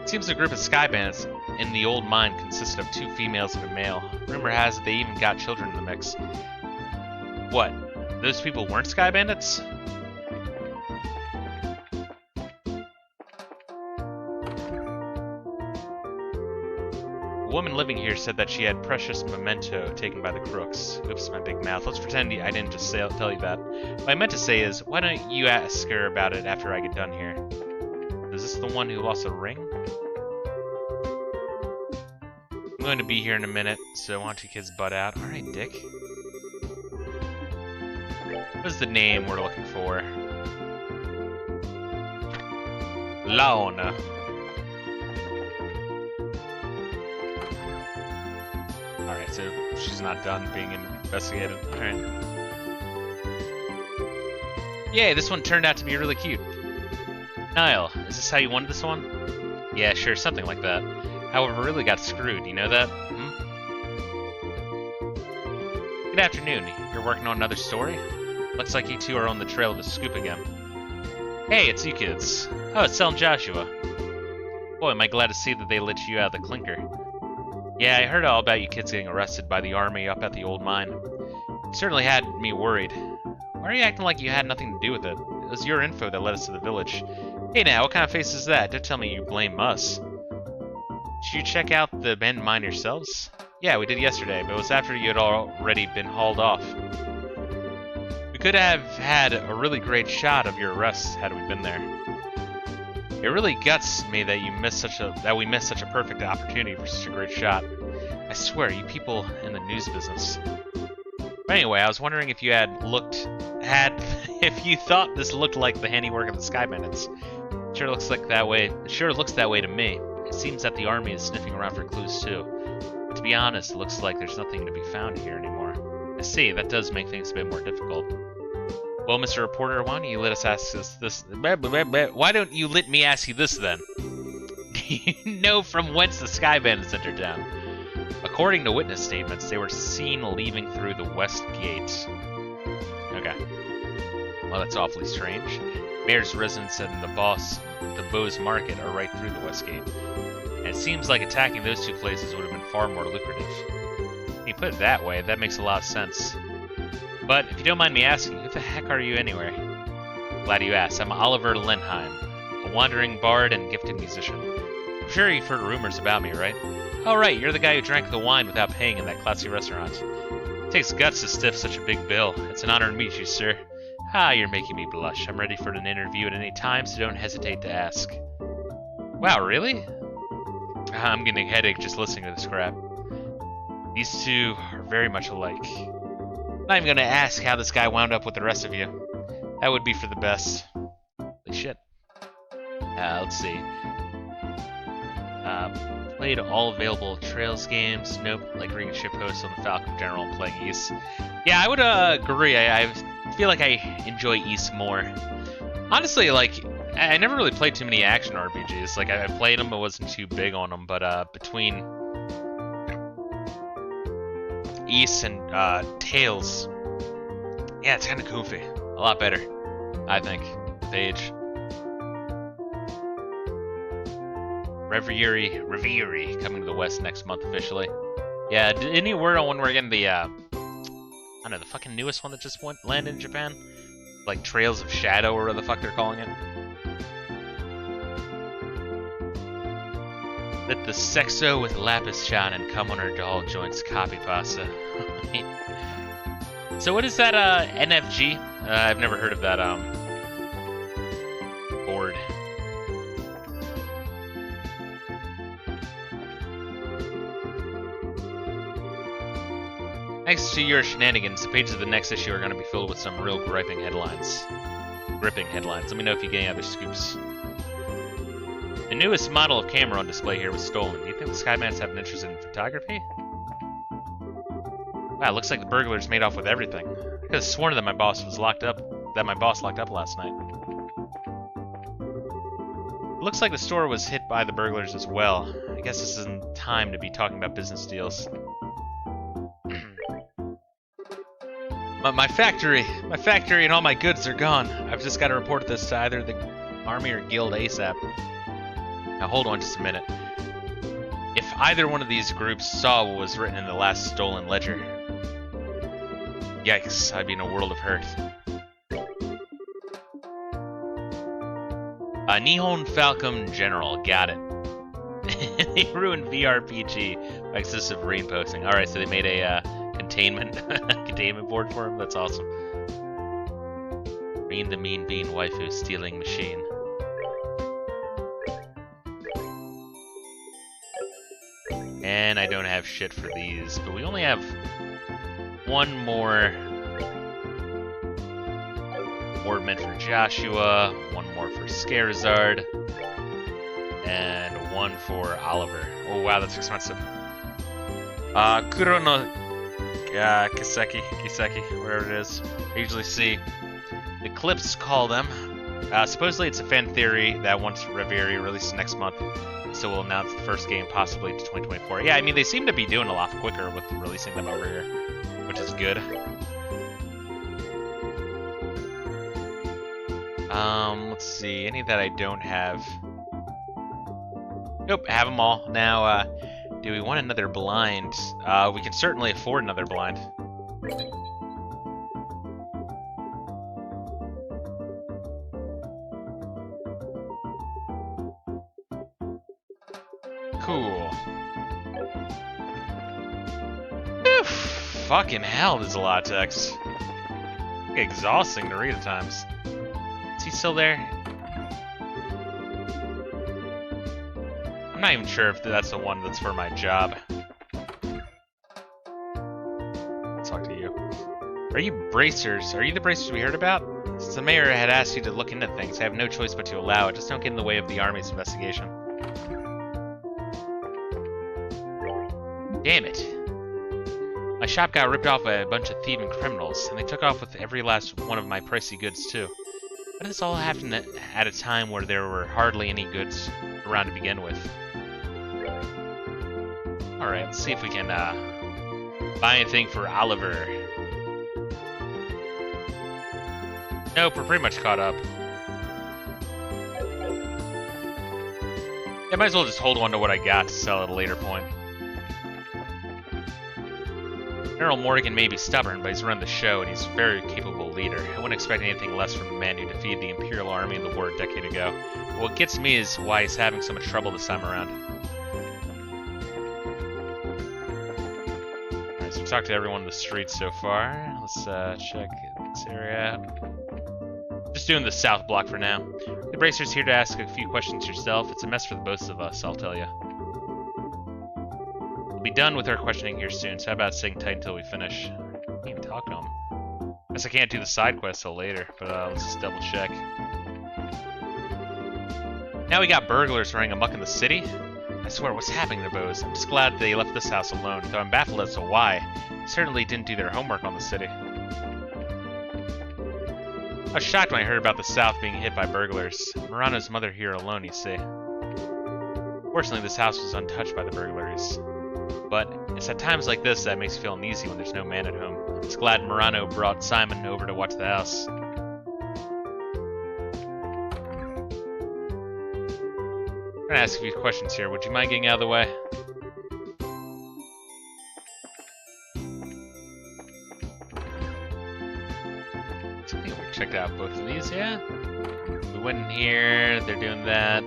It seems the group of Sky Bandits in the old mine consisted of 2 females and a male. Rumor has it they even got children in the mix. What? Those people weren't Sky Bandits? A woman living here said that she had precious memento taken by the crooks. Oops, my big mouth. Let's pretend I didn't just tell you that. What I meant to say is, why don't you ask her about it after I get done here? Is this the one who lost a ring? I'm going to be here in a minute, so why don't you kids butt out? Alright, Dick. What is the name we're looking for? Laona. Alright, so she's not done being investigated. Alright. Yay, this one turned out to be really cute. Niall, is this how you wanted this one? Yeah, sure, something like that. However, really got screwed, you know that? Hmm? Good afternoon. You're working on another story? Looks like you two are on the trail of a scoop again. Hey, it's you kids. Oh, it's Sel and Joshua. Boy, am I glad to see that they let you out of the clinker. Yeah, I heard all about you kids getting arrested by the army up at the old mine. It certainly had me worried. Why are you acting like you had nothing to do with it? It was your info that led us to the village. Hey now, what kind of face is that? Don't tell me you blame us. Did you check out the abandoned mine yourselves? Yeah, we did yesterday, but it was after you had already been hauled off. We could have had a really great shot of your arrest had we been there. It really guts me that we missed such a perfect opportunity for such a great shot. I swear, you people in the news business. But anyway, I was wondering if you if you thought this looked like the handiwork of the Sky Bandits. Sure looks like that way. It sure looks that way to me. It seems that the army is sniffing around for clues too. But to be honest, it looks like there's nothing to be found here anymore. I see, that does make things a bit more difficult. Well, Mr. Reporter, why don't you let us ask this? Why don't you let me ask you this then? Do you know from whence the Sky Bandits entered town? According to witness statements, they were seen leaving through the west gate. Okay. Well, that's awfully strange. Mayor's residence and the Beau's Market are right through the West Gate. And it seems like attacking those two places would have been far more lucrative. When you put it that way, that makes a lot of sense. But if you don't mind me asking, who the heck are you anyway? Glad you asked. I'm Oliver Lenheim, a wandering bard and gifted musician. I'm sure you've heard rumors about me, right? Oh right, you're the guy who drank the wine without paying in that classy restaurant. It takes guts to stiff such a big bill. It's an honor to meet you, sir. Ah, you're making me blush. I'm ready for an interview at any time, so don't hesitate to ask. Wow, really? I'm getting a headache just listening to this crap. These two are very much alike. I'm not even gonna ask how this guy wound up with the rest of you. That would be for the best. Holy shit. Let's see. Played all available Trails games. Nope, like reading ship hosts on the Falcom General and playing East. Yeah, I would agree. I feel like I enjoy East more. Honestly, like, I never really played too many action RPGs. Like, I played them, but wasn't too big on them. But between East and Tales, yeah, it's kind of goofy. A lot better, I think, with age. Reverie coming to the West next month officially. Yeah, any word on when we're getting the, I don't know, the fucking newest one that just landed in Japan? Like Trails of Shadow or whatever the fuck they're calling it. Let the sexo with lapis shine and come on her doll joints copy pasta. So what is that, NFG? I've never heard of that, board. Thanks to your shenanigans, the pages of the next issue are going to be filled with some real gripping headlines. Let me know if you get any other scoops. The newest model of camera on display here was stolen. Do you think the Skymans have an interest in photography? Wow, looks like the burglars made off with everything. I could have sworn that my boss locked up last night. It looks like the store was hit by the burglars as well. I guess this isn't time to be talking about business deals. My factory and all my goods are gone. I've just got to report this to either the army or guild ASAP. Now hold on just a minute. If either one of these groups saw what was written in the last stolen ledger, yikes, I'd be in a world of hurt. Nihon Falcom General, got it. They ruined VRPG by excessive rain posting. Alright, so they made a containment board for him. That's awesome. Rain the mean bean waifu stealing machine. And I don't have shit for these, but we only have one more ornament for Joshua, one more for Scarizard, and one for Oliver. Oh wow, that's expensive. Kurono Kiseki, whatever it is. I usually see the clips call them. Supposedly it's a fan theory that once Reverie releases next month, so we'll announce the first game possibly to 2024. Yeah, I mean, they seem to be doing a lot quicker with releasing them over here, which is good. Let's see, any that I don't have. Nope, have them all. Now, do we want another blind? We can certainly afford another blind. Cool. Oof, fucking hell, there's a lot of text. Exhausting to read at times. Is he still there? I'm not even sure if that's the one that's for my job. Let's talk to you. Are you bracers? Are you the bracers we heard about? Since the mayor had asked you to look into things, I have no choice but to allow it. Just don't get in the way of the army's investigation. Damn it. My shop got ripped off by a bunch of thieving criminals, and they took off with every last one of my pricey goods, too. Why did this all happen at a time where there were hardly any goods around to begin with? Alright, let's see if we can buy anything for Oliver. Nope, we're pretty much caught up. Yeah, might as well just hold on to what I got to sell at a later point. General Morgan may be stubborn, but he's run the show and he's a very capable leader. I wouldn't expect anything less from the man who defeated the Imperial Army in the war a decade ago. But what gets me is why he's having so much trouble this time around. Alright, so we talked to everyone in the streets so far. Let's check this area out. Just doing the south block for now. The Bracer's here to ask a few questions yourself. It's a mess for the both of us, I'll tell you. We'll be done with our questioning here soon, so how about sitting tight until we finish? I can't even talk to him. Guess I can't do the side quest till later, but let's just double check. Now we got burglars running amok in the city? I swear, what's happening to Bose? I'm just glad they left this house alone, though I'm baffled as to why. They certainly didn't do their homework on the city. I was shocked when I heard about the South being hit by burglars. Murano's mother here alone, you see. Fortunately, this house was untouched by the burglaries. But it's at times like this that makes me feel uneasy when there's no man at home. I'm just glad Murano brought Simon over to watch the house. I'm gonna ask a few questions here. Would you mind getting out of the way? I think we checked out both of these, yeah? We went in here, they're doing that.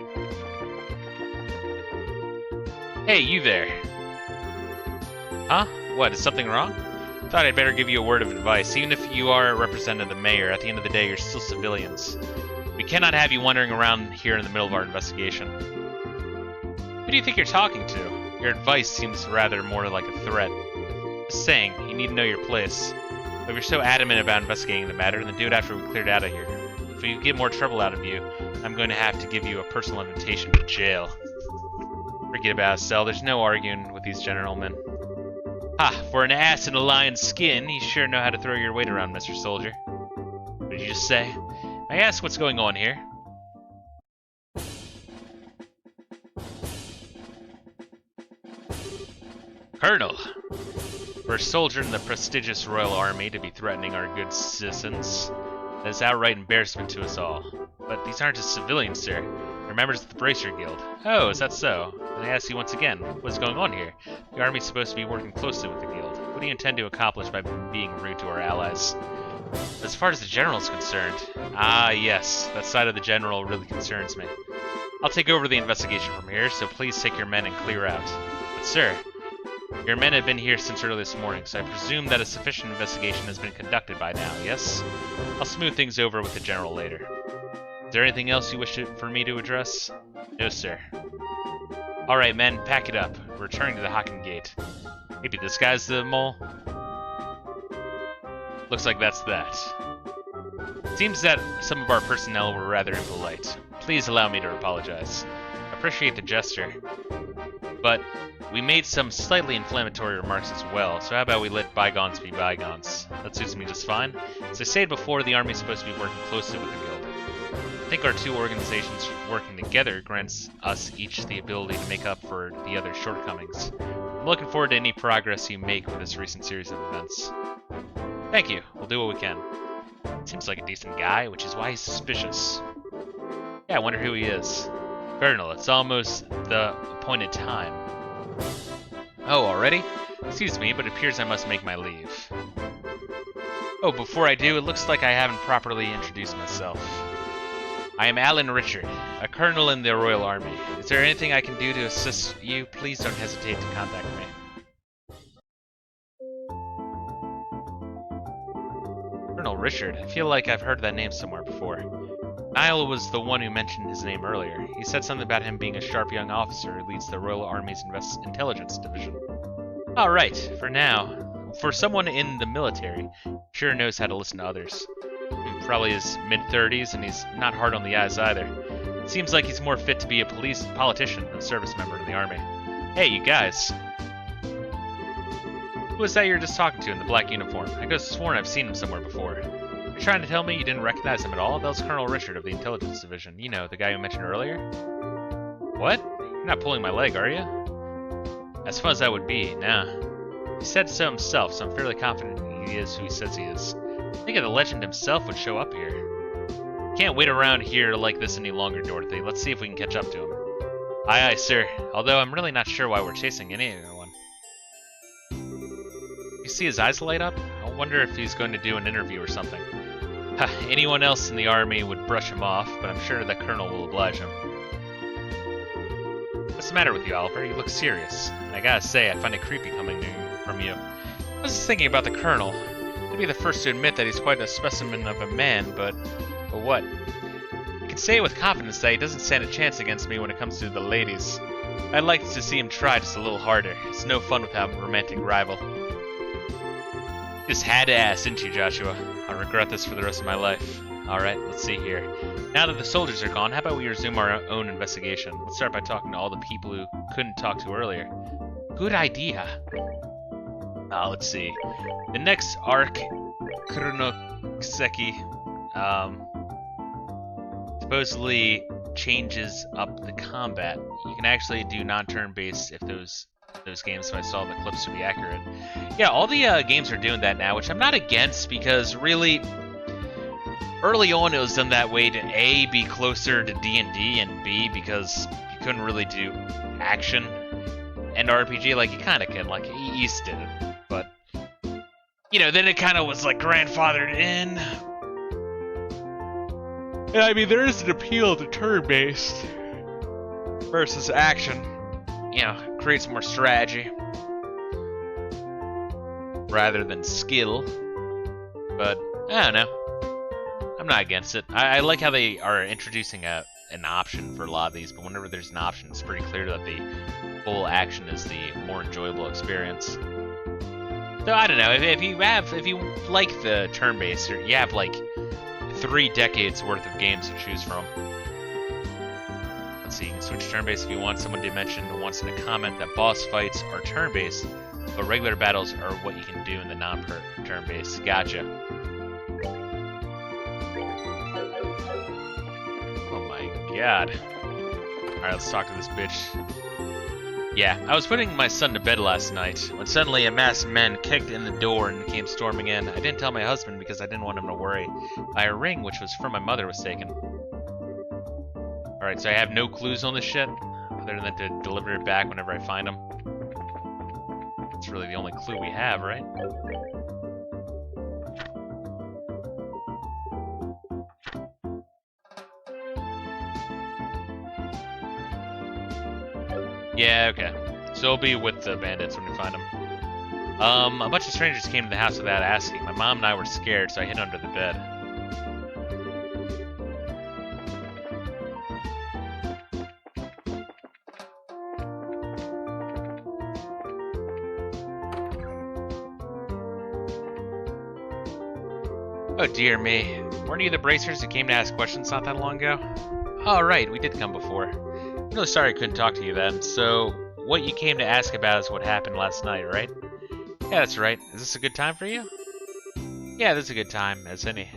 Hey, you there. Huh? What, is something wrong? Thought I'd better give you a word of advice. Even if you are a representative of the mayor, at the end of the day, you're still civilians. We cannot have you wandering around here in the middle of our investigation. Who do you think you're talking to? Your advice seems rather more like a threat. Just saying, you need to know your place. But if you're so adamant about investigating the matter, then do it after we cleared out of here. If we get more trouble out of you, I'm going to have to give you a personal invitation to jail. Forget about it, Cell. There's no arguing with these gentlemen. Ha! For an ass in a lion's skin, you sure know how to throw your weight around, Mr. Soldier. What did you just say? May I ask what's going on here? Colonel! For a soldier in the prestigious Royal Army to be threatening our good citizens, that is outright embarrassment to us all. But these aren't just civilians, sir. They're members of the Bracer Guild. Oh, is that so? Then I ask you once again, what's going on here? The Army's supposed to be working closely with the Guild. What do you intend to accomplish by being rude to our allies? As far as the General's concerned, yes, that side of the General really concerns me. I'll take over the investigation from here, so please take your men and clear out. But sir, your men have been here since early this morning, so I presume that a sufficient investigation has been conducted by now, yes? I'll smooth things over with the General later. Is there anything else you wish for me to address? No, sir. Alright, men, pack it up. We're returning to the Haken Gate. Maybe this guy's the mole? Looks like that's that. Seems that some of our personnel were rather impolite. Please allow me to apologize. I appreciate the gesture, but we made some slightly inflammatory remarks as well, so how about we let bygones be bygones? That suits me just fine. As I said before, the Army's supposed to be working closely with the Guild. I think our two organizations working together grants us each the ability to make up for the other's shortcomings. I'm looking forward to any progress you make with this recent series of events. Thank you. We'll do what we can. Seems like a decent guy, which is why he's suspicious. Yeah, I wonder who he is. Colonel, it's almost the appointed time. Oh, already? Excuse me, but it appears I must make my leave. Oh, before I do, it looks like I haven't properly introduced myself. I am Alan Richard, a colonel in the Royal Army. Is there anything I can do to assist you? Please don't hesitate to contact me. Colonel Richard? I feel like I've heard that name somewhere before. Niall was the one who mentioned his name earlier. He said something about him being a sharp young officer who leads the Royal Army's Intelligence Division. Alright, for now. For someone in the military, sure knows how to listen to others. Probably his mid-30s, and he's not hard on the eyes either. It seems like he's more fit to be a politician than a service member in the Army. Hey, you guys. Who was that you were just talking to in the black uniform? I could have sworn I've seen him somewhere before. You're trying to tell me you didn't recognize him at all? That was Colonel Richard of the Intelligence Division. You know, the guy you mentioned earlier? What? You're not pulling my leg, are you? As fun as that would be, nah. He said so himself, so I'm fairly confident he is who he says he is. I think if the legend himself would show up here. Can't wait around here like this any longer, Dorothy. Let's see if we can catch up to him. Aye, aye, sir. Although I'm really not sure why we're chasing anyone. You see his eyes light up? I wonder if he's going to do an interview or something. Anyone else in the army would brush him off, but I'm sure the colonel will oblige him. What's the matter with you, Oliver? You look serious. And I gotta say, I find it creepy coming from you. I was just thinking about the colonel. I'd be the first to admit that he's quite a specimen of a man, but what? I can say with confidence that he doesn't stand a chance against me when it comes to the ladies. I'd like to see him try just a little harder. It's no fun without a romantic rival. Just had to ask, didn't you, Joshua? I'll regret this for the rest of my life. Alright, let's see here. Now that the soldiers are gone, how about we resume our own investigation? Let's start by talking to all the people who couldn't talk to earlier. Good idea. Let's see. The next arc, Kuronoseki, supposedly changes up the combat. You can actually do non-turn based if those games, so I saw the clips to be accurate. Yeah, all the games are doing that now, which I'm not against, because really, early on it was done that way to A, be closer to D&D, and B, because you couldn't really do action and RPG like you kind of can, like East did it. But, you know, then it kind of was like grandfathered in. And I mean, there is an appeal to turn-based versus action. You know, creates more strategy rather than skill. But I don't know. I'm not against it. I like how they are introducing an option for a lot of these, but whenever there's an option, it's pretty clear that the full action is the more enjoyable experience. So I don't know. If you like the turn-based, you have like 3 decades worth of games to choose from. So you can switch turn-based if you want. Someone did mention once in a comment that boss fights are turn-based, but regular battles are what you can do in the non-turn-based. Gotcha. Oh my god. Alright, let's talk to this bitch. Yeah, I was putting my son to bed last night when suddenly a mass of men kicked in the door and came storming in. I didn't tell my husband because I didn't want him to worry. A ring, which was from my mother, was taken. Alright, so I have no clues on this shit, other than to deliver it back whenever I find them. That's really the only clue we have, right? Yeah, okay. So I'll be with the bandits when we find them. A bunch of strangers came to the house without asking. My mom and I were scared, so I hid under the bed. Oh dear me. Weren't you the bracers who came to ask questions not that long ago? Oh right, we did come before. I'm really sorry I couldn't talk to you then. So, what you came to ask about is what happened last night, right? Yeah, that's right. Is this a good time for you? Yeah, this is a good time, as any.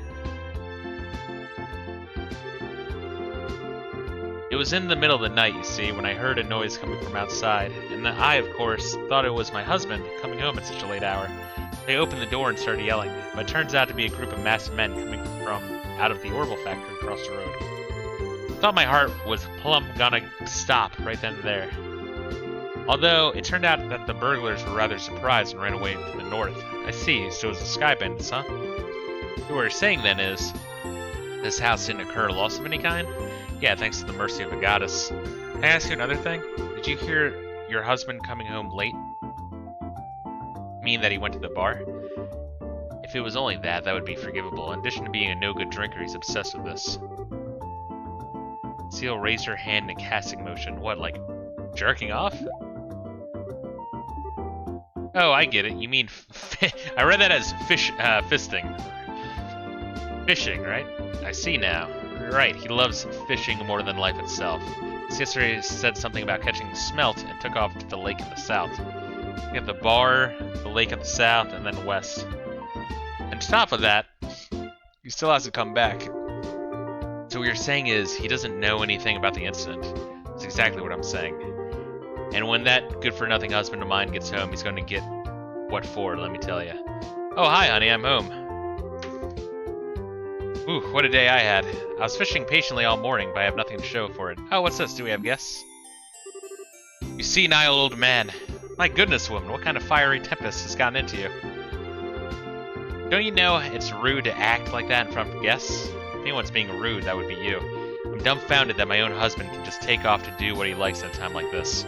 It was in the middle of the night, you see, when I heard a noise coming from outside, and I, of course, thought it was my husband coming home at such a late hour. They opened the door and started yelling, but it turns out to be a group of masked men coming from out of the Orbital factory across the road. I thought my heart was plumb gonna stop right then and there. Although, it turned out that the burglars were rather surprised and ran away to the north. I see, so it was the Sky Bandits, huh? What we're saying then is, this house didn't occur loss of any kind? Yeah, thanks to the mercy of a goddess. Can I ask you another thing? Did you hear your husband coming home late? Mean that he went to the bar? If it was only that, that would be forgivable. In addition to being a no-good drinker, he's obsessed with this. Seal raised her hand in a casting motion. What, like jerking off? Oh, I get it. You mean I read that as fisting. Fishing, right? I see now. Right, he loves fishing more than life itself. Yesterday said something about catching smelt and took off to the lake in the south. We have the bar, the lake at the south, and then west. And on top of that, he still hasn't come back. So what you're saying is he doesn't know anything about the incident. That's exactly what I'm saying. And when that good-for-nothing husband of mine gets home, he's going to get what for, let me tell you. Oh, hi, honey, I'm home. Ooh, what a day I had. I was fishing patiently all morning, but I have nothing to show for it. Oh, what's this? Do we have guests? You senile old man. My goodness, woman, what kind of fiery tempest has gotten into you? Don't you know it's rude to act like that in front of guests? If anyone's being rude, that would be you. I'm dumbfounded that my own husband can just take off to do what he likes at a time like this.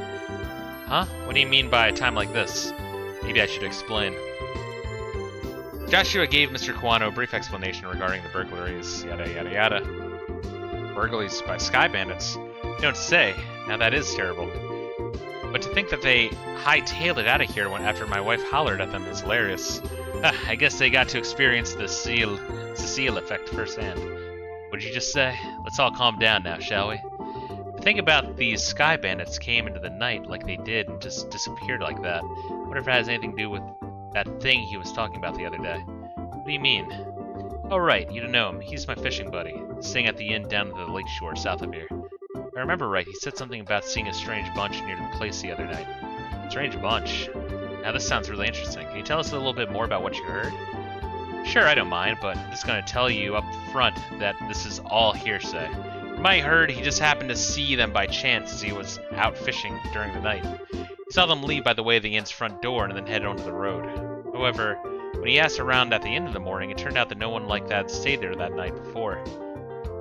Huh? What do you mean by a time like this? Maybe I should explain. Joshua gave Mr. Kawano a brief explanation regarding the burglaries, yada yada yada. Burglaries by sky bandits? You don't say. Now that is terrible. But to think that they hightailed it out of here after my wife hollered at them is hilarious. I guess they got to experience the Cecile effect firsthand. What did you just say? Let's all calm down now, shall we? The thing about these sky bandits came into the night like they did and just disappeared like that. I wonder if it has anything to do with that thing he was talking about the other day. What do you mean? Oh right, you don't know him. He's my fishing buddy, staying at the inn down at the lake shore south of here. If I remember right, he said something about seeing a strange bunch near the place the other night. Strange bunch? Now this sounds really interesting. Can you tell us a little bit more about what you heard? Sure, I don't mind, but I'm just going to tell you up front that this is all hearsay. From what I heard, he just happened to see them by chance as he was out fishing during the night. He saw them leave by the way of the inn's front door and then headed onto the road. However, when he asked around at the inn in the morning, it turned out that no one like that stayed there that night before.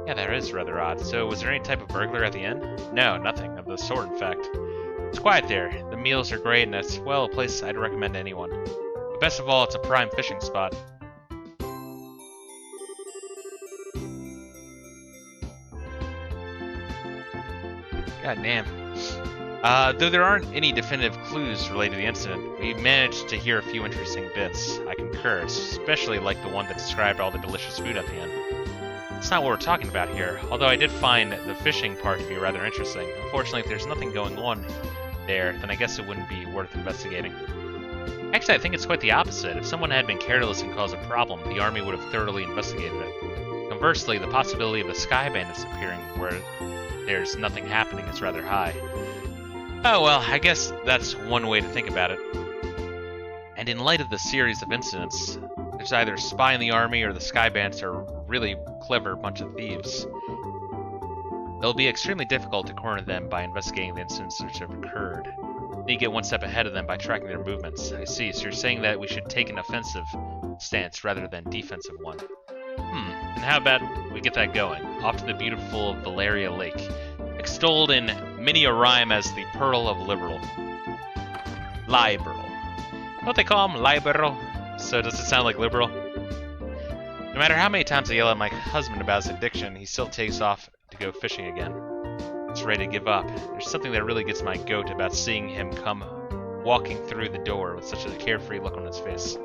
Yeah, that is rather odd. So, was there any type of burglar at the inn? No, nothing of the sort, in fact. It's quiet there. The meals are great, and it's, well, a place I'd recommend to anyone. But best of all, it's a prime fishing spot. God damn. Though there aren't any definitive clues related to the incident, we managed to hear a few interesting bits. I concur, especially like the one that described all the delicious food at the inn. That's not what we're talking about here, although I did find the fishing part to be rather interesting. Unfortunately, if there's nothing going on there, then I guess it wouldn't be worth investigating. Actually, I think it's quite the opposite. If someone had been careless and caused a problem, the army would have thoroughly investigated it. Conversely, the possibility of a sky bandit appearing where there's nothing happening is rather high. Oh well, I guess that's one way to think about it. And in light of the series of incidents, there's either a spy in the army or the sky bandits are a really clever bunch of thieves. It'll be extremely difficult to corner them by investigating the incidents which have occurred. You need to get one step ahead of them by tracking their movements. I see, so you're saying that we should take an offensive stance rather than defensive one. And how about we get that going? Off to the beautiful Valeria Lake, extolled in many a rhyme as the Pearl of Liberl. Liberl. What they call him? Liberl. So does it sound like liberal? No matter how many times I yell at my husband about his addiction, he still takes off to go fishing again. He's ready to give up. There's something that really gets my goat about seeing him come walking through the door with such a carefree look on his face.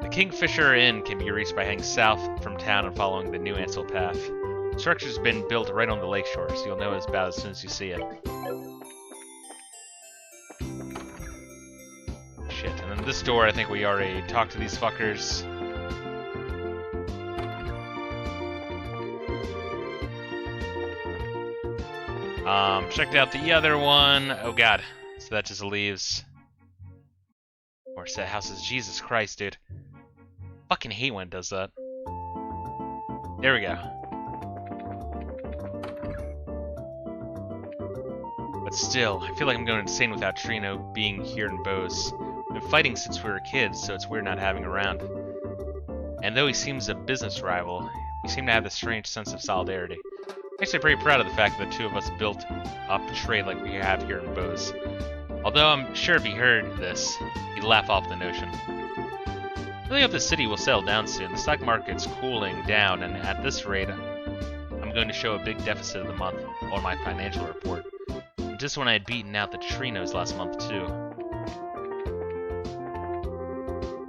The Kingfisher Inn can be reached by heading south from town and following the New Ansel Path. The structure's been built right on the lakeshore, so you'll know it's about as soon as you see it. Shit, and then this door, I think we already talked to these fuckers. Checked out the other one. Oh god, so that just leaves. Or set houses. Jesus Christ, dude. Fucking hate when it does that. There we go. But still, I feel like I'm going insane without Trino being here in Bose. We've been fighting since we were kids, so it's weird not having him around. And though he seems a business rival, we seem to have this strange sense of solidarity. I'm actually pretty proud of the fact that the two of us built up a trade like we have here in Bose. Although I'm sure if he heard this, he'd laugh off the notion. I really hope the city will settle down soon. The stock market's cooling down, and at this rate, I'm going to show a big deficit of the month on my financial report. And just when I had beaten out the Trinos last month, too.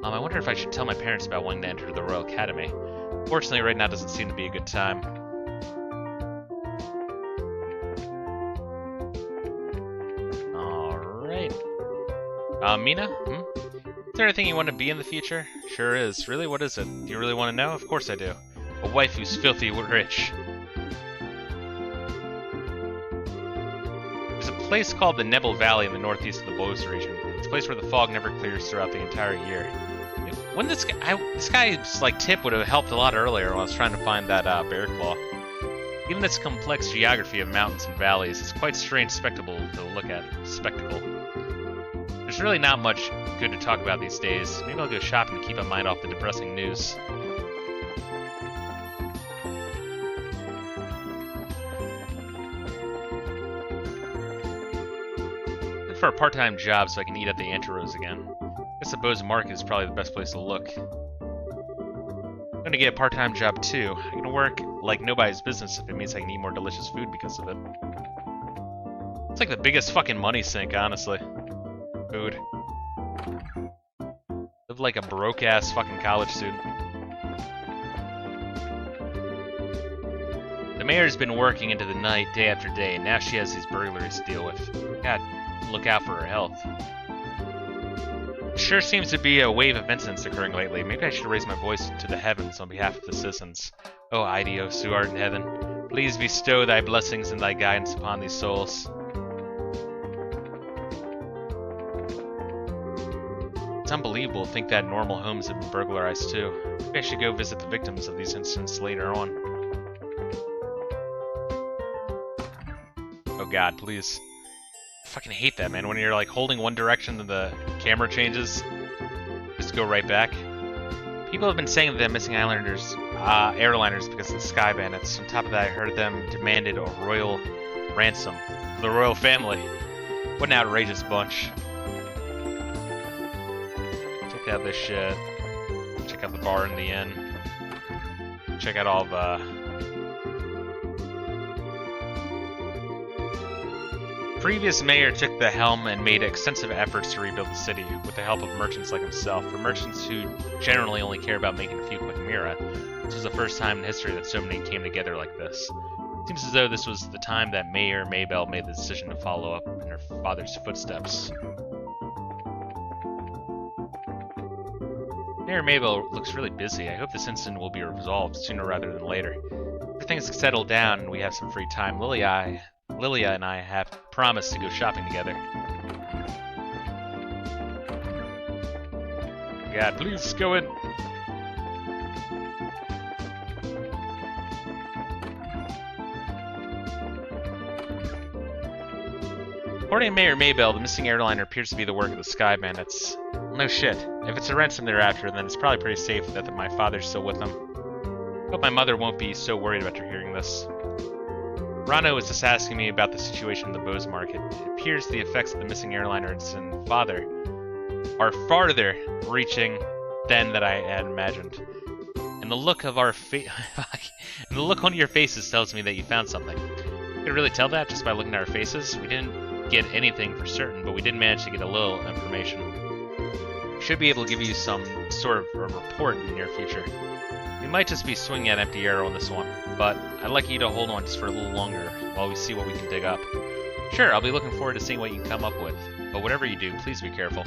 I wonder if I should tell my parents about wanting to enter the Royal Academy. Fortunately, right now doesn't seem to be a good time. Alright. Mina? Is there anything you want to be in the future? Sure is. Really? What is it? Do you really want to know? Of course I do. A wife who's filthy rich. There's a place called the Nebel Valley in the northeast of the Bose region. It's a place where the fog never clears throughout the entire year. When this guy's like tip would have helped a lot earlier when I was trying to find that bear claw. Given its complex geography of mountains and valleys, it's quite a strange spectacle to look at. There's really not much good to talk about these days. Maybe I'll go shopping to keep my mind off the depressing news. Look for a part-time job so I can eat at the Anteros again. I guess the Bose Market is probably the best place to look. I'm gonna get a part-time job too. I'm gonna work like nobody's business if it means I can eat more delicious food because of it. It's like the biggest fucking money sink, honestly. Food. Live like a broke-ass fucking college student. The mayor's been working into the night day after day, and now she has these burglaries to deal with. God, look out for her health. Sure seems to be a wave of incidents occurring lately. Maybe I should raise my voice to the heavens on behalf of the citizens. Oh, Idios, who art in heaven, please bestow thy blessings and thy guidance upon these souls. It's unbelievable to think that normal homes have been burglarized too. Maybe I should go visit the victims of these incidents later on. Oh god, please. I fucking hate that, man. When you're like holding one direction and the camera changes, just go right back. People have been saying that they're missing airliners because of the Sky Bandits. On top of that, I heard them demanded a royal ransom for the royal family. What an outrageous bunch. Check out this shit. Check out the bar in the inn. Check out all the... Previous mayor took the helm and made extensive efforts to rebuild the city with the help of merchants like himself. For merchants who generally only care about making a few quick mira, this was the first time in history that so many came together like this. It seems as though this was the time that Mayor Maybell made the decision to follow up in her father's footsteps. Mayor Maybell looks really busy. I hope this incident will be resolved sooner rather than later. Everything's settled down and we have some free time. Lilia and I have promised to go shopping together. God, please go in. According to Mayor Maybell, the missing airliner appears to be the work of the Sky Bandits. Well, no shit. If it's a ransom they're after, then it's probably pretty safe that my father's still with them. I hope my mother won't be so worried after hearing this. Rano was just asking me about the situation in the Bose Market. It appears the effects of the missing airliner and father are farther reaching than that I had imagined. And the look of our and the look on your faces tells me that you found something. You could really tell that just by looking at our faces. We didn't get anything for certain, but we did manage to get a little information. We should be able to give you some sort of a report in the near future. We might just be swinging at empty air on this one, but I'd like you to hold on just for a little longer while we see what we can dig up. Sure, I'll be looking forward to seeing what you can come up with, but whatever you do, please be careful.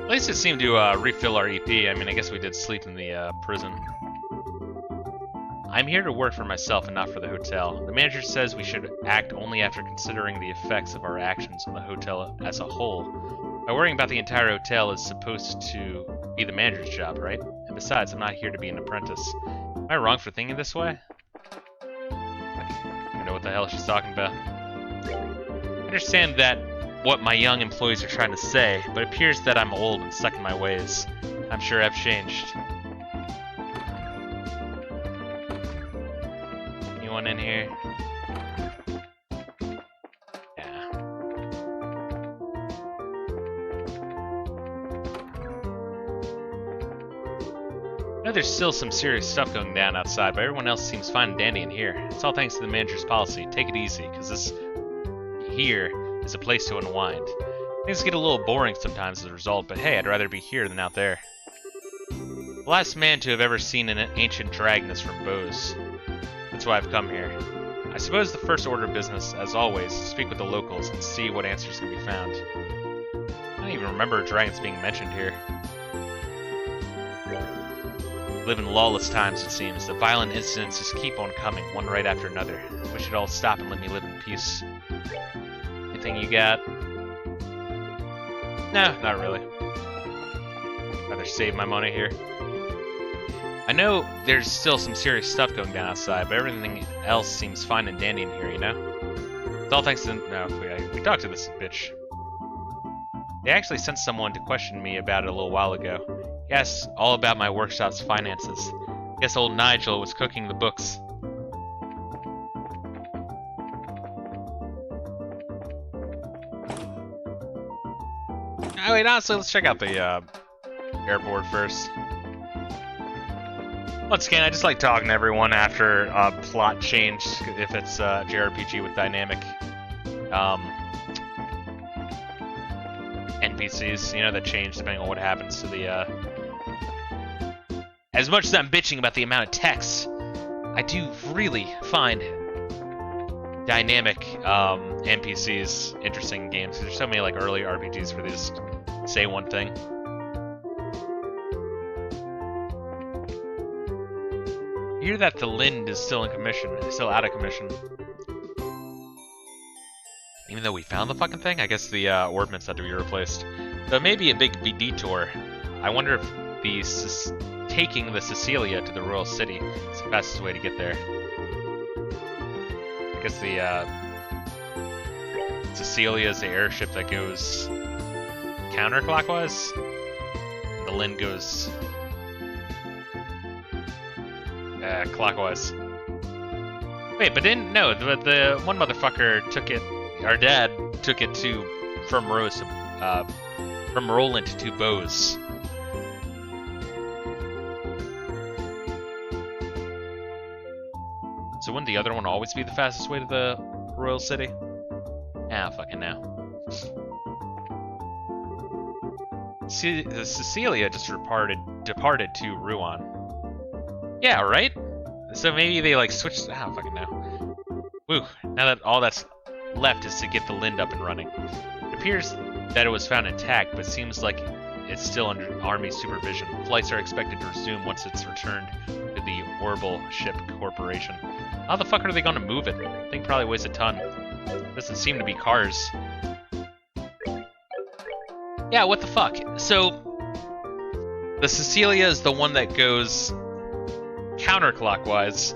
At least it seemed to refill our EP. I mean, I guess we did sleep in the prison. I'm here to work for myself and not for the hotel. The manager says we should act only after considering the effects of our actions on the hotel as a whole. By worrying about the entire hotel is supposed to be the manager's job, right? And besides, I'm not here to be an apprentice. Am I wrong for thinking this way? I don't know what the hell she's talking about. I understand that what my young employees are trying to say, but it appears that I'm old and stuck in my ways. I'm sure I've changed. Anyone in here? Yeah. I know there's still some serious stuff going down outside, but everyone else seems fine and dandy in here. It's all thanks to the manager's policy. Take it easy, because this here is a place to unwind. Things get a little boring sometimes as a result, but hey, I'd rather be here than out there. The last man to have ever seen an ancient dragon is from Bose. That's why I've come here. I suppose the first order of business, as always, is to speak with the locals and see what answers can be found. I don't even remember dragons being mentioned here. live in lawless times, it seems. The violent incidents just keep on coming, one right after another. I wish it all stop and let me live in peace. Anything you got? No, not really. Rather save my money here. I know there's still some serious stuff going down outside, but everything else seems fine and dandy in here, you know? It's all thanks to... No, we talked to this bitch. They actually sent someone to question me about it a little while ago. He asked all about my workshop's finances. Guess old Nigel was cooking the books. Oh, wait, honestly, let's check out the airport first. Once again, I just like talking to everyone after a plot change, if it's a JRPG with dynamic NPCs, you know, that change depending on what happens to the... As much as I'm bitching about the amount of text, I do really find dynamic NPCs interesting in games, because there's so many like early RPGs where they just say one thing. I hear that the Lind is still in commission, still out of commission. Even though we found the fucking thing, I guess the ordnance had to be replaced. Though maybe a big detour. I wonder if taking the Cecilia to the Royal City is the fastest way to get there. I guess the Cecilia is the airship that goes counterclockwise. The Lind goes clockwise. Wait, but didn't no the one motherfucker took it. Our dad took it from Rolent to Bose. So wouldn't the other one always be the fastest way to the Royal City? Ah, fucking now. Cecilia just departed to Rouen. Yeah, right? So maybe they like switched. Ah, fucking now. Woo! Now that all that's left is to get the Lind up and running. It appears that it was found intact, but seems like it's still under Army supervision. Flights are expected to resume once it's returned to the Orbital Ship Corporation. How the fuck are they gonna move it? The thing probably weighs a ton. Doesn't seem to be cars. Yeah, what the fuck? So, the Cecilia is the one that goes counterclockwise,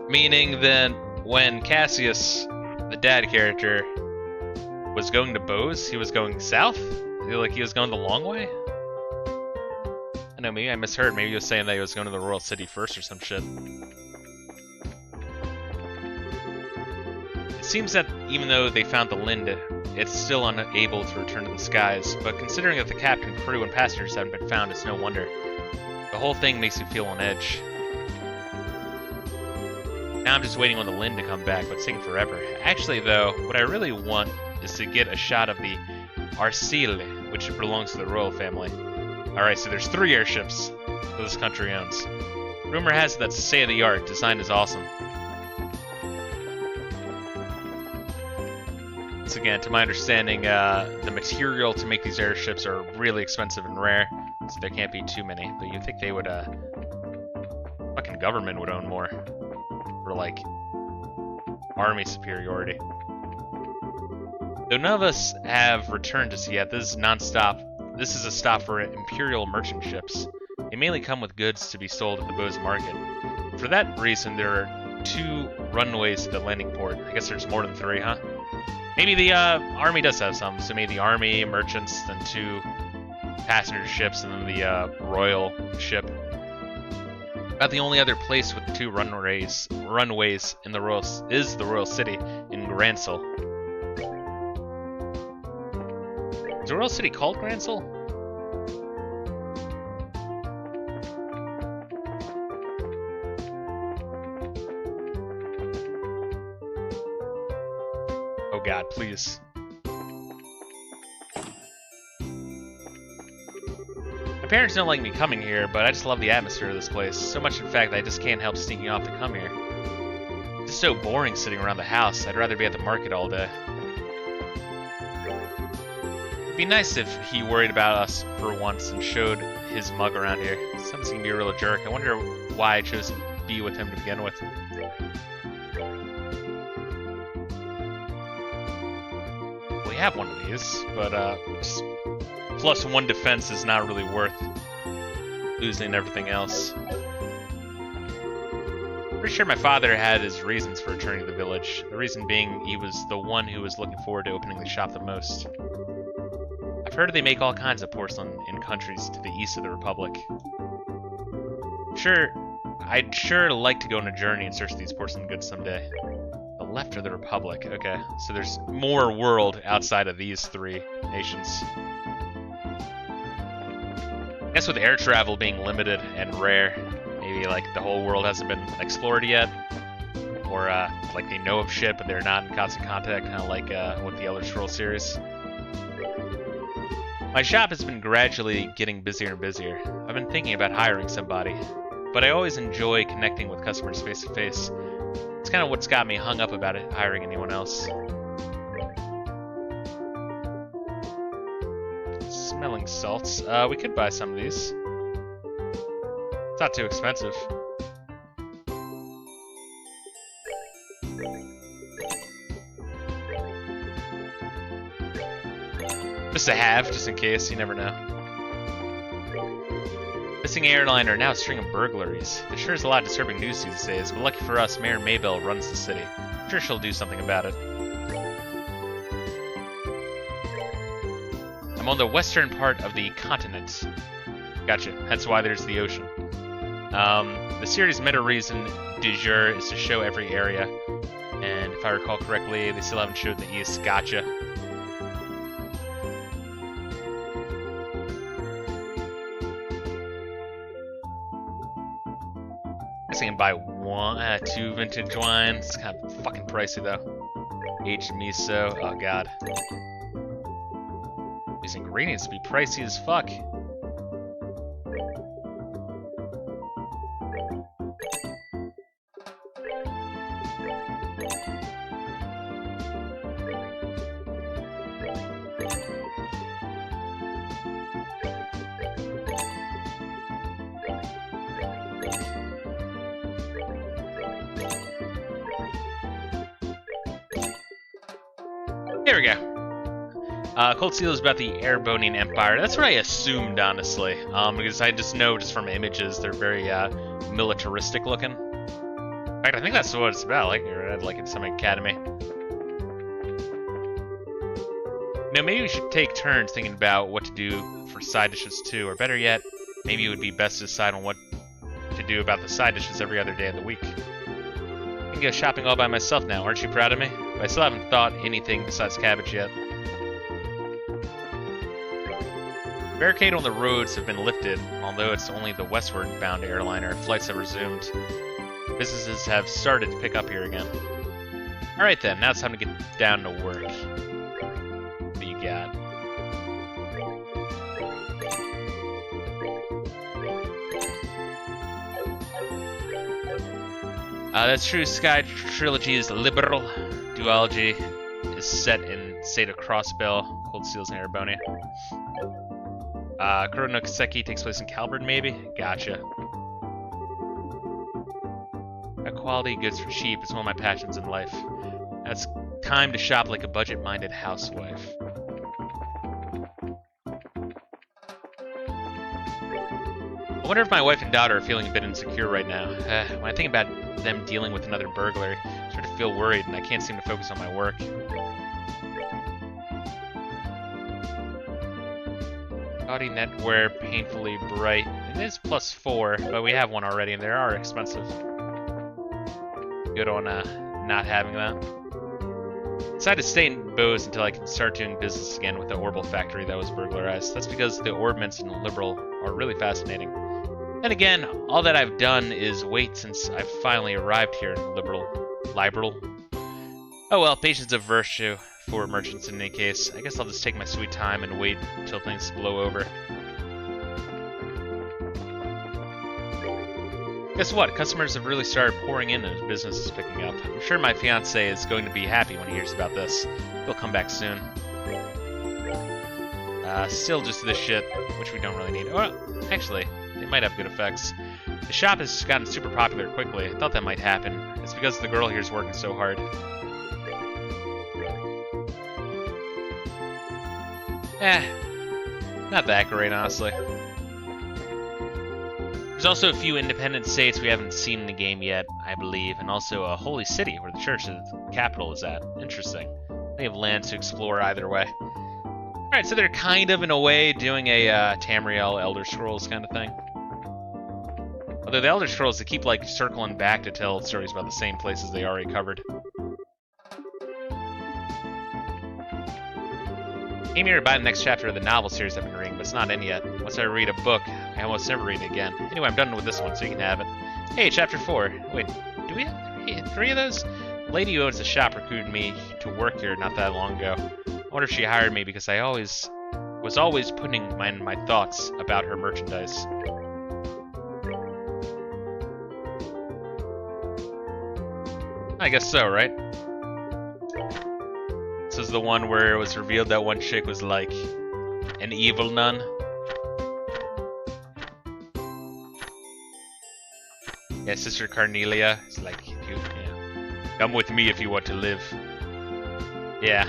meaning that when Cassius, the dad character, was going to Bose, he was going south? Like he was going the long way? I know, maybe I misheard. Maybe he was saying that he was going to the Royal City first or some shit. It seems that even though they found the Lind, it's still unable to return to the skies, but considering that the captain, crew, and passengers haven't been found, it's no wonder. The whole thing makes me feel on edge. Now I'm just waiting on the Lind to come back, but it's taking forever. Actually, though, what I really want is to get a shot of the Arcile, which belongs to the royal family. Alright, so there's 3 airships that this country owns. Rumor has it that's state-of-the-art, design is awesome. Once again, to my understanding, the material to make these airships are really expensive and rare, so there can't be too many, but you'd think they would, fucking government would own more. For, like, army superiority. Though none of us have returned just yet, this is non-stop. This is a stop for Imperial merchant ships. They mainly come with goods to be sold at the Bose market. For that reason, there are 2 runways to the landing port. I guess there's more than 3, huh? Maybe the army does have some, so maybe the army, merchants, then 2 passenger ships, and then the royal ship. About the only other place with 2 runways in the royal is the Royal City in Gransel. Is the Royal City called Gransel? Oh god, please. My parents don't like me coming here, but I just love the atmosphere of this place. So much, in fact, that I just can't help sneaking off to come here. It's just so boring sitting around the house. I'd rather be at the market all day. Be nice if he worried about us for once and showed his mug around here. Sounds like he can be a real jerk. I wonder why I chose to be with him to begin with. We have one of these, but just +1 defense is not really worth losing everything else. Pretty sure my father had his reasons for returning to the village. The reason being he was the one who was looking forward to opening the shop the most. I've heard they make all kinds of porcelain in countries to the east of the Republic. I'd sure like to go on a journey and search these porcelain goods someday. The left of the Republic, okay. So there's more world outside of these 3 nations. I guess with air travel being limited and rare, maybe like the whole world hasn't been explored yet. Or like they know of shit but they're not in constant contact, kind of like with the Elder Scrolls series. My shop has been gradually getting busier and busier. I've been thinking about hiring somebody, but I always enjoy connecting with customers face to face. It's kind of what's got me hung up about it, hiring anyone else. Smelling salts. We could buy some of these. It's not too expensive. Just a half, just in case, you never know. Missing airliner, now a string of burglaries. There sure is a lot of disturbing news these days, but lucky for us, Mayor Maybell runs the city. I'm sure she'll do something about it. I'm on the western part of the continent. Gotcha, hence why there's the ocean. The series' meta reason du jour is to show every area, and if I recall correctly, they still haven't showed the east. Gotcha. I can buy 2 vintage wines. It's kind of fucking pricey though. Aged miso. Oh god. These ingredients be pricey as fuck. There we go. Cold Steel is about the Airbonian Empire. That's what I assumed, honestly. Because I just know just from images they're very militaristic looking. In fact, I think that's what it's about. Like I read like in some academy. You know, maybe we should take turns thinking about what to do for side dishes too, or better yet, maybe it would be best to decide on what to do about the side dishes every other day of the week. I can go shopping all by myself now. Aren't you proud of me? But I still haven't thought anything besides cabbage yet. Barricade on the roads have been lifted, although it's only the westward bound airliner. Flights have resumed. Businesses have started to pick up here again. Alright then, now it's time to get down to work. What do you got? That's true. Sky Trilogy's Liberl duology is set in State of Crossbell, Cold Steel's in Arabonia. Kurono Kiseki takes place in Calvert, maybe? Gotcha. Quality goods for cheap is one of my passions in life. Now it's time to shop like a budget-minded housewife. I wonder if my wife and daughter are feeling a bit insecure right now. When I think about them dealing with another burglar, I start to feel worried and I can't seem to focus on my work. Gaudy netwear, painfully bright. It is +4, but we have one already and they are expensive. Good on not having that. Decided to stay in Bose until I can start doing business again with the Orbital factory that was burglarized. That's because the orbments in Liberl are really fascinating. And again, all that I've done is wait since I've finally arrived here in Liberl. Oh well, patience of virtue for merchants in any case. I guess I'll just take my sweet time and wait until things blow over. Guess what? Customers have really started pouring in and business is picking up. I'm sure my fiance is going to be happy when he hears about this. He'll come back soon. Still just this shit, which we don't really need. Oh, actually, they might have good effects. The shop has gotten super popular quickly. I thought that might happen. It's because the girl here is working so hard. Not that great, honestly. There's also a few independent states we haven't seen in the game yet, I believe, and also a holy city where the church capital is at. Interesting. They have land to explore either way. Alright, so they're kind of, in a way, doing a Tamriel Elder Scrolls kind of thing. Although the Elder Scrolls, they keep, like, circling back to tell stories about the same places they already covered. Came here to buy the next chapter of the novel series I've been reading, but it's not in yet. Once I read a book, I almost never read it again. Anyway, I'm done with this one, so you can have it. Hey, chapter 4. Wait, do we have three of those? The lady who owns the shop recruited me to work here not that long ago. I wonder if she hired me because I was always putting my thoughts about her merchandise. I guess so, right? This is the one where it was revealed that one chick was like an evil nun. Yeah, Sister Carnelia is like, come with me if you want to live. Yeah.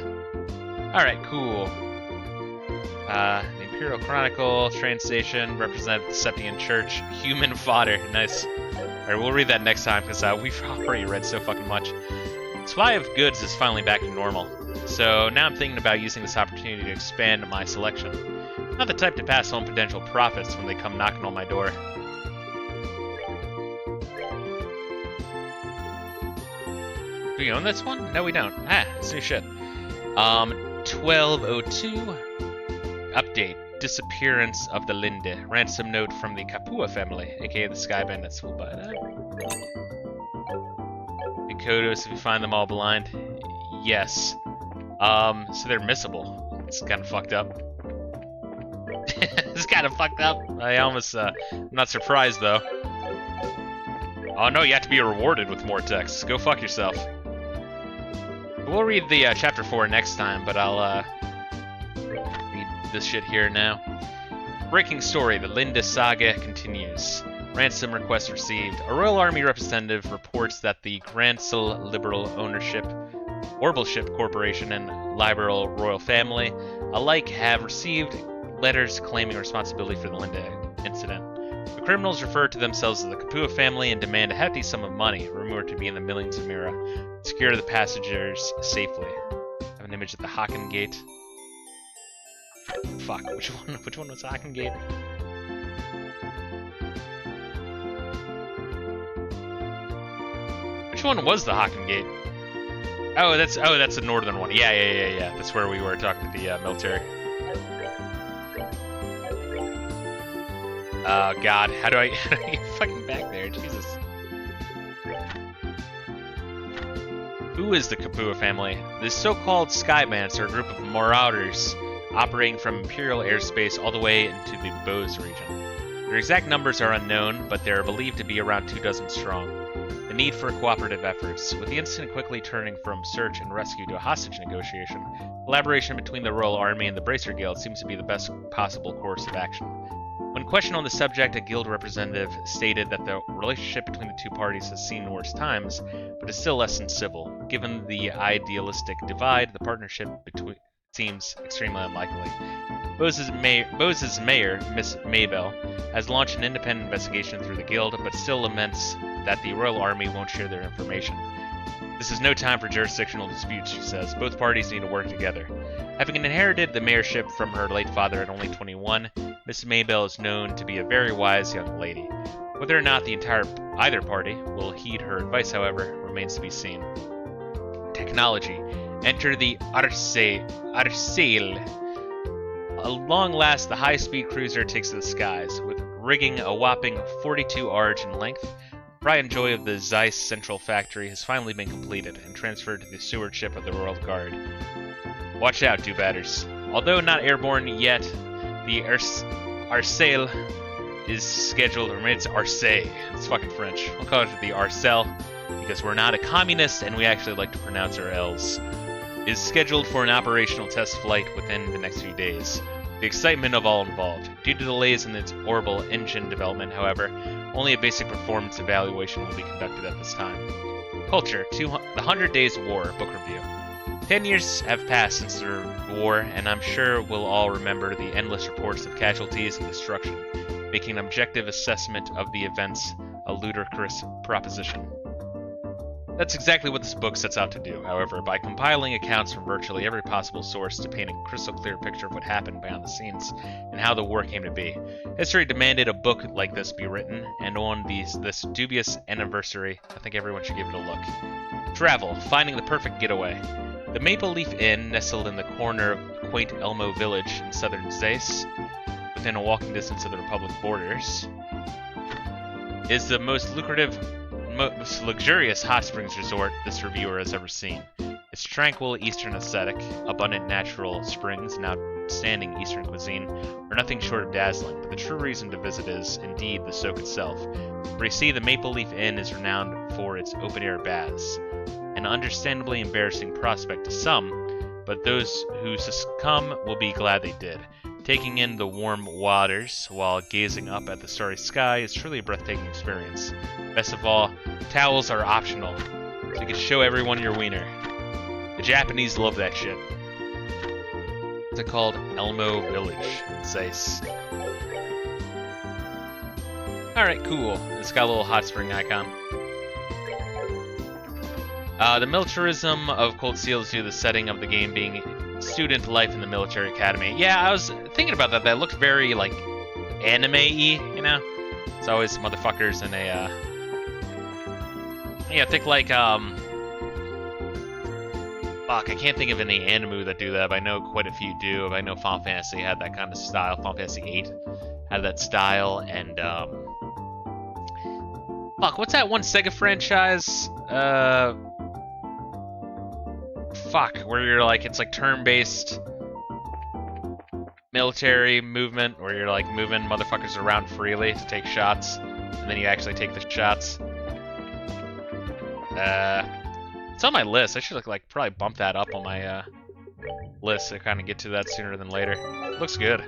Alright, cool. The Imperial Chronicle, train station, represented the Septian Church, human fodder. Nice. Alright, we'll read that next time because we've already read so fucking much. Supply of goods is finally back to normal. So now I'm thinking about using this opportunity to expand my selection. Not the type to pass on potential profits when they come knocking on my door. Do we own this one? No, we don't. It's new shit. 1202. Update. Disappearance of the Linde. Ransom note from the Kapua family, aka the Sky Bandits. We'll buy that. Kodos if you find them all blind. Yes. So they're missable. It's kind of fucked up. It's kind of fucked up. I almost, I'm not surprised though. Oh no, you have to be rewarded with more text. Go fuck yourself. We'll read the chapter 4 next time, but I'll read this shit here now. Breaking story, the Linde saga continues. Ransom request received. A Royal Army representative reports that the Grancel Liberl ownership, Orbalship Corporation, and Liberl Royal Family alike have received letters claiming responsibility for the Linde incident. The criminals refer to themselves as the Kapua family and demand a hefty sum of money, rumored to be in the millions of mira, to secure the passengers safely. I have an image at the Haken Gate. Fuck, which one was Haken Gate? Which one was the Haken Gate? Oh, that's the northern one. Yeah. That's where we were talking to the military. Oh god, how do I get fucking back there? Jesus. Who is the Kapua family? The so-called Skybandits are a group of marauders operating from Imperial airspace all the way into the Bose region. Their exact numbers are unknown, but they are believed to be around 24 strong. The need for cooperative efforts. With the incident quickly turning from search and rescue to a hostage negotiation, collaboration between the Royal Army and the Bracer Guild seems to be the best possible course of action. When questioned on the subject, a guild representative stated that the relationship between the two parties has seen worse times, but is still less than civil. Given the idealistic divide, the partnership seems extremely unlikely. Bose's mayor, Miss Maybell, has launched an independent investigation through the guild, but still laments that the Royal Army won't share their information. This is no time for jurisdictional disputes, she says. Both parties need to work together. Having inherited the mayorship from her late father at only 21, Miss Maybell is known to be a very wise young lady. Whether or not either party will heed her advice, however, remains to be seen. Technology. Enter the Arsail. At long last, the high-speed cruiser takes to the skies, with rigging a whopping 42 arge in length. The pride and joy of the Zeiss Central Factory has finally been completed and transferred to the stewardship of the Royal Guard. Watch out, do-batters. Although not airborne yet, the Arsail is scheduled, or it's Arsail, it's fucking French. We'll call it the Arcel, because we're not a communist and we actually like to pronounce our L's. Is scheduled for an operational test flight within the next few days. The excitement of all involved. Due to delays in its orbital engine development, however, only a basic performance evaluation will be conducted at this time. Culture, the 100 Days War, book review. 10 years have passed since the war, and I'm sure we'll all remember the endless reports of casualties and destruction, making an objective assessment of the events a ludicrous proposition. That's exactly what this book sets out to do, however, by compiling accounts from virtually every possible source to paint a crystal clear picture of what happened behind the scenes and how the war came to be. History demanded a book like this be written, and on this dubious anniversary, I think everyone should give it a look. Travel, finding the perfect getaway. The Maple Leaf Inn, nestled in the corner of quaint Elmo Village in southern Zeiss, within a walking distance of the Republic borders, is the most luxurious hot springs resort this reviewer has ever seen. Its tranquil eastern aesthetic, abundant natural springs, and outstanding eastern cuisine are nothing short of dazzling, but the true reason to visit is, indeed, the soak itself. For you see, the Maple Leaf Inn is renowned for its open-air baths, an understandably embarrassing prospect to some, but those who succumb will be glad they did. Taking in the warm waters while gazing up at the starry sky is truly a breathtaking experience. Best of all, towels are optional, so you can show everyone your wiener. The Japanese love that shit. What's it called? Elmo Village in Zeiss. Alright, cool. It's got a little hot spring icon. The militarism of Cold Steel is due to the setting of the game being student life in the military academy. Yeah, I was thinking about that. That looked very, like, anime-y, you know? It's always motherfuckers in a, yeah, think like, fuck, I can't think of any anime that do that, but I know quite a few do. I know Final Fantasy had that kind of style. Final Fantasy VIII had that style, and, fuck, what's that one Sega franchise? Fuck, where you're like, it's like turn-based military movement, where you're like moving motherfuckers around freely to take shots, and then you actually take the shots. It's on my list. I should like probably bump that up on my list to kind of get to that sooner than later. Looks good.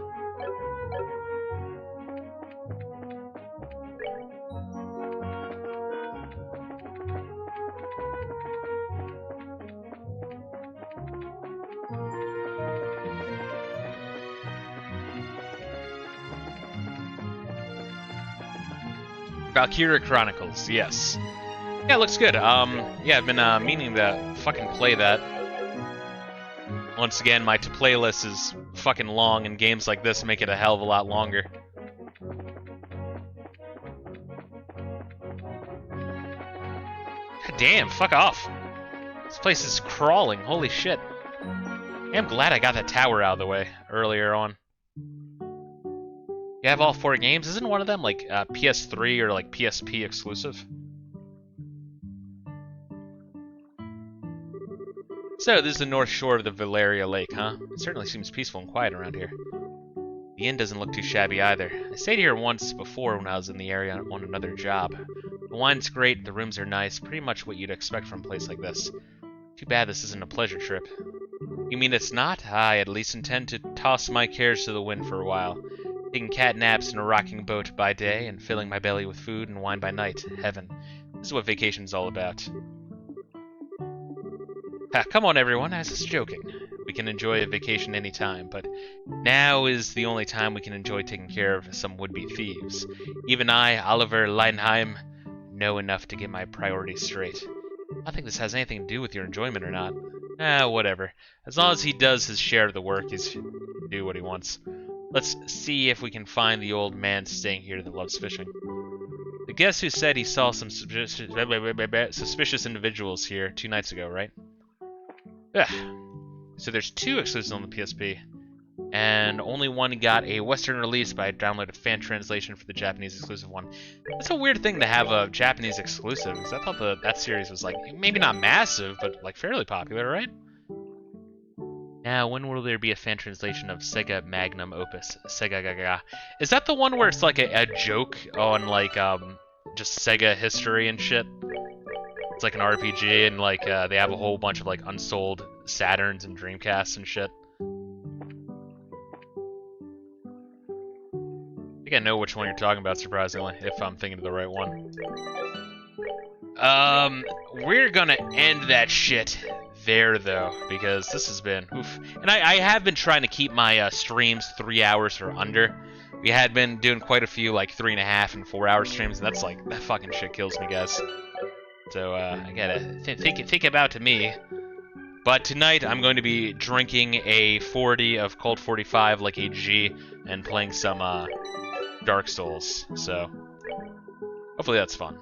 Valkyria Chronicles, yes. Yeah, it looks good. Yeah, I've been meaning to fucking play that. Once again, my to-play list is fucking long, and games like this make it a hell of a lot longer. God damn, fuck off. This place is crawling, holy shit. I'm glad I got that tower out of the way earlier on. You have all 4 games? Isn't one of them like PS3 or like PSP exclusive? So, this is the north shore of the Valeria Lake, huh? It certainly seems peaceful and quiet around here. The inn doesn't look too shabby either. I stayed here once before when I was in the area on another job. The wine's great, the rooms are nice, pretty much what you'd expect from a place like this. Too bad this isn't a pleasure trip. You mean it's not? I at least intend to toss my cares to the wind for a while. Taking cat naps in a rocking boat by day and filling my belly with food and wine by night. Heaven. This is what vacation's all about. Come on, everyone, I was just joking. We can enjoy a vacation anytime, but now is the only time we can enjoy taking care of some would-be thieves. Even I, Oliver Leinheim, know enough to get my priorities straight. I don't think this has anything to do with your enjoyment or not. Whatever. As long as he does his share of the work, he's do what he wants. Let's see if we can find the old man staying here that loves fishing. The guest who said he saw some suspicious individuals here 2 nights ago, right? Ugh. So there's 2 exclusives on the PSP, and only one got a Western release, but I downloaded a fan translation for the Japanese exclusive one. That's a weird thing to have a Japanese exclusive, because I thought that series was like, maybe not massive, but like fairly popular, right? Now, when will there be a fan translation of Sega Magnum Opus? Sega Gaga. Is that the one where it's like a joke on like just Sega history and shit? It's like an RPG and like they have a whole bunch of like unsold Saturns and Dreamcasts and shit. think I know which one you're talking about, surprisingly, if I'm thinking of the right one. We're gonna end that shit there, though, because this has been oof. And I have been trying to keep my streams 3 hours or under. We had been doing quite a few, like 3.5 and 4 hour streams, and that's like, that fucking shit kills me, guys. So, I gotta think about me. But tonight, I'm going to be drinking a 40 of Colt 45 like a G, and playing some, Dark Souls, so hopefully that's fun.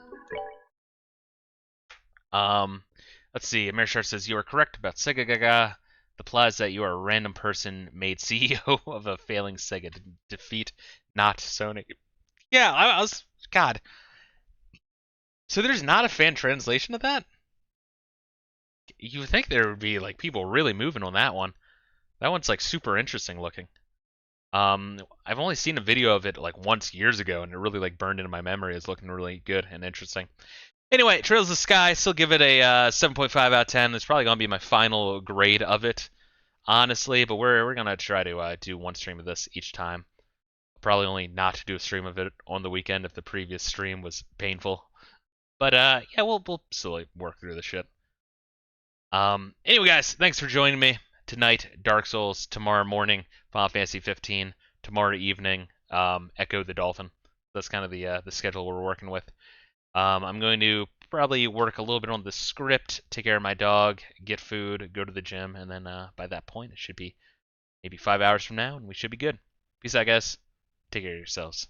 Let's see, Amerishar says, you are correct about Sega Gaga. The plot is that you are a random person made CEO of a failing Sega to defeat not Sony. Yeah, I was, God. So there's not a fan translation of that? You would think there would be, like, people really moving on that one. That one's, like, super interesting looking. I've only seen a video of it like once years ago, and it really like burned into my memory as looking really good and interesting. Anyway, Trails of the Sky, still give it a 7.5 out of 10. It's probably gonna be my final grade of it, honestly. But we're gonna try to do one stream of this each time. Probably only not do a stream of it on the weekend if the previous stream was painful. But yeah, we'll slowly work through the shit. Anyway, guys, thanks for joining me. Tonight, Dark Souls. Tomorrow morning, Final Fantasy 15. Tomorrow evening, Echo the Dolphin. That's kind of the schedule we're working with. I'm going to probably work a little bit on the script, take care of my dog, get food, go to the gym, and then by that point, it should be maybe 5 hours from now, and we should be good. Peace out, guys. Take care of yourselves.